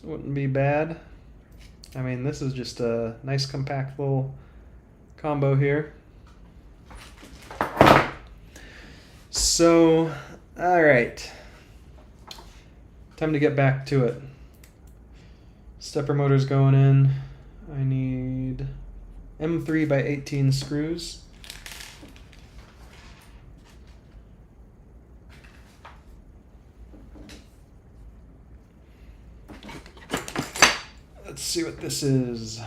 Wouldn't be bad. I mean, this is just a nice compact little combo here. So, all right. Time to get back to it. Stepper motor's going in. I need M3 by 18 screws. Let's see what this is.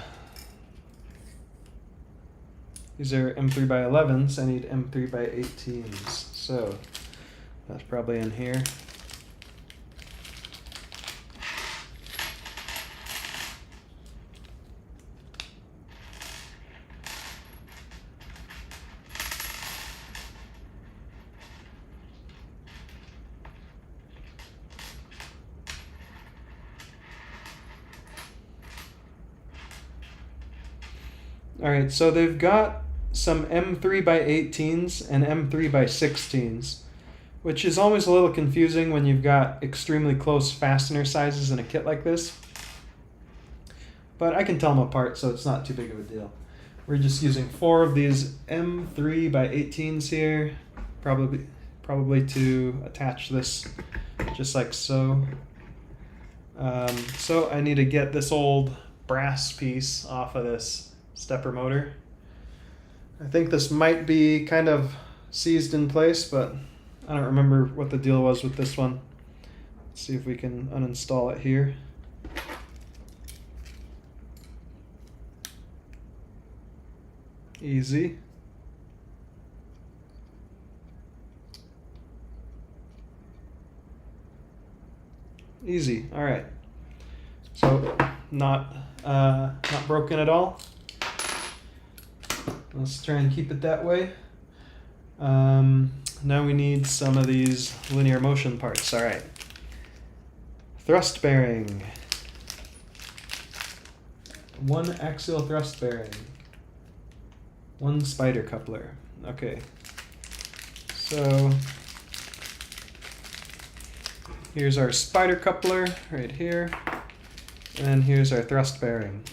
These are M3 by 11s. I need M3 by 18s. So that's probably in here. All right, so they've got some M3 by 18s and M3 by 16s, which is always a little confusing when you've got extremely close fastener sizes in a kit like this. But I can tell them apart, so it's not too big of a deal. We're just using 4 of these M3 by 18s here, probably to attach this just like so. So I need to get this old brass piece off of this stepper motor. I think this might be kind of seized in place, but I don't remember what the deal was with this one. Let's see if we can uninstall it here. Easy. Easy. All right. So not broken at all. Let's try and keep it that way. Now we need some of these linear motion parts. All right. Thrust bearing. 1 axial thrust bearing. 1 spider coupler. Okay. So here's our spider coupler right here. And here's our thrust bearing.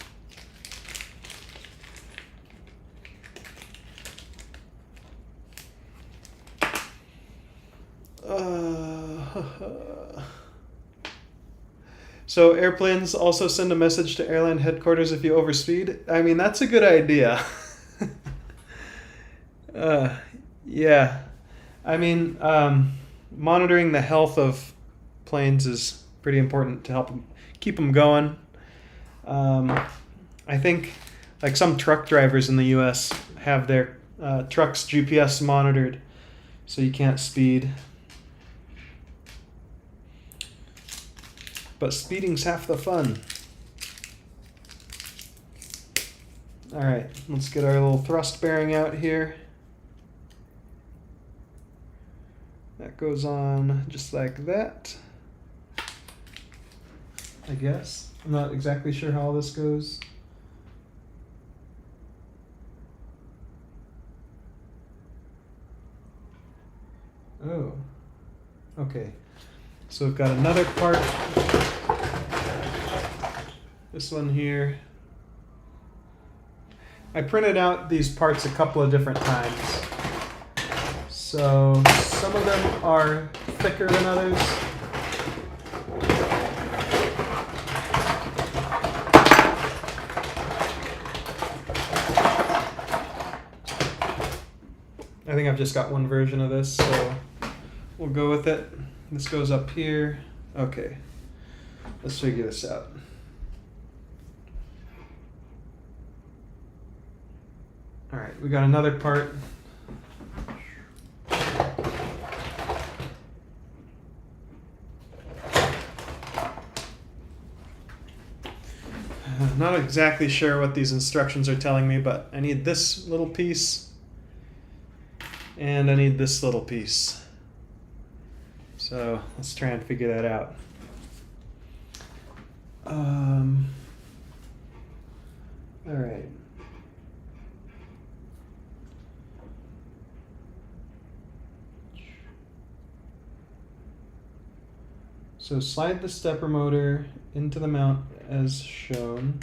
So airplanes also send a message to airline headquarters if you overspeed. I mean, that's a good idea. Yeah. I mean, monitoring the health of planes is pretty important to help them, keep them going. I think like some truck drivers in the US have their trucks GPS monitored so you can't speed. But speeding's half the fun. All right, let's get our little thrust bearing out here. That goes on just like that, I guess. I'm not exactly sure how all this goes. Oh, okay. So we've got another part. This one here. I printed out these parts a couple of different times. So some of them are thicker than others. I think I've just got one version of this, so we'll go with it. This goes up here. Okay, let's figure this out. All right, we got another part. Not exactly sure what these instructions are telling me, but I need this little piece and I need this little piece. So let's try and figure that out. All right. So slide the stepper motor into the mount as shown.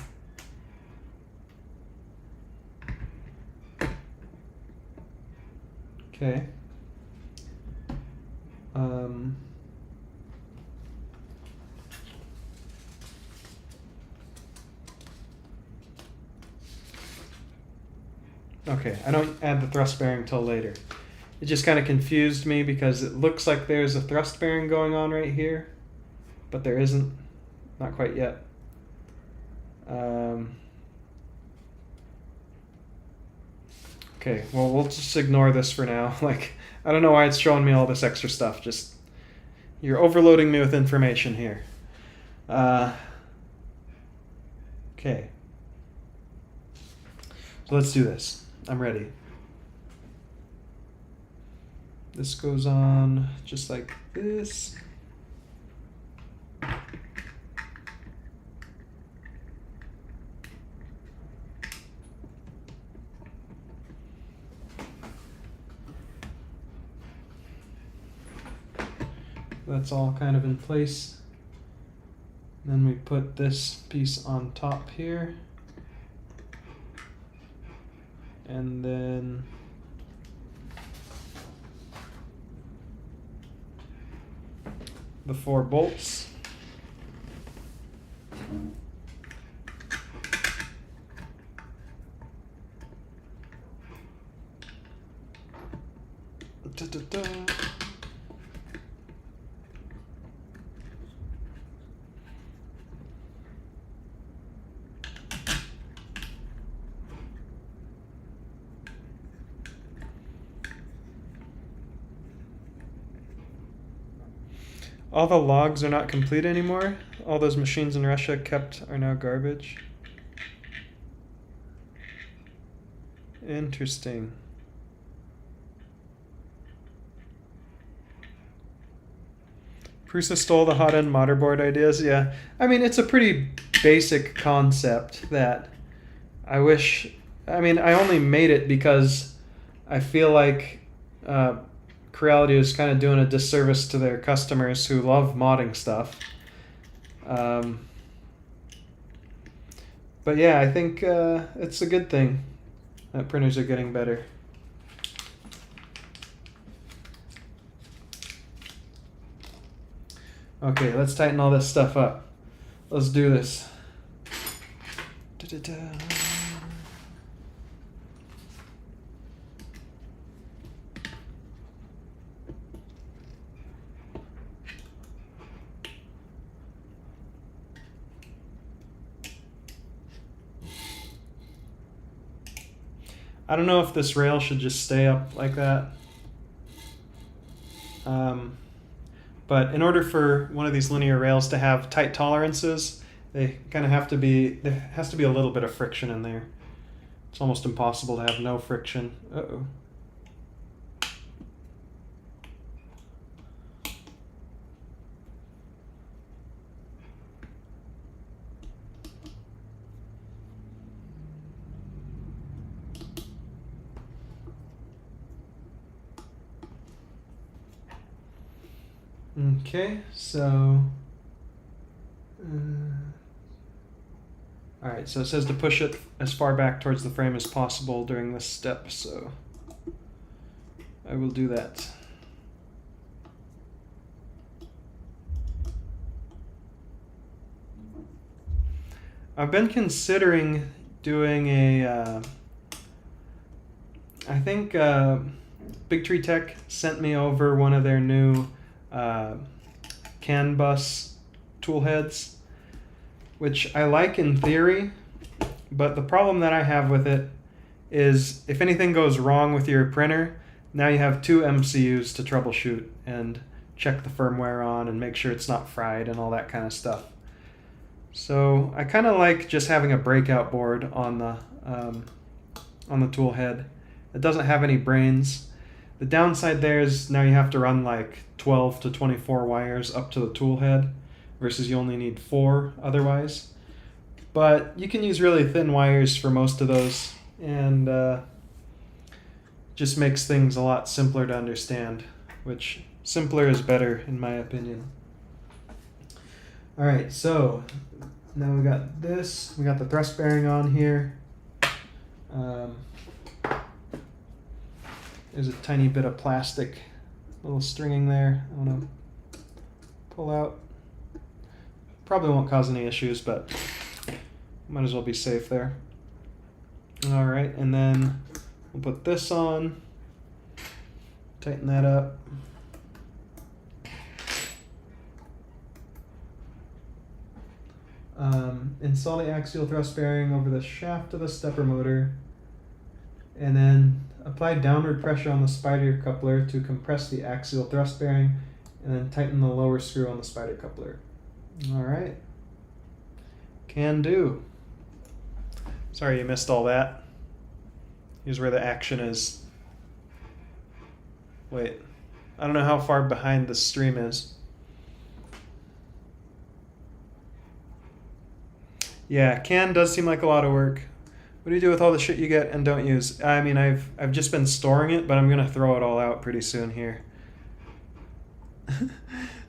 Okay. Okay, I don't add the thrust bearing till later. It just kind of confused me because it looks like there's a thrust bearing going on right here, but there isn't. Not quite yet. Okay, well, we'll just ignore this for now. Like, I don't know why it's showing me all this extra stuff. Just, you're overloading me with information here. Okay. So let's do this. I'm ready. This goes on just like this. that's all kind of in place. Then we put this piece on top here. And then the 4 bolts. Da-da-da. All the logs are not complete anymore. All those machines in Russia kept are now garbage. Interesting. Prusa stole the hot end motherboard ideas. Yeah, I mean, it's a pretty basic concept that I wish, I mean, I only made it because I feel like Creality is kind of doing a disservice to their customers who love modding stuff. But yeah, I think it's a good thing that printers are getting better. Okay, let's tighten all this stuff up. Let's do this. Da-da-da. I don't know if this rail should just stay up like that. But in order for one of these linear rails to have tight tolerances, they kind of have to be, there has to be a little bit of friction in there. It's almost impossible to have no friction. Uh-oh. Okay, so all right, so it says to push it as far back towards the frame as possible during this step, so I will do that. I've been considering doing a, I think Big Tree Tech sent me over one of their new CAN bus tool heads, which I like in theory, but the problem that I have with it is if anything goes wrong with your printer, now you have 2 MCUs to troubleshoot and check the firmware on and make sure it's not fried and all that kind of stuff. So I kind of like just having a breakout board on the tool head. It doesn't have any brains. The downside there is now you have to run like 12 to 24 wires up to the tool head versus you only need 4 otherwise. But you can use really thin wires for most of those, and just makes things a lot simpler to understand, which simpler is better in my opinion. Alright, so now we got this, we got the thrust bearing on here. There's a tiny bit of plastic, little stringing there. I want to pull out. Probably won't cause any issues, but might as well be safe there. All right, and then we'll put this on, tighten that up. Install the axial thrust bearing over the shaft of the stepper motor, and then apply downward pressure on the spider coupler to compress the axial thrust bearing, and then tighten the lower screw on the spider coupler. All right, can do. Sorry you missed all that. Here's where the action is. Wait, I don't know how far behind the stream is. Yeah, CAN does seem like a lot of work. What do you do with all the shit you get and don't use? I mean, I've just been storing it, but I'm gonna throw it all out pretty soon here.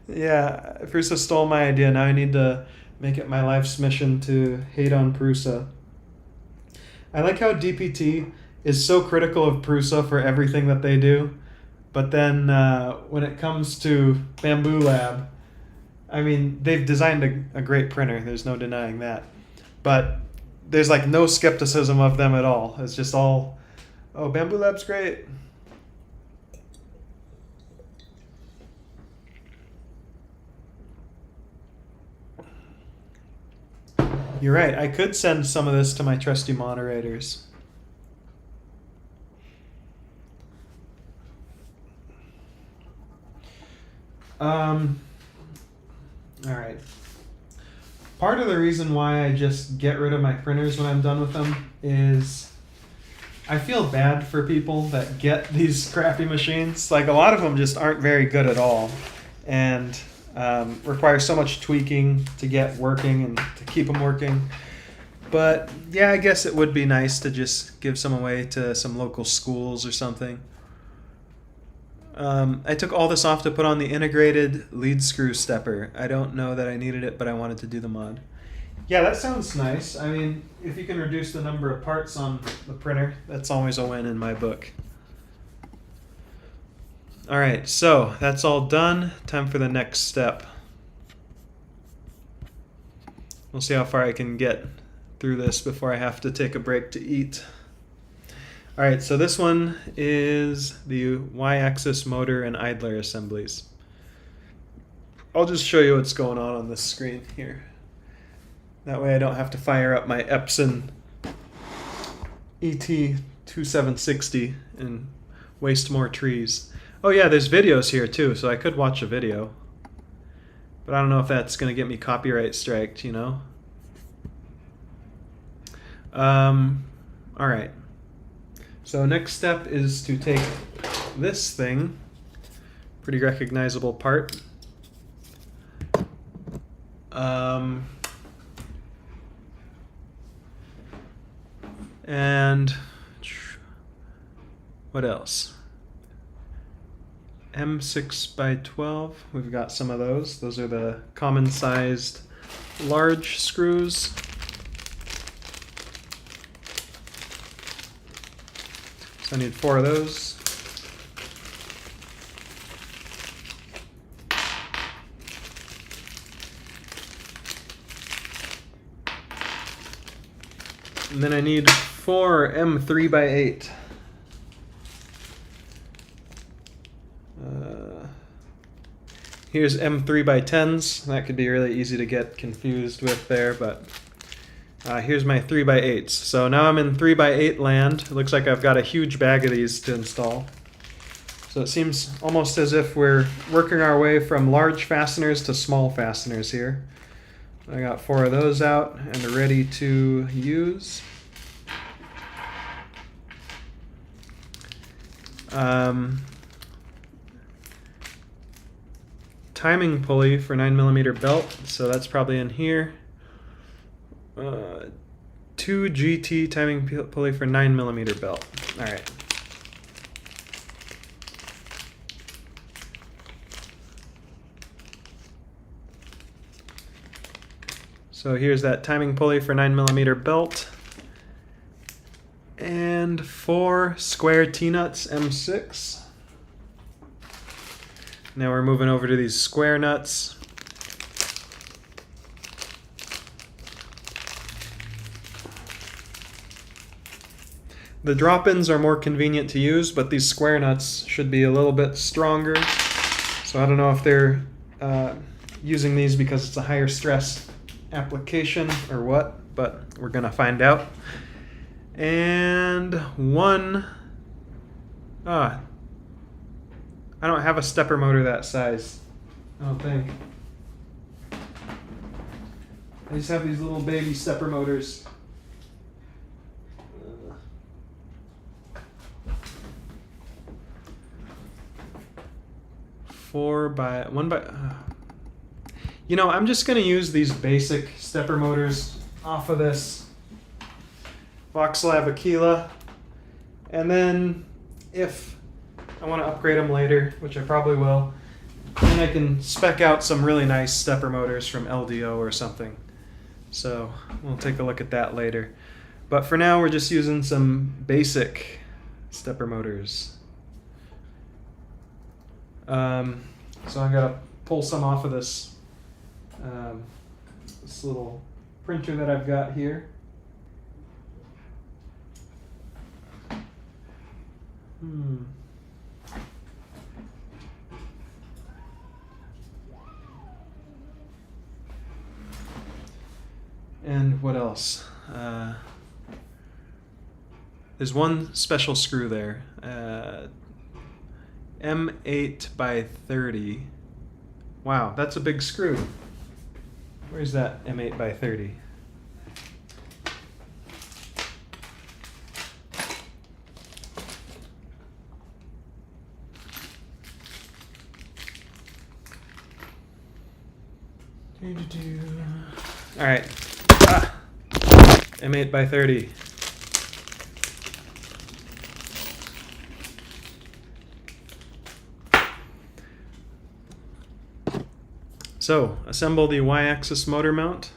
Yeah, Prusa stole my idea. Now I need to make it my life's mission to hate on Prusa. I like how DPT is so critical of Prusa for everything that they do, but then when it comes to Bamboo Lab, I mean, they've designed a great printer. There's no denying that. But there's like no skepticism of them at all. It's just all, oh, Bamboo Lab's great. You're right. I could send some of this to my trusty moderators. All right. Part of the reason why I just get rid of my printers when I'm done with them is I feel bad for people that get these crappy machines. Like, a lot of them just aren't very good at all and require so much tweaking to get working and to keep them working. But yeah, I guess it would be nice to just give some away to some local schools or something. I took all this off to put on the integrated lead screw stepper. I don't know that I needed it, but I wanted to do the mod. Yeah, that sounds nice. I mean, if you can reduce the number of parts on the printer, that's always a win in my book. All right, so that's all done. Time for the next step. We'll see how far I can get through this before I have to take a break to eat. All right, so this one is the Y-axis motor and idler assemblies. I'll just show you what's going on this screen here. That way I don't have to fire up my Epson ET2760 and waste more trees. Oh yeah, there's videos here too, so I could watch a video. But I don't know if that's going to get me copyright striked, you know? All right. So next step is to take this thing, pretty recognizable part, and what else? M6x12, we've got some of those. Those are the common sized large screws. So I need 4 of those. And then I need 4 M3x8. Here's M3x10s. That could be really easy to get confused with there, but here's my 3x8s. So now I'm in 3x8 land. It looks like I've got a huge bag of these to install. So it seems almost as if we're working our way from large fasteners to small fasteners here. I got 4 of those out and ready to use. Timing pulley for 9mm belt, so that's probably in here. 2 GT timing pulley for 9mm belt. All right. So here's that timing pulley for 9mm belt. And 4 square T-nuts M6. Now we're moving over to these square nuts. The drop-ins are more convenient to use, but these square nuts should be a little bit stronger. So I don't know if they're using these because it's a higher stress application or what, but we're gonna find out. And 1, I don't have a stepper motor that size, I don't think. I just have these little baby stepper motors. 1 by. You know, I'm just going to use these basic stepper motors off of this Voxlab Aquila, and then if I want to upgrade them later, which I probably will, And I can spec out some really nice stepper motors from LDO or something. So we'll take a look at that later. But for now, we're just using some basic stepper motors. So I'm gonna pull some off of this this little printer that I've got here. And what else? There's one special screw there. M8 by 30. Wow, that's a big screw. Where's that M8 by 30? All right. M8 by 30. So, assemble the Y-axis motor mount.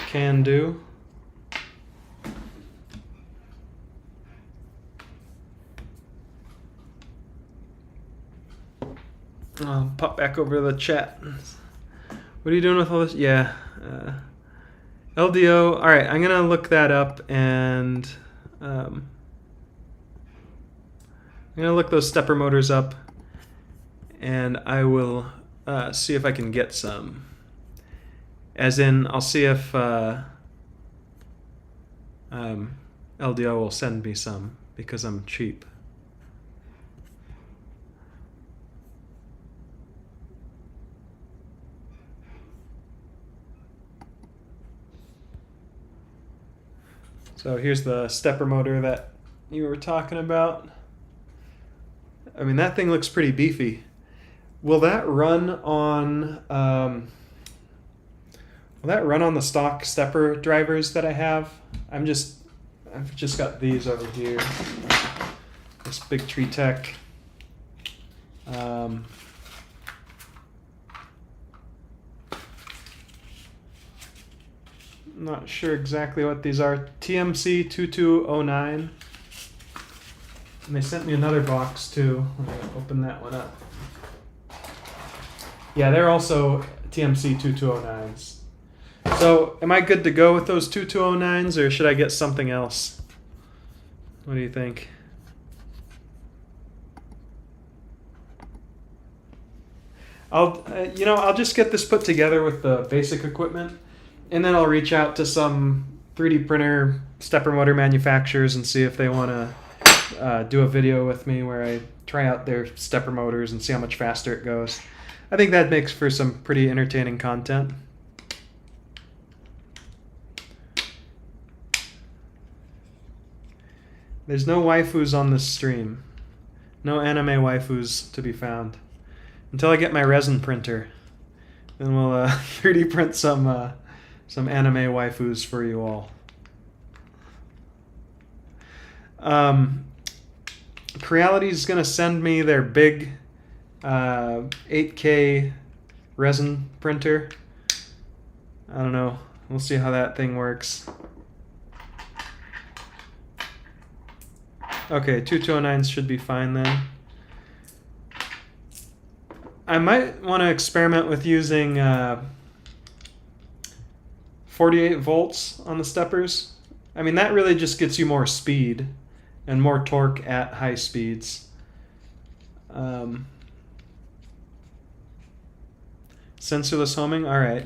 Can do. I'll pop back over to the chat. What are you doing with all this? Yeah. LDO. All right, I'm going to look that up and I'm going to look those stepper motors up and I will see if I can get some. As in, I'll see if LDO will send me some because I'm cheap. So here's the stepper motor that you were talking about. I mean, that thing looks pretty beefy. Will that run on the stock stepper drivers that I have? I've just got these over here. This Big Tree Tech. I'm not sure exactly what these are. TMC 2209. And they sent me another box too. Let me open that one up. Yeah, they're also TMC 2209s. So, am I good to go with those 2209s or should I get something else? What do you think? I'll just get this put together with the basic equipment. And then I'll reach out to some 3D printer stepper motor manufacturers and see if they want to do a video with me where I try out their stepper motors and see how much faster it goes. I think that makes for some pretty entertaining content. There's no waifus on this stream. No anime waifus to be found. Until I get my resin printer. Then we'll 3D print some anime waifus for you all. Creality is going to send me their big 8K resin printer. I don't know. We'll see how that thing works. Okay, 2209s should be fine then. I might want to experiment with using 48 volts on the steppers. I mean, that really just gets you more speed and more torque at high speeds. Sensorless homing, all right.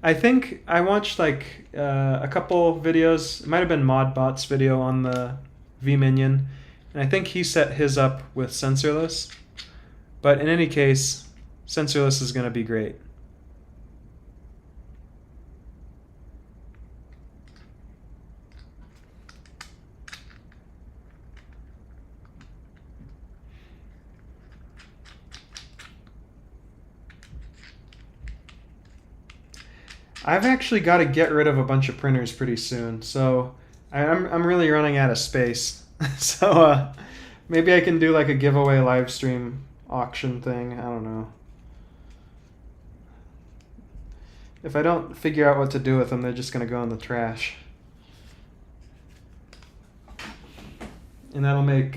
I think I watched like a couple videos. It might have been Modbot's video on the V-Minion, and I think he set his up with sensorless. But in any case, sensorless is going to be great. I've actually got to get rid of a bunch of printers pretty soon, so I'm really running out of space. So Maybe I can do like a giveaway live stream auction thing. I don't know. If I don't figure out what to do with them, they're just going to go in the trash. And that'll make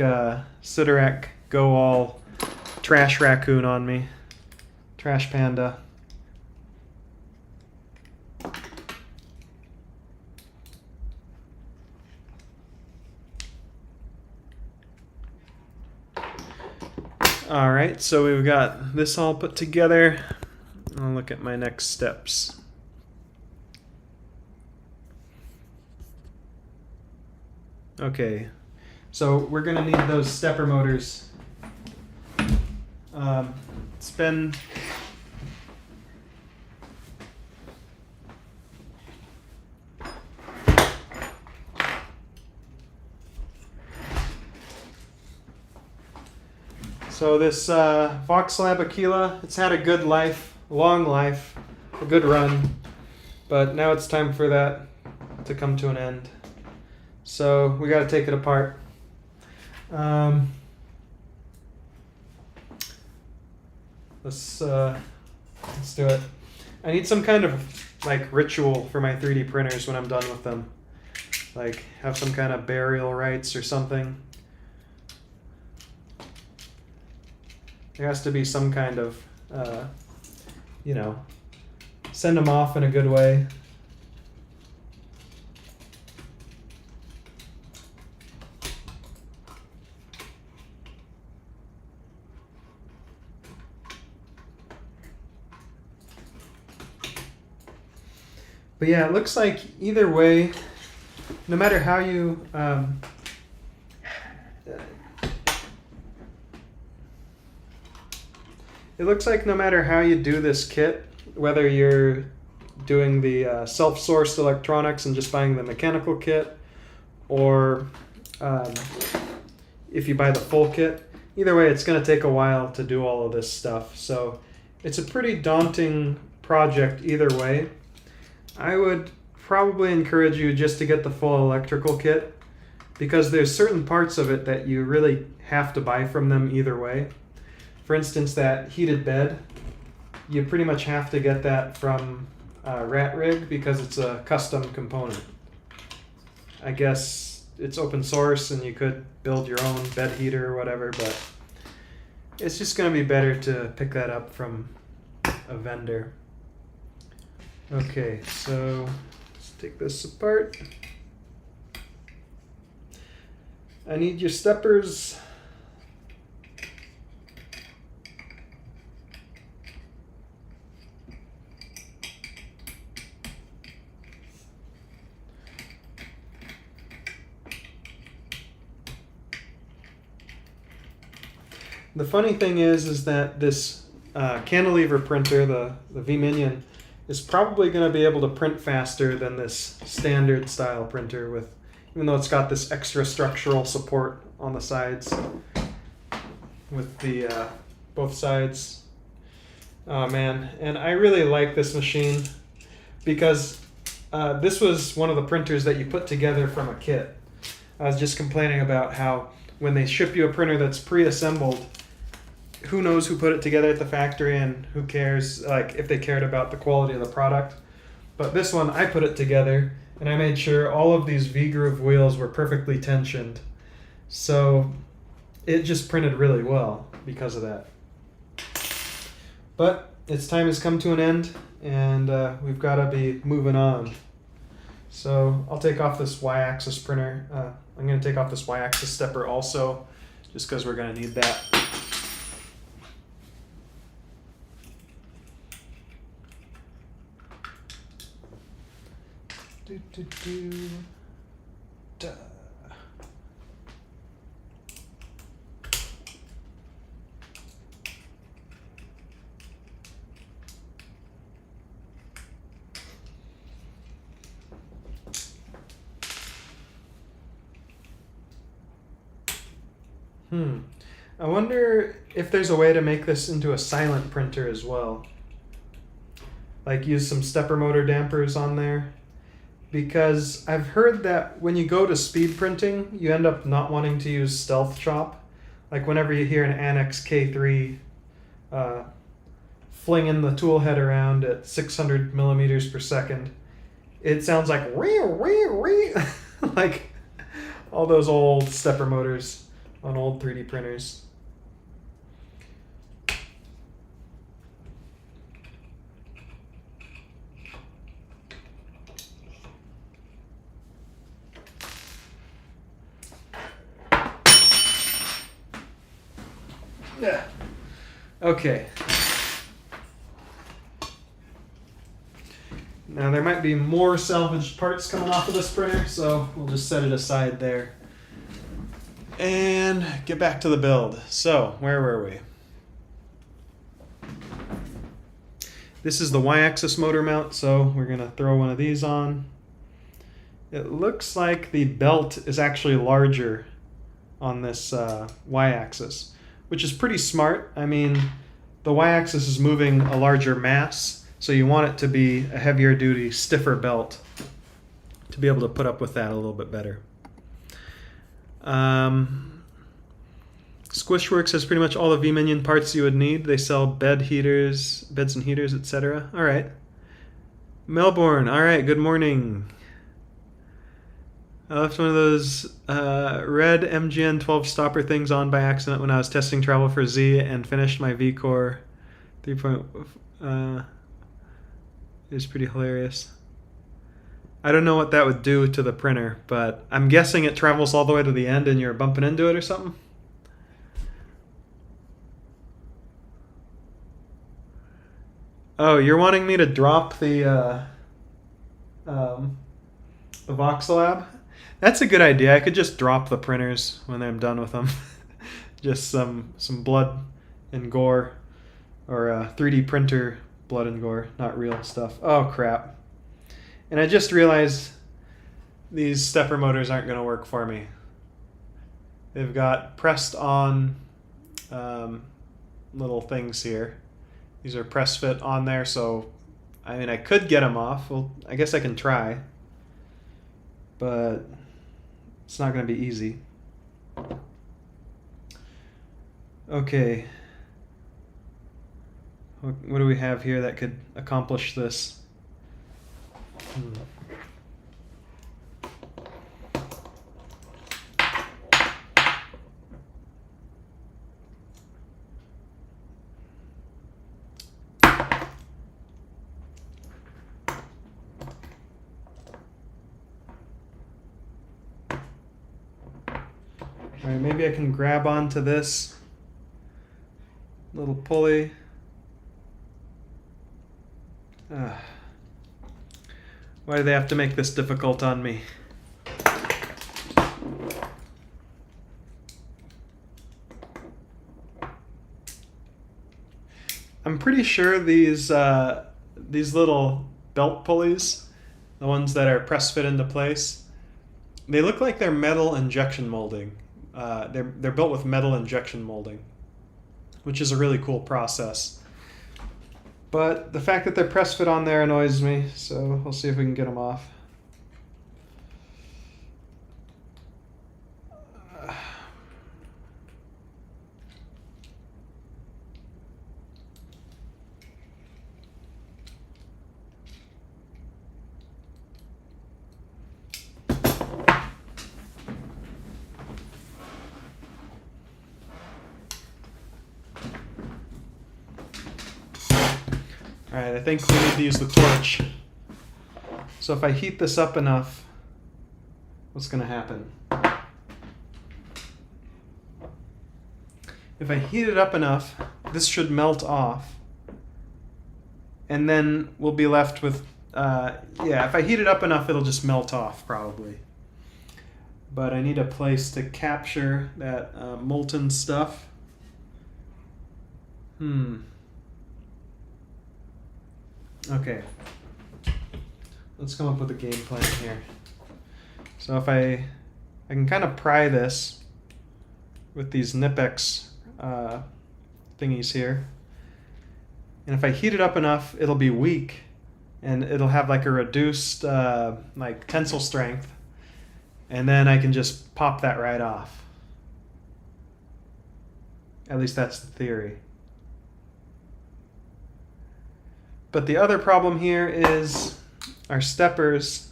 Sidorak go all trash raccoon on me. Trash panda. Alright, so we've got this all put together. I'll look at my next steps. Okay, so we're going to need those stepper motors. It's been so this Voxlab Aquila, it's had a good life, long life, a good run, but now it's time for that to come to an end. So we got to take it apart. Let's do it. I need some kind of like ritual for my 3D printers when I'm done with them. Like have some kind of burial rites or something. There has to be some kind of, you know, send them off in a good way. But yeah, it looks like either way, no matter how you it looks like no matter how you do this kit, whether you're doing the self-sourced electronics and just buying the mechanical kit, or if you buy the full kit, either way it's going to take a while to do all of this stuff. So it's a pretty daunting project either way. I would probably encourage you just to get the full electrical kit, because there's certain parts of it that you really have to buy from them either way. For instance, that heated bed, you pretty much have to get that from Ratrig because it's a custom component. I guess it's open source and you could build your own bed heater or whatever, but it's just going to be better to pick that up from a vendor. Okay, so let's take this apart. I need your steppers. The funny thing is that this cantilever printer, the V-Minion, is probably going to be able to print faster than this standard style printer, with, even though it's got this extra structural support on the sides with the both sides. Oh man, and I really like this machine because this was one of the printers that you put together from a kit. I was just complaining about how when they ship you a printer that's pre-assembled, who knows who put it together at the factory and who cares, like if they cared about the quality of the product. But this one, I put it together and I made sure all of these V-groove wheels were perfectly tensioned. So it just printed really well because of that. But its time has come to an end and we've got to be moving on. So I'll take off this Y-axis printer. I'm going to take off this Y-axis stepper also, just because we're going to need that. Duh. I wonder if there's a way to make this into a silent printer as well. Like use some stepper motor dampers on there. Because I've heard that when you go to speed printing, you end up not wanting to use Stealth Chop Like whenever you hear an Annex K3 flinging the tool head around at 600 millimeters per second, it sounds like like all those old stepper motors on old 3D printers. Yeah. Okay. Now there might be more salvaged parts coming off of this printer, so we'll just set it aside there. And get back to the build. So, where were we? This is the Y-axis motor mount, so we're going to throw one of these on. It looks like the belt is actually larger on this Y-axis, which is pretty smart. I mean, the Y-axis is moving a larger mass, so you want it to be a heavier duty, stiffer belt to be able to put up with that a little bit better. Squishworks has pretty much all the V-Minion parts you would need. They sell beds and heaters, etc. All right. Melbourne, all right, good morning. I left one of those red MGN 12 stopper things on by accident when I was testing travel for Z and finished my V-Core 3. It was pretty hilarious. I don't know what that would do to the printer, but I'm guessing it travels all the way to the end and you're bumping into it or something. Oh, you're wanting me to drop the Voxelab? That's a good idea. I could just drop the printers when I'm done with them. Just some blood and gore, or 3D printer blood and gore, not real stuff. Oh crap. And I just realized these stepper motors aren't going to work for me. They've got pressed on little things here. These are press fit on there, so I mean I could get them off. Well, I guess I can try, but it's not going to be easy. Okay. What do we have here that could accomplish this? All right, maybe I can grab onto this little pulley. Why do they have to make this difficult on me? I'm pretty sure these little belt pulleys, the ones that are press fit into place, they look like they're metal injection molding. They're built with metal injection molding, which is a really cool process. But the fact that they're press fit on there annoys me, so we'll see if we can get them off. Alright, I think we need to use the torch. So if I heat this up enough, what's going to happen? If I heat it up enough, this should melt off. And then we'll be left with, yeah, if I heat it up enough, it'll just melt off probably. But I need a place to capture that molten stuff. Okay, let's come up with a game plan here. So if I can kind of pry this with these Nipex thingies here, and if I heat it up enough, it'll be weak, and it'll have like a reduced like tensile strength, and then I can just pop that right off. At least that's the theory. But the other problem here is our steppers.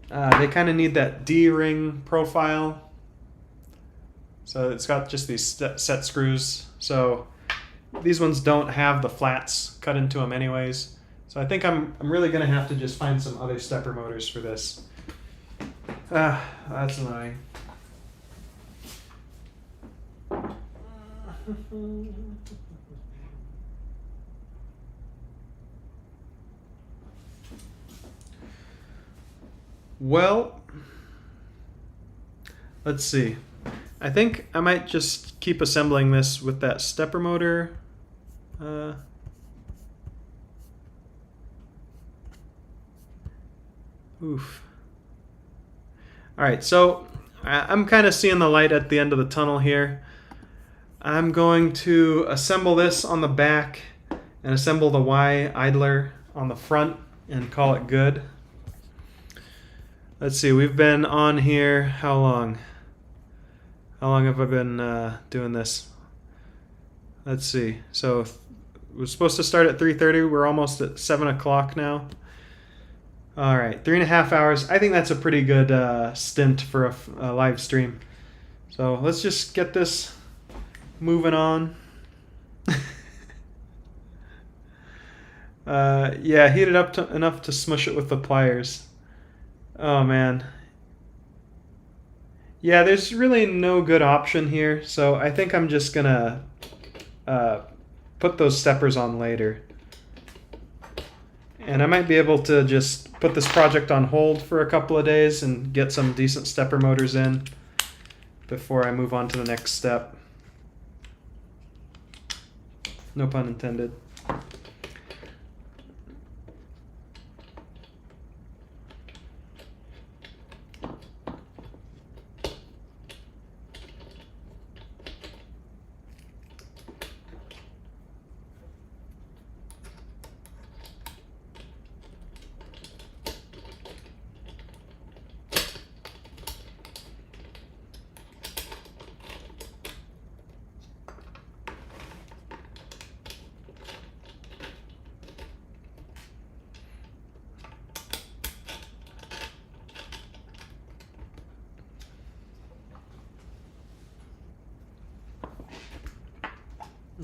They kind of need that D-ring profile. So it's got just these set screws. So these ones don't have the flats cut into them anyways. So I think I'm really going to have to just find some other stepper motors for this. That's annoying. Well, let's see. I think I might just keep assembling this with that stepper motor. Oof. All right, so I'm kind of seeing the light at the end of the tunnel here. I'm going to assemble this on the back and assemble the Y idler on the front and call it good. Let's see, we've been on here, how long? How long have I been doing this? Let's see, so we're supposed to start at 3:30, we're almost at 7 o'clock now. All right, 3.5 hours. I think that's a pretty good stint for a live stream. So let's just get this moving on. Yeah, heat it up enough to smush it with the pliers. Oh man. Yeah, there's really no good option here, so I think I'm just gonna put those steppers on later. And I might be able to just put this project on hold for a couple of days and get some decent stepper motors in before I move on to the next step. No pun intended.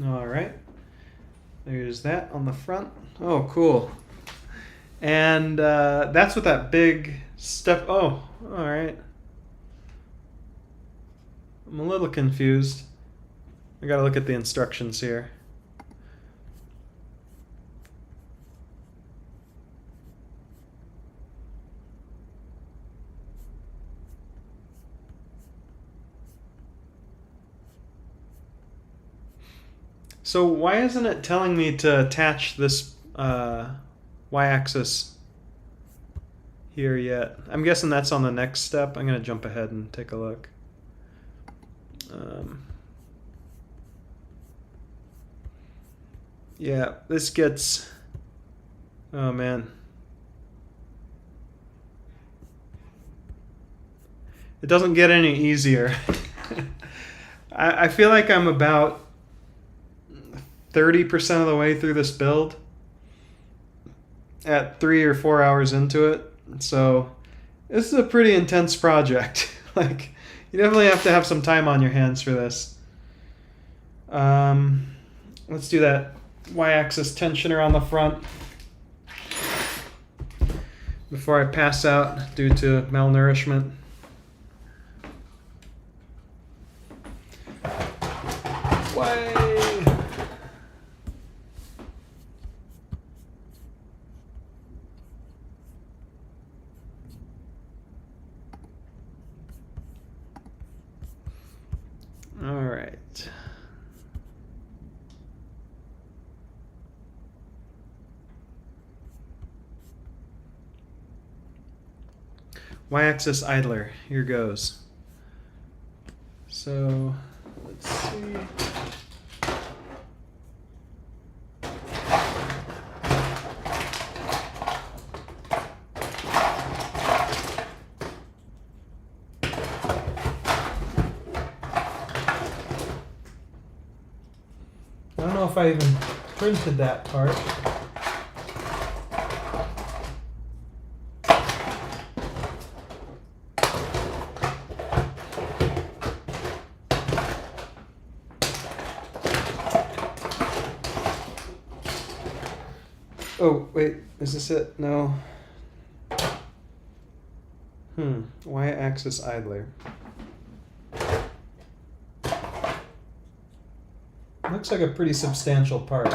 All right, there's that on the front. Oh, cool. And that's with that big step. Oh, all right. I'm a little confused. I gotta look at the instructions here. So why isn't it telling me to attach this y-axis here yet? I'm guessing that's on the next step. I'm going to jump ahead and take a look. Yeah, this gets... Oh, man. It doesn't get any easier. I feel like I'm about 30% of the way through this build at 3 or 4 hours into it. So this is a pretty intense project. Like, you definitely have to have some time on your hands for this. Let's do that y-axis tensioner on the front before I pass out due to malnourishment. All right. Y-axis idler, here goes. So, let's see. I don't know if I even printed that part. Oh, wait, is this it? No. Y-axis idler. Looks like a pretty substantial part.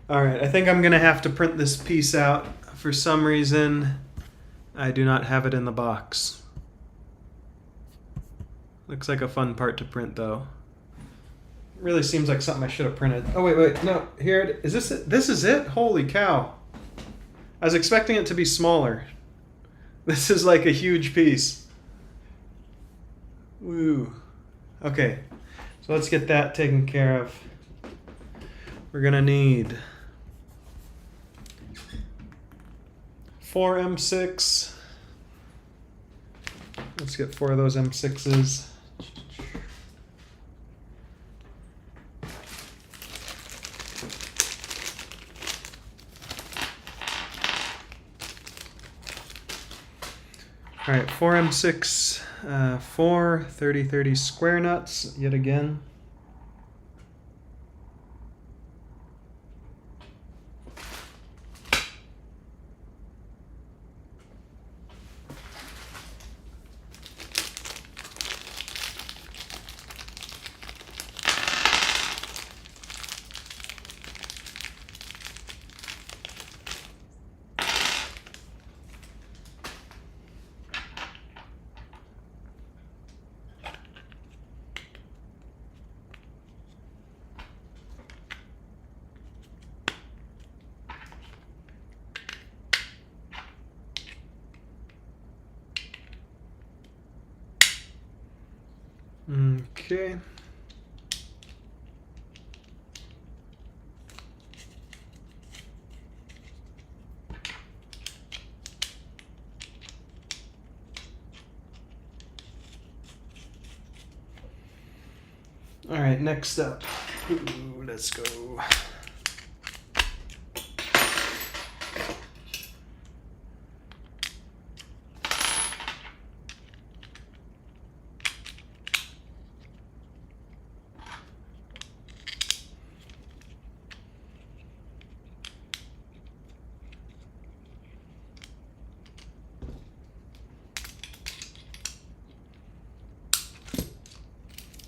Alright, I think I'm going to have to print this piece out. For some reason, I do not have it in the box. Looks like a fun part to print, though. Really seems like something I should have printed. Oh, wait, no, here it is. This it? This is it? Holy cow. I was expecting it to be smaller. This is like a huge piece. Woo. Okay, so let's get that taken care of. We're gonna need 4 M6. Let's get 4 of those M6s. All right, 4 M6, 4 30-30 square nuts, yet again. Okay. All right, next up. Ooh, let's go.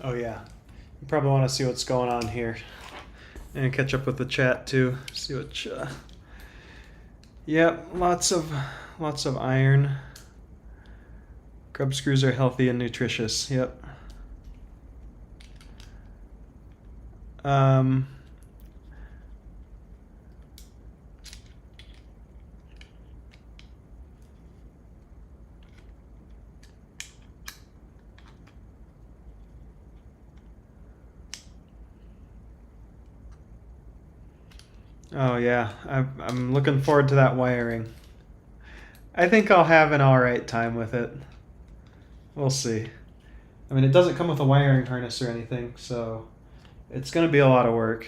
Oh yeah, you probably want to see what's going on here, and catch up with the chat too. See what. Yep, lots of iron. Grub screws are healthy and nutritious. Yep. Oh yeah, I'm looking forward to that wiring. I think I'll have an alright time with it. We'll see. I mean, it doesn't come with a wiring harness or anything, so it's going to be a lot of work.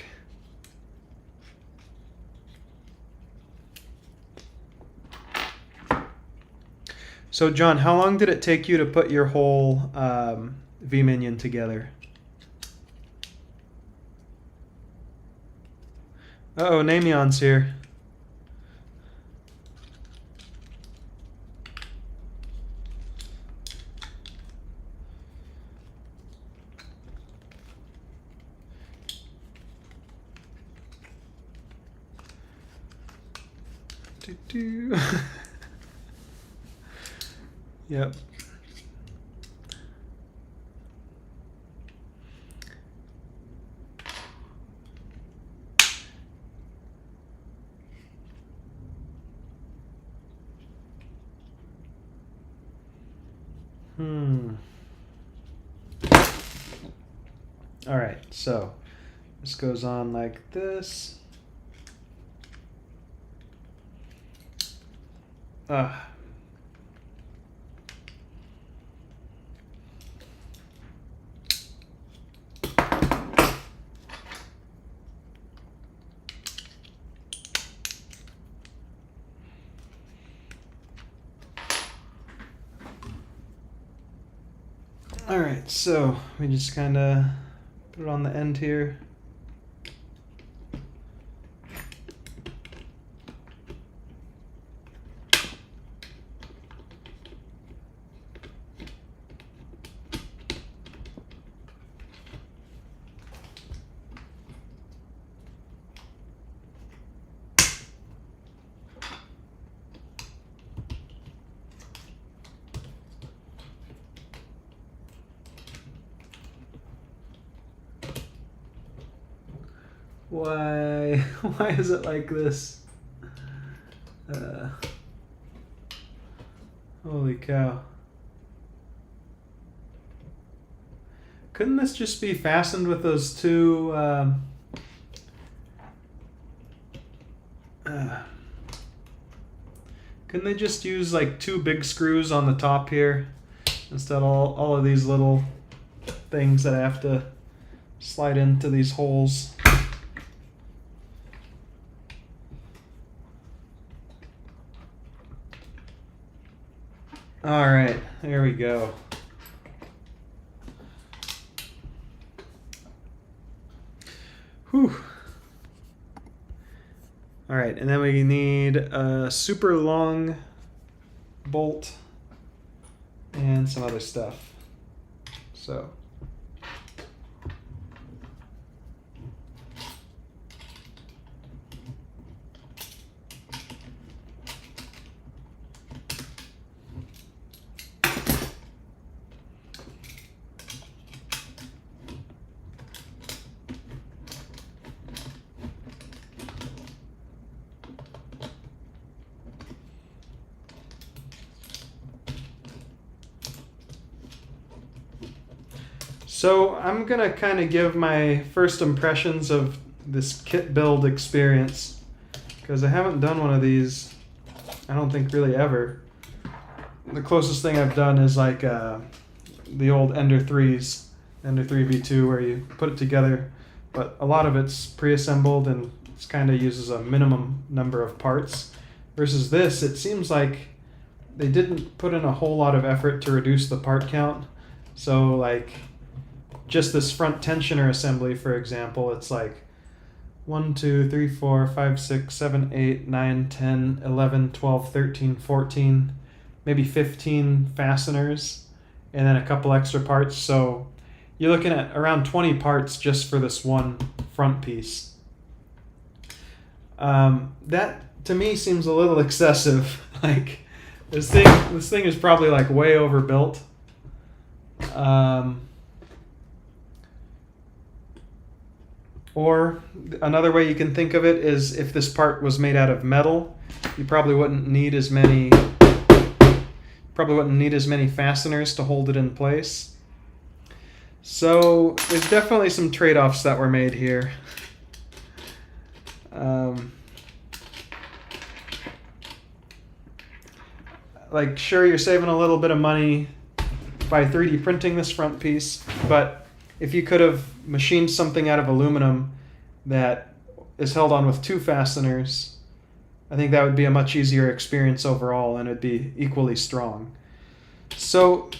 So John, how long did it take you to put your whole V-Minion together? Uh-oh, Namion's here. Yep. All right, so this goes on like this. All right, so we just kind of put it on the end here. Why is it like this? Holy cow. Couldn't this just be fastened with those two couldn't they just use like two big screws on the top here instead of all of these little things that I have to slide into these holes? All right, there we go. Whew. All right, and then we need a super long bolt and some other stuff. So. So I'm gonna kind of give my first impressions of this kit build experience because I haven't done one of these, I don't think really ever. The closest thing I've done is like the old Ender 3s, Ender 3 V2, where you put it together, but a lot of it's pre-assembled and it kind of uses a minimum number of parts. Versus this, it seems like they didn't put in a whole lot of effort to reduce the part count. So like just this front tensioner assembly, for example, it's like 1, 2, 3, 4, 5, 6, 7, 8, 9, 10, 11, 12, 13, 14, maybe 15 fasteners, and then a couple extra parts. So you're looking at around 20 parts just for this one front piece. That to me seems a little excessive. Like this thing is probably like way overbuilt. Or another way you can think of it is if this part was made out of metal, you probably wouldn't need as many fasteners to hold it in place. So there's definitely some trade-offs that were made here. Like sure, you're saving a little bit of money by 3D printing this front piece, but if you could have machined something out of aluminum that is held on with two fasteners, I think that would be a much easier experience overall and it'd be equally strong. So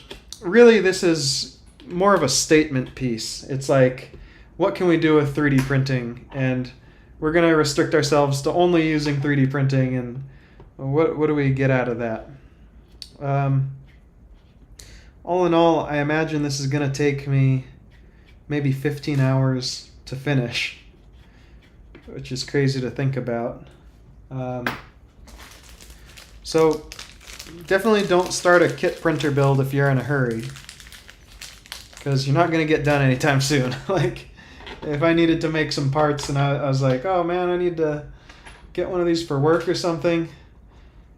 really this is more of a statement piece. It's like, what can we do with 3D printing? And we're going to restrict ourselves to only using 3D printing, and what do we get out of that? All in all, I imagine this is going to take me maybe 15 hours to finish, which is crazy to think about. So definitely don't start a kit printer build if you're in a hurry, because you're not going to get done anytime soon. Like if I needed to make some parts and I was like, oh man, I need to get one of these for work or something,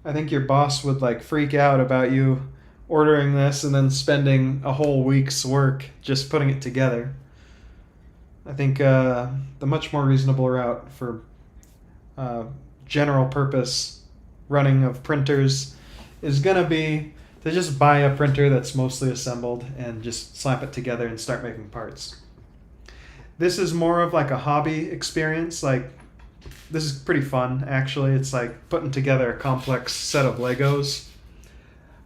I think your boss would like freak out about you ordering this and then spending a whole week's work just putting it together. I think the much more reasonable route for general purpose running of printers is going to be to just buy a printer that's mostly assembled and just slap it together and start making parts. This is more of like a hobby experience. Like, this is pretty fun, actually. It's like putting together a complex set of Legos.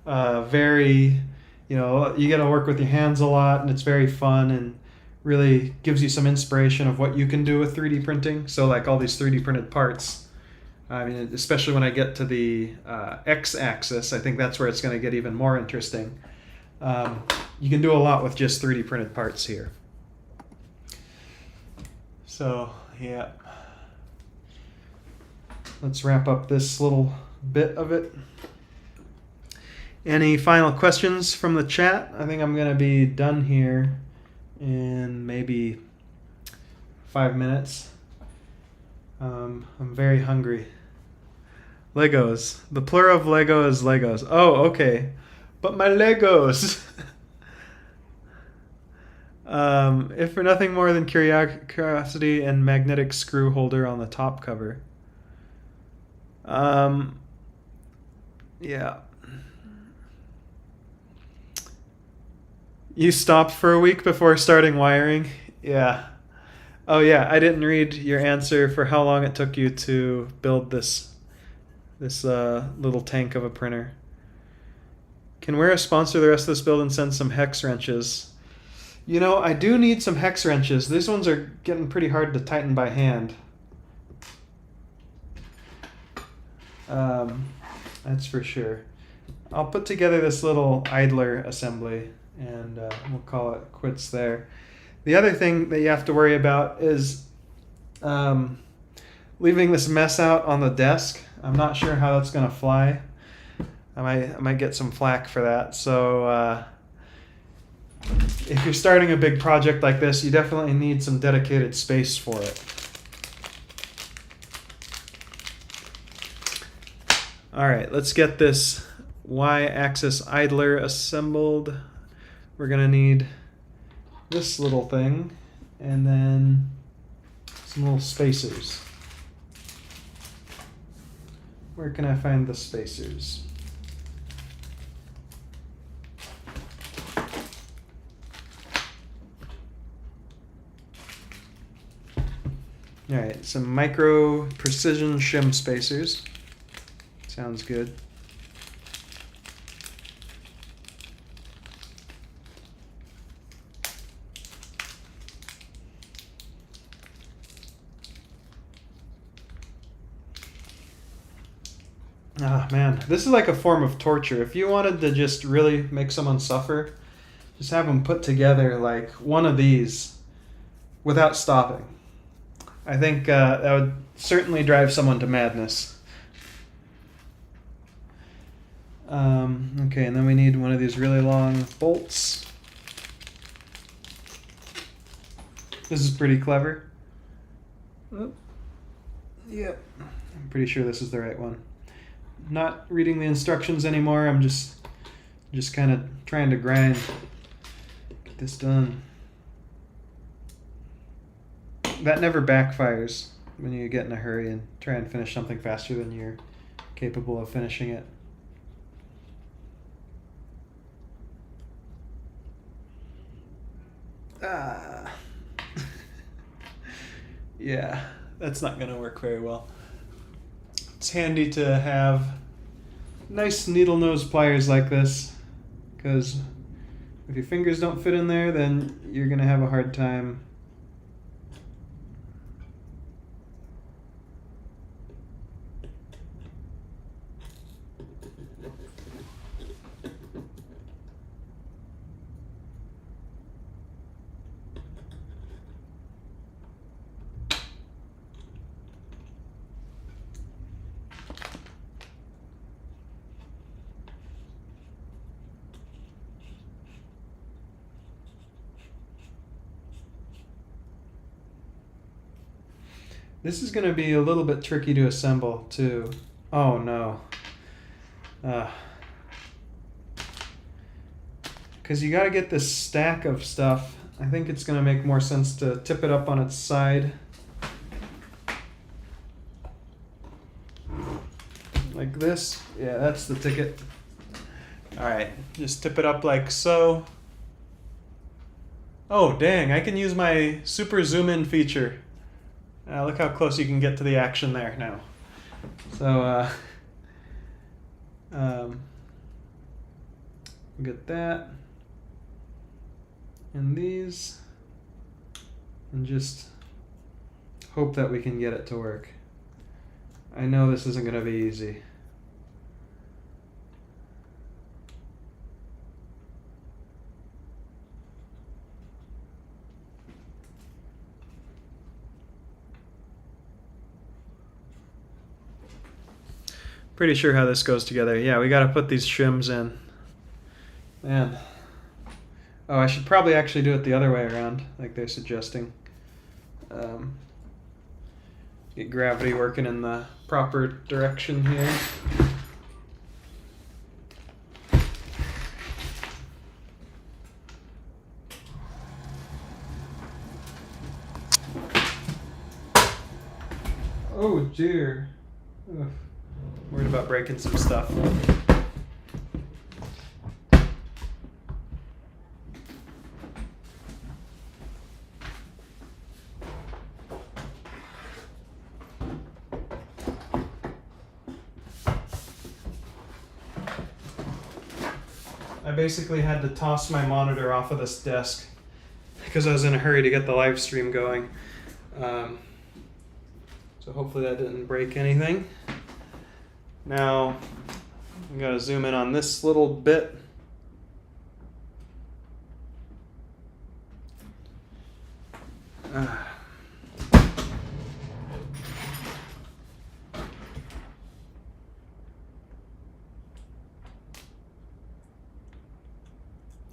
Very, you get to work with your hands a lot, and it's very fun and really gives you some inspiration of what you can do with 3D printing. So like all these 3D printed parts, I mean, especially when I get to the x-axis, I think that's where it's going to get even more interesting. You can do a lot with just 3D printed parts here. So, yeah. Let's wrap up this little bit of it. Any final questions from the chat? I think I'm going to be done here in maybe 5 minutes. I'm very hungry. Legos. The plural of Lego is Legos. Oh, okay. But my Legos! If for nothing more than curiosity and magnetic screw holder on the top cover. Yeah. You stopped for a week before starting wiring? Yeah. Oh yeah, I didn't read your answer for how long it took you to build this little tank of a printer. Can Wera sponsor the rest of this build and send some hex wrenches? I do need some hex wrenches. These ones are getting pretty hard to tighten by hand. That's for sure. I'll put together this little idler assembly, and we'll call it quits there. The other thing that you have to worry about is leaving this mess out on the desk. I'm not sure how that's going to fly. I might get some flack for that. So if you're starting a big project like this, you definitely need some dedicated space for it. All right, let's get this Y-axis idler assembled. We're going to need this little thing and then some little spacers. Where can I find the spacers? All right, some micro precision shim spacers. Sounds good. Ah, man, this is like a form of torture. If you wanted to just really make someone suffer, just have them put together like one of these without stopping. I think that would certainly drive someone to madness. Okay, and then we need one of these really long bolts. This is pretty clever. Oh. Yep, I'm pretty sure this is the right one. Not reading the instructions anymore. I'm just kind of trying to grind, get this done. That never backfires when you get in a hurry and try and finish something faster than you're capable of finishing it. Yeah, that's not going to work very well. It's handy to have nice needle nose pliers like this, because if your fingers don't fit in there, then you're going to have a hard time. This is going to be a little bit tricky to assemble, too. Oh, no. Because you got to get this stack of stuff I think it's going to make more sense to tip it up on its side. Like this. Yeah, that's the ticket. Alright, just tip it up like so. Oh, dang, I can use my super zoom in feature. Look how close you can get to the action there now. So, get that. And these. And just hope that we can get it to work. I know this isn't going to be easy. Pretty sure how this goes together. Yeah, we got to put these shims in. Man. Oh, I should probably actually do it the other way around, like they're suggesting. Get gravity working in the proper direction here. Oh dear. Ugh. Worried about breaking some stuff. I basically had to toss my monitor off of this desk because I was in a hurry to get the live stream going. So hopefully that didn't break anything. Now, I'm going to zoom in on this little bit.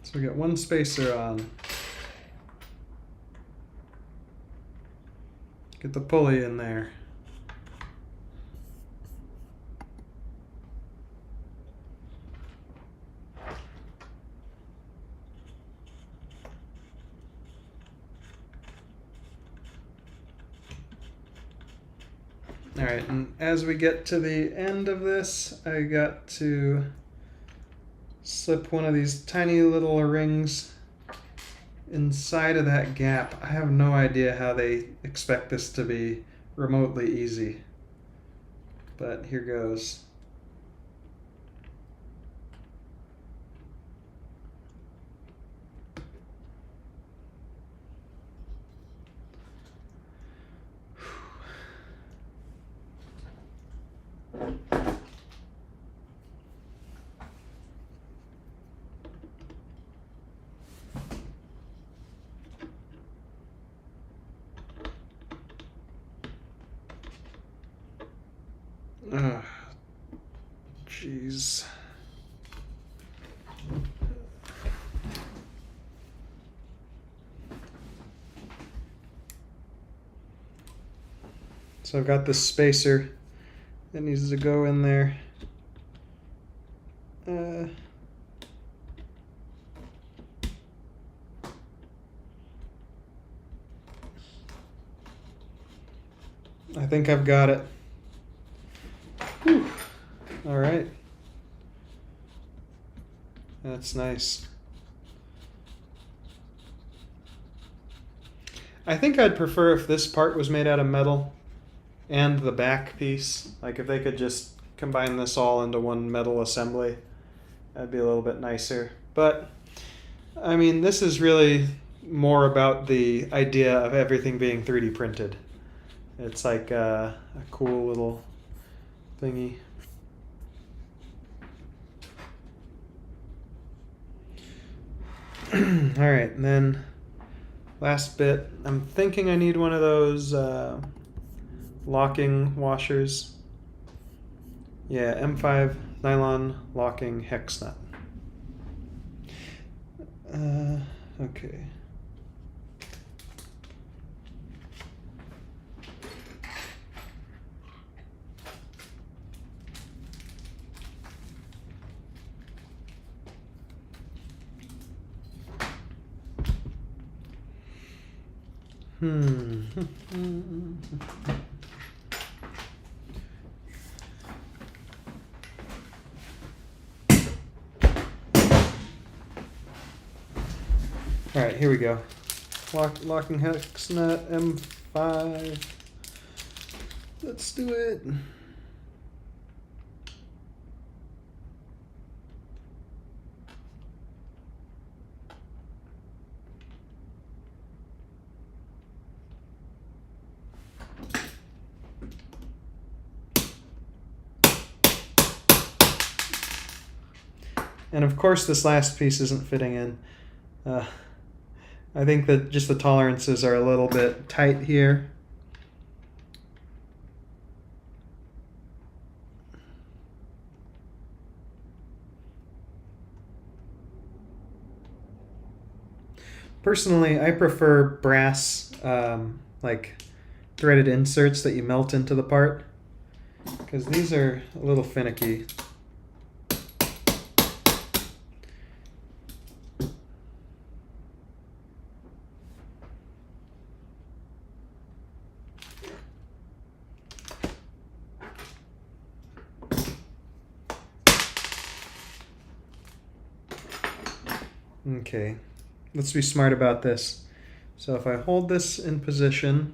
So we got one spacer on. Get the pulley in there. All right, and as we get to the end of this, I got to slip one of these tiny little rings inside of that gap. I have no idea how they expect this to be remotely easy, but here goes. Jeez. So I've got this spacer that needs to go in there. I think I've got it. Whew. All right. That's nice. I think I'd prefer if this part was made out of metal and the back piece. Like if they could just combine this all into one metal assembly, that'd be a little bit nicer. But I mean, this is really more about the idea of everything being 3D printed. It's like a cool little thingy. All right, and then last bit. I'm thinking I need one of those locking washers. Yeah, M5 nylon locking hex nut. Okay. All right, here we go. Locking hex nut M5. Let's do it. And of course this last piece isn't fitting in. I think that just the tolerances are a little bit tight here. Personally, I prefer brass, like threaded inserts that you melt into the part, because these are a little finicky. Okay, let's be smart about this. So if I hold this in position,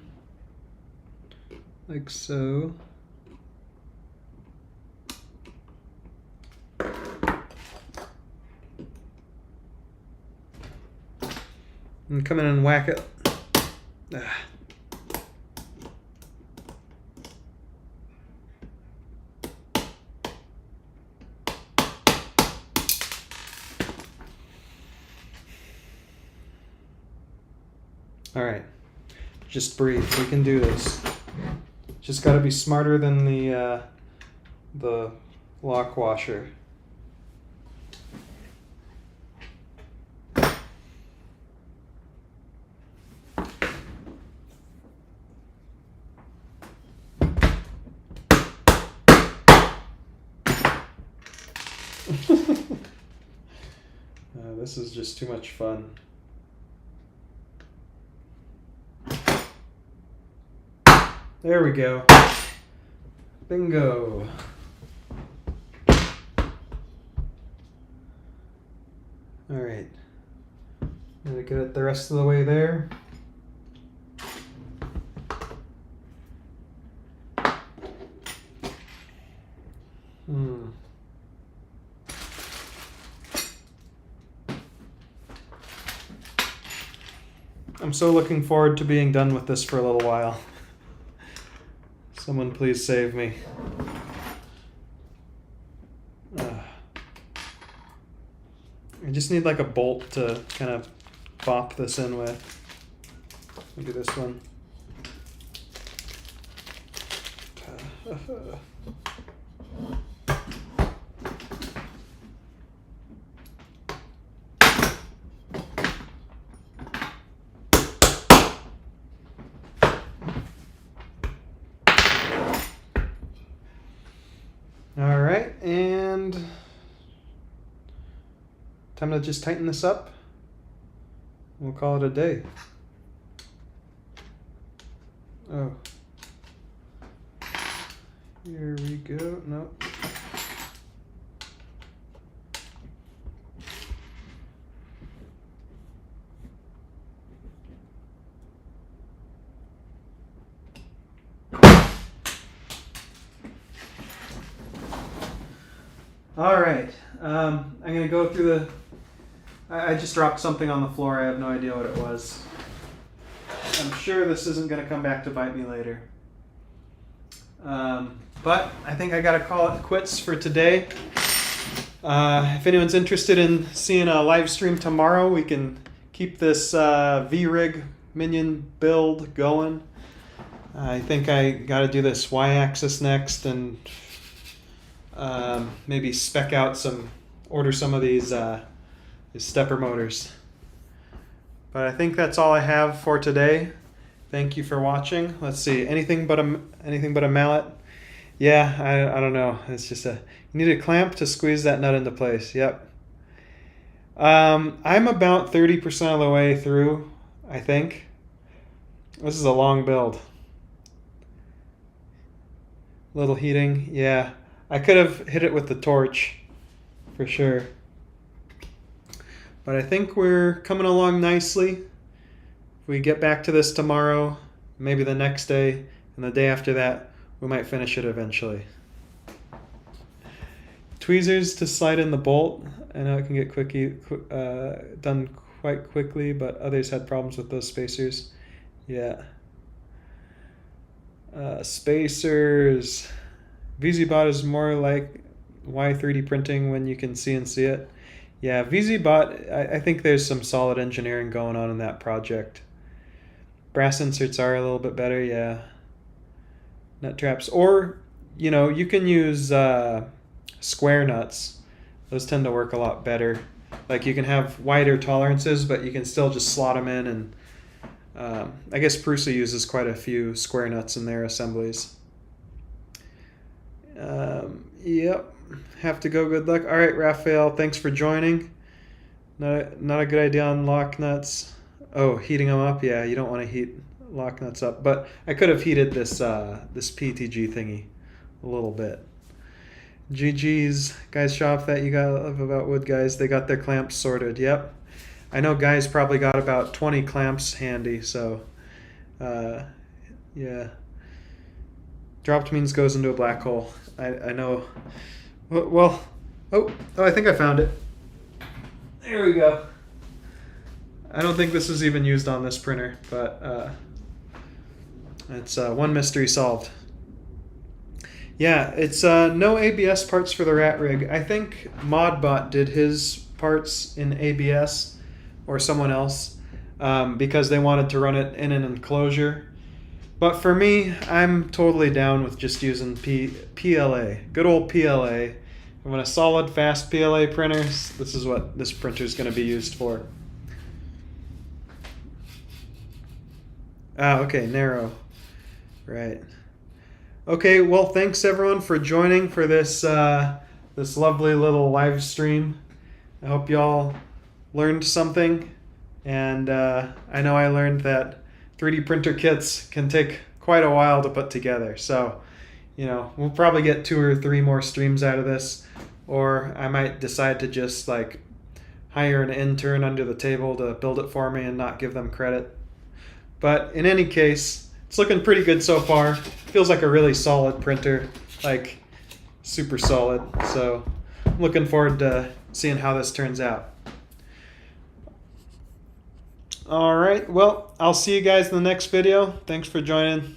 like so, and come in and whack it. All right, just breathe. We can do this. Just got to be smarter than the lock washer. This is just too much fun. There we go. Bingo. All right. Gonna get it the rest of the way there. I'm so looking forward to being done with this for a little while. Someone please save me. I just need like a bolt to kind of bop this in with. Maybe this one. All right, and time to just tighten this up. We'll call it a day. Oh. Here we go. No. All right. I'm going to go through the... I just dropped something on the floor. I have no idea what it was. I'm sure this isn't going to come back to bite me later. But I think I got to call it quits for today. If anyone's interested in seeing a live stream tomorrow, we can keep this V-Minion build going. I think I got to do this Y-axis next and maybe spec out order some of these stepper motors. But I think that's all I have for today. Thank you for watching. Let's see, anything but a mallet? Yeah, I don't know. It's just you need a clamp to squeeze that nut into place. Yep. I'm about 30% of the way through, I think. This is a long build. Little heating, yeah. I could have hit it with the torch, for sure. But I think we're coming along nicely. If we get back to this tomorrow, maybe the next day, and the day after that, we might finish it eventually. Tweezers to slide in the bolt. I know it can get done quite quickly, but others had problems with those spacers. Yeah. Spacers. VZBot is more like why 3D printing when you can CNC it. Yeah, VZBot, I think there's some solid engineering going on in that project. Brass inserts are a little bit better, yeah. Nut traps. Or, you know, you can use square nuts. Those tend to work a lot better. Like you can have wider tolerances, but you can still just slot them in. And I guess Prusa uses quite a few square nuts in their assemblies. Yep, have to go. Good luck. All right, Raphael, thanks for joining. Not a good idea on lock nuts. Oh, heating them up. Yeah, you don't want to heat lock nuts up. But I could have heated this this PTG thingy a little bit. GG's, guys, shop that you gotta love about wood guys. They got their clamps sorted. Yep, I know guys probably got about 20 clamps handy. So, yeah. Dropped means goes into a black hole. I know. Well, oh, I think I found it. There we go. I don't think this is even used on this printer, but it's one mystery solved. Yeah, it's no ABS parts for the Ratrig. I think Modbot did his parts in ABS or someone else because they wanted to run it in an enclosure. But for me, I'm totally down with just using PLA. Good old PLA. I want a solid, fast PLA printer. This is what this printer is going to be used for. Ah, okay, narrow. Right. Okay, well, thanks everyone for joining for this this lovely little live stream. I hope y'all learned something, and I know I learned that 3D printer kits can take quite a while to put together. So, you know, we'll probably get 2 or 3 more streams out of this, or I might decide to just like hire an intern under the table to build it for me and not give them credit. But in any case, it's looking pretty good so far. Feels like a really solid printer, like super solid. So I'm looking forward to seeing how this turns out. All right, well, I'll see you guys in the next video. Thanks for joining.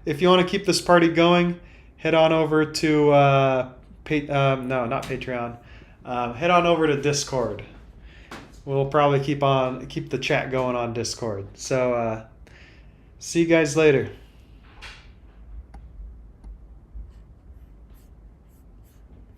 If you want to keep this party going, head on over to no, not Patreon. Head on over to Discord. We'll probably keep the chat going on Discord. So see you guys later.